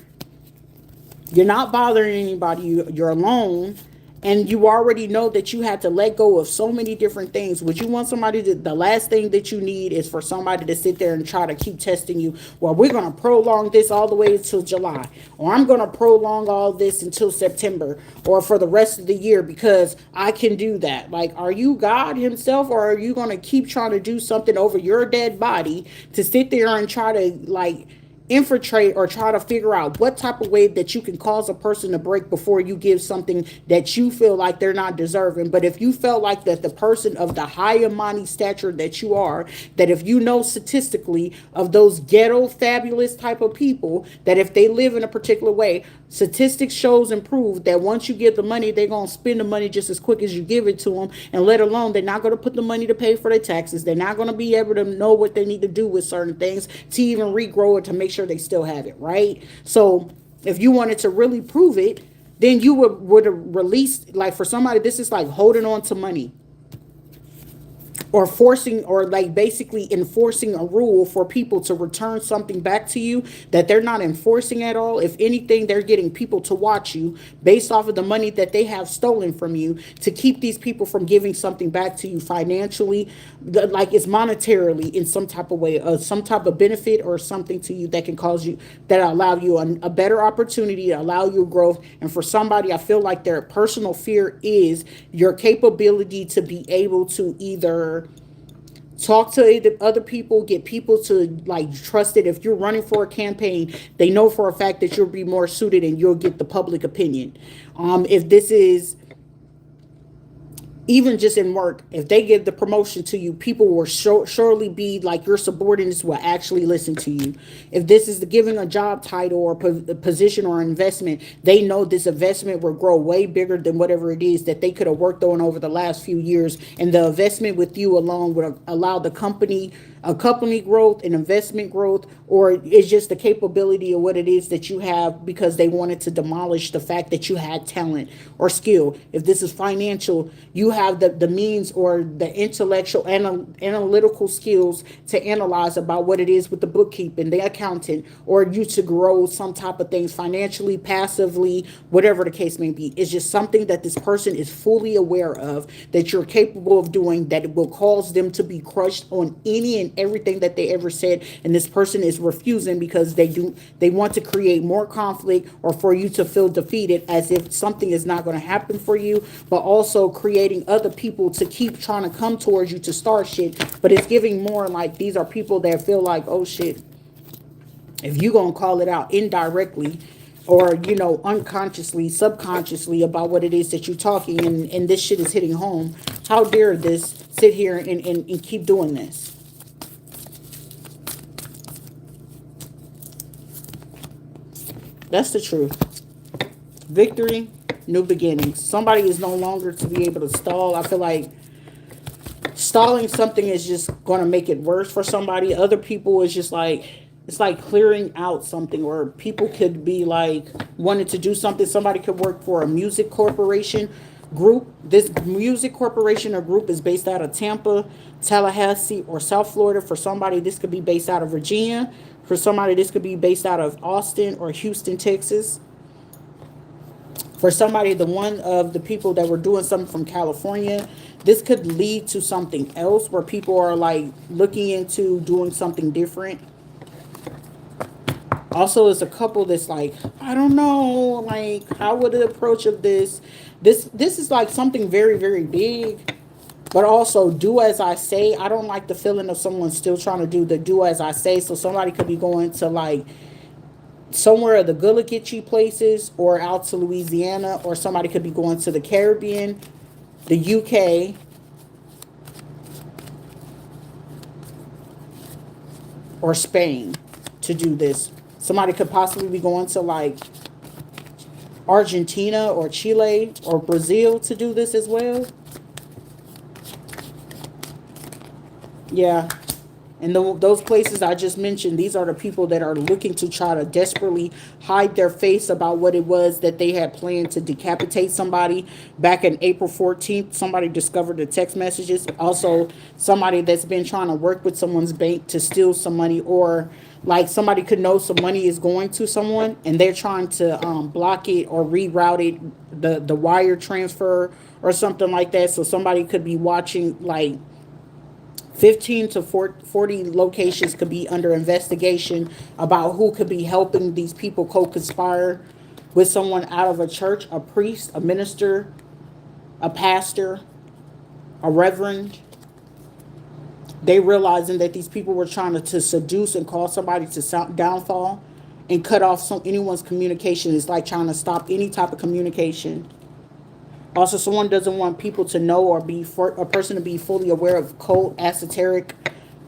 you're not bothering anybody, you're alone, and you already know that you had to let go of so many different things. Would you want somebody to, the last thing that you need is for somebody to sit there and try to keep testing you? Well, we're going to prolong this all the way until July, or I'm going to prolong all this until September, or for the rest of the year because I can do that. Like, are you God himself, or are you going to keep trying to do something over your dead body to sit there and try to like infiltrate or try to figure out what type of way that you can cause a person to break before you give something that you feel like they're not deserving? But if you felt like that the person of the high Amani stature that you are, that if you know statistically of those ghetto fabulous type of people, that if they live in a particular way, statistics shows and prove that once you give the money, they're going to spend the money just as quick as you give it to them. And let alone, they're not going to put the money to pay for their taxes. They're not going to be able to know what they need to do with certain things to even regrow it to make sure they still have it, right? So if you wanted to really prove it, then you would have released, like for somebody, this is like holding on to money, or forcing, or like basically enforcing a rule for people to return something back to you that they're not enforcing at all. If anything, they're getting people to watch you based off of the money that they have stolen from you to keep these people from giving something back to you financially, like it's monetarily in some type of way, some type of benefit or something to you that can cause you, that allow you a better opportunity, allow you growth. And for somebody, I feel like their personal fear is your capability to be able to either talk to other people, get people to like trust it. If you're running for a campaign, they know for a fact that you'll be more suited and you'll get the public opinion. If this is even just in work, if they give the promotion to you, people will surely be like, your subordinates will actually listen to you. If this is the giving a job title or position or investment, they know this investment will grow way bigger than whatever it is that they could have worked on over the last few years. And the investment with you alone would allow the company a company growth and investment growth, or it's just the capability of what it is that you have, because they wanted to demolish the fact that you had talent or skill. If this is financial, you have the means or the intellectual analytical skills to analyze about what it is with the bookkeeping, the accountant, or you to grow some type of things financially, passively, whatever the case may be. It's just something that this person is fully aware of, that you're capable of doing, that it will cause them to be crushed on any and everything that they ever said. And this person is refusing because they want to create more conflict, or for you to feel defeated, as if something is not going to happen for you, but also creating other people to keep trying to come towards you to start shit. But it's giving more like these are people that feel like, oh shit, if you gonna call it out indirectly, or unconsciously, subconsciously, about what it is that you're talking, and this shit is hitting home, how dare this sit here and keep doing this? That's the truth. Victory, new beginnings. Somebody is no longer to be able to stall. I feel like stalling something is just going to make it worse for somebody. Other people is just like, it's like clearing out something, or people could be like wanting to do something. Somebody could work for a music corporation group. This music corporation or group is based out of Tampa, Tallahassee, or South Florida. For somebody, this could be based out of Virginia. For somebody, this could be based out of Austin or Houston, Texas. For somebody, the one of the people that were doing something from California, this could lead to something else where people are like looking into doing something different. Also, there's a couple that's like, I don't know, like, how would the approach of this is like something very, very big. But also, do as I say. I don't like the feeling of someone still trying to do the do as I say. So somebody could be going to like somewhere of the Gullah Geechee places, or out to Louisiana, or somebody could be going to the Caribbean, the UK, or Spain to do this. Somebody could possibly be going to like Argentina or Chile or Brazil to do this as well. Yeah. And those places I just mentioned, these are the people that are looking to try to desperately hide their face about what it was that they had planned to decapitate somebody. Back in April 14th, somebody discovered the text messages. Also, somebody that's been trying to work with someone's bank to steal some money, or like somebody could know some money is going to someone and they're trying to block it or reroute it, the wire transfer or something like that. So somebody could be watching like 15 to 40 locations could be under investigation about who could be helping these people co-conspire with someone out of a church, a priest, a minister, a pastor, a reverend. They realizing that these people were trying to seduce and cause somebody to downfall and cut off anyone's communication. It's like trying to stop any type of communication. Also, someone doesn't want people to know or be for a person to be fully aware of cult, esoteric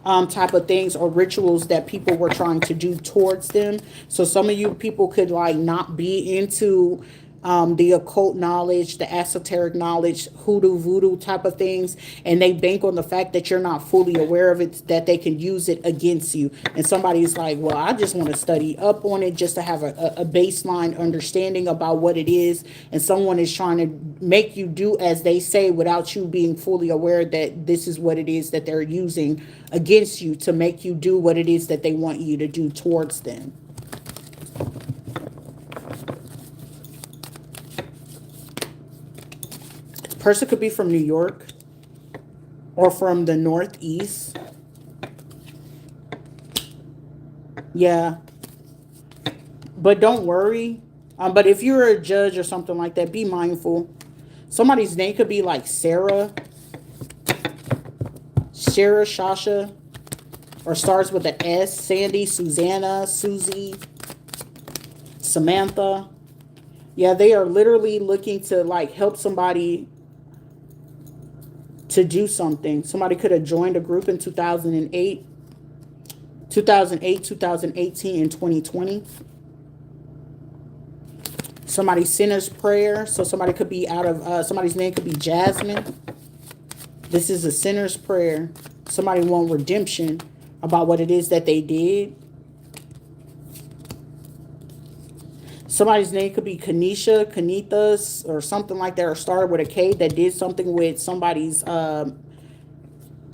type of things or rituals that people were trying to do towards them. So some of you people could like not be into the occult knowledge, the esoteric knowledge, hoodoo, voodoo type of things, and they bank on the fact that you're not fully aware of it, that they can use it against you. And somebody's like, well, I just want to study up on it just to have a baseline understanding about what it is, and someone is trying to make you do as they say without you being fully aware that this is what it is that they're using against you to make you do what it is that they want you to do towards them. Person could be from New York or from the Northeast. Yeah. But don't worry. But if you're a judge or something like that, be mindful. Somebody's name could be like Sarah, Shasha, or starts with an S. Sandy, Susanna, Susie, Samantha. Yeah, they are literally looking to like help somebody to do something. Somebody could have joined a group in 2008, 2018, and 2020. Somebody's sinner's prayer. So somebody could be out of, somebody's name could be Jasmine. This is a sinner's prayer. Somebody want redemption about what it is that they did. Somebody's name could be Kanisha, Kanithas, or something like that, or started with a K, that did something with somebody's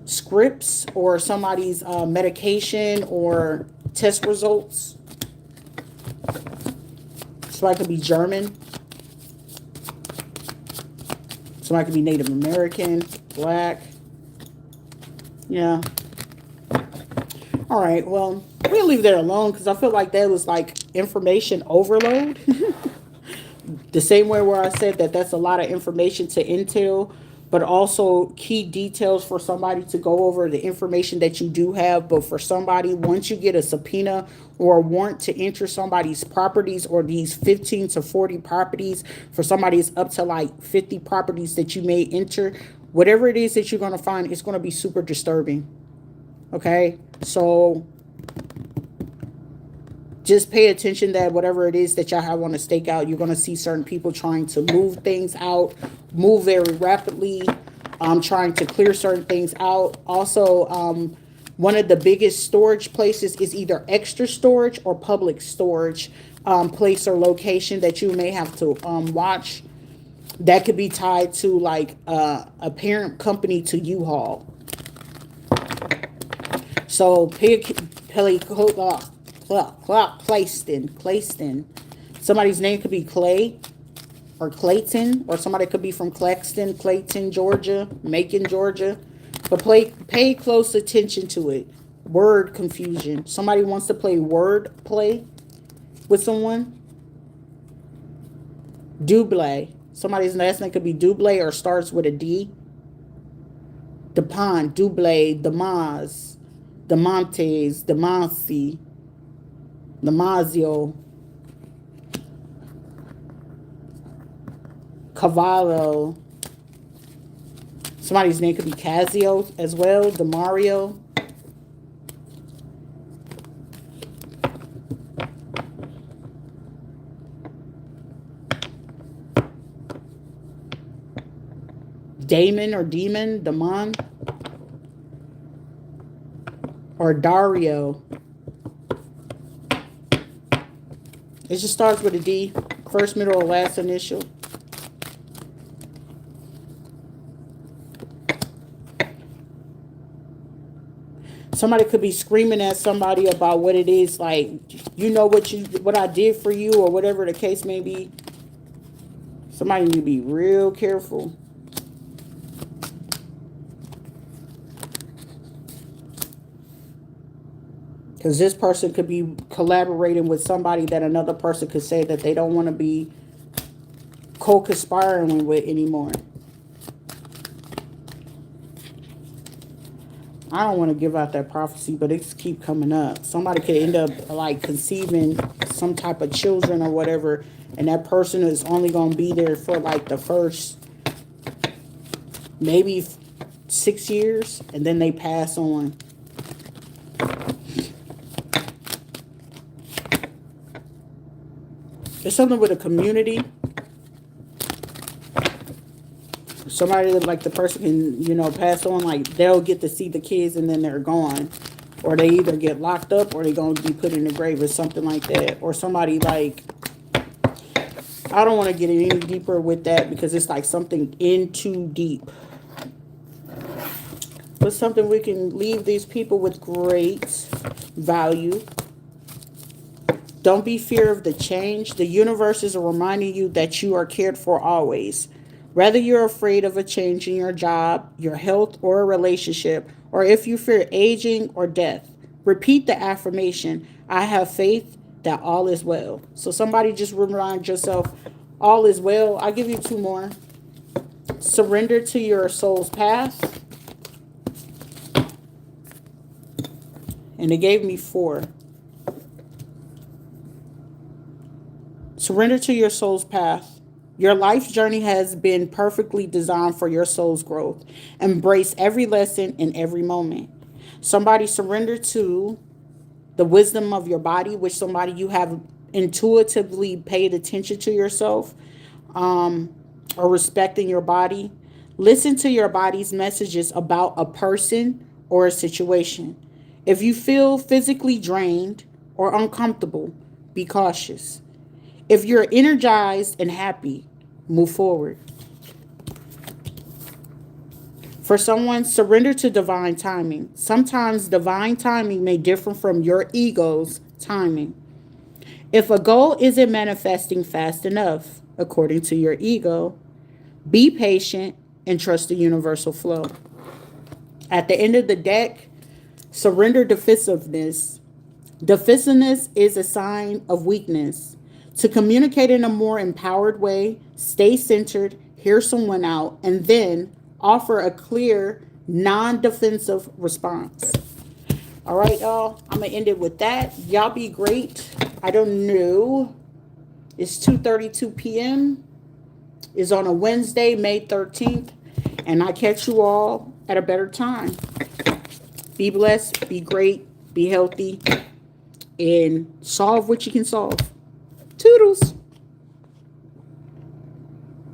scripts or somebody's medication or test results. Somebody could be German. Somebody could be Native American, Black. Yeah. All right, well, we'll leave that alone because I feel like that was like information overload. The same way where I said that that's a lot of information to entail, but also key details for somebody to go over the information that you do have. But for somebody, once you get a subpoena or a warrant to enter somebody's properties, or these 15 to 40 properties, for somebody it's up to like 50 properties that you may enter, whatever it is that you're going to find, it's going to be super disturbing. Okay, so just pay attention that whatever it is that y'all have on the stakeout, you're going to see certain people trying to move things out, move very rapidly, trying to clear certain things out. Also, one of the biggest storage places is either extra storage or public storage place or location that you may have to watch. That could be tied to like a parent company to U-Haul. So Clayston. Somebody's name could be Clay or Clayton, or somebody could be from Claxton, Clayton, Georgia, Macon, Georgia. But pay close attention to it. Word confusion. Somebody wants to play word play with someone. Double. Somebody's last name could be Double or starts with a D. DePont, Double, Damas, Demontes, Demonsi, Damasio, Cavallo. Somebody's name could be Casio as well, Demario. Damon, or Dario. It just starts with a D, first, middle, or last initial. Somebody could be screaming at somebody about what it is, like, you know what I did for you, or whatever the case may be. Somebody need to be real careful. Because this person could be collaborating with somebody that another person could say that they don't want to be co-conspiring with anymore. I don't want to give out that prophecy, but it's keep coming up. Somebody could end up like conceiving some type of children or whatever, and that person is only going to be there for like the first maybe 6 years, and then they pass on. There's something with a community. Somebody that like the person can, pass on, like they'll get to see the kids and then they're gone. Or they either get locked up or they're going to be put in the grave or something like that. Or somebody like, I don't want to get any deeper with that because it's like something in too deep. But something we can leave these people with great value. Don't be fear of the change. The universe is reminding you that you are cared for always. Whether you're afraid of a change in your job, your health, or a relationship, or if you fear aging or death, repeat the affirmation, I have faith that all is well. So somebody just remind yourself, all is well. I'll give you 2 more. Surrender to your soul's path. And they gave me 4. Surrender to your soul's path. Your life's journey has been perfectly designed for your soul's growth. Embrace every lesson in every moment. Somebody surrender to the wisdom of your body, which somebody you have intuitively paid attention to yourself, or respecting your body. Listen to your body's messages about a person or a situation. If you feel physically drained or uncomfortable, be cautious. If you're energized and happy, move forward. For someone, surrender to divine timing. Sometimes divine timing may differ from your ego's timing. If a goal isn't manifesting fast enough, according to your ego, be patient and trust the universal flow. At the end of the deck, surrender defensiveness. Defensiveness is a sign of weakness. To communicate in a more empowered way, stay centered, hear someone out, and then offer a clear, non defensive response. All right, y'all. I'm going to end it with that. Y'all be great. I don't know. It's 2:32 p.m. It's on a Wednesday, May 13th. And I catch you all at a better time. Be blessed, be great, be healthy, and solve what you can solve. Toodles.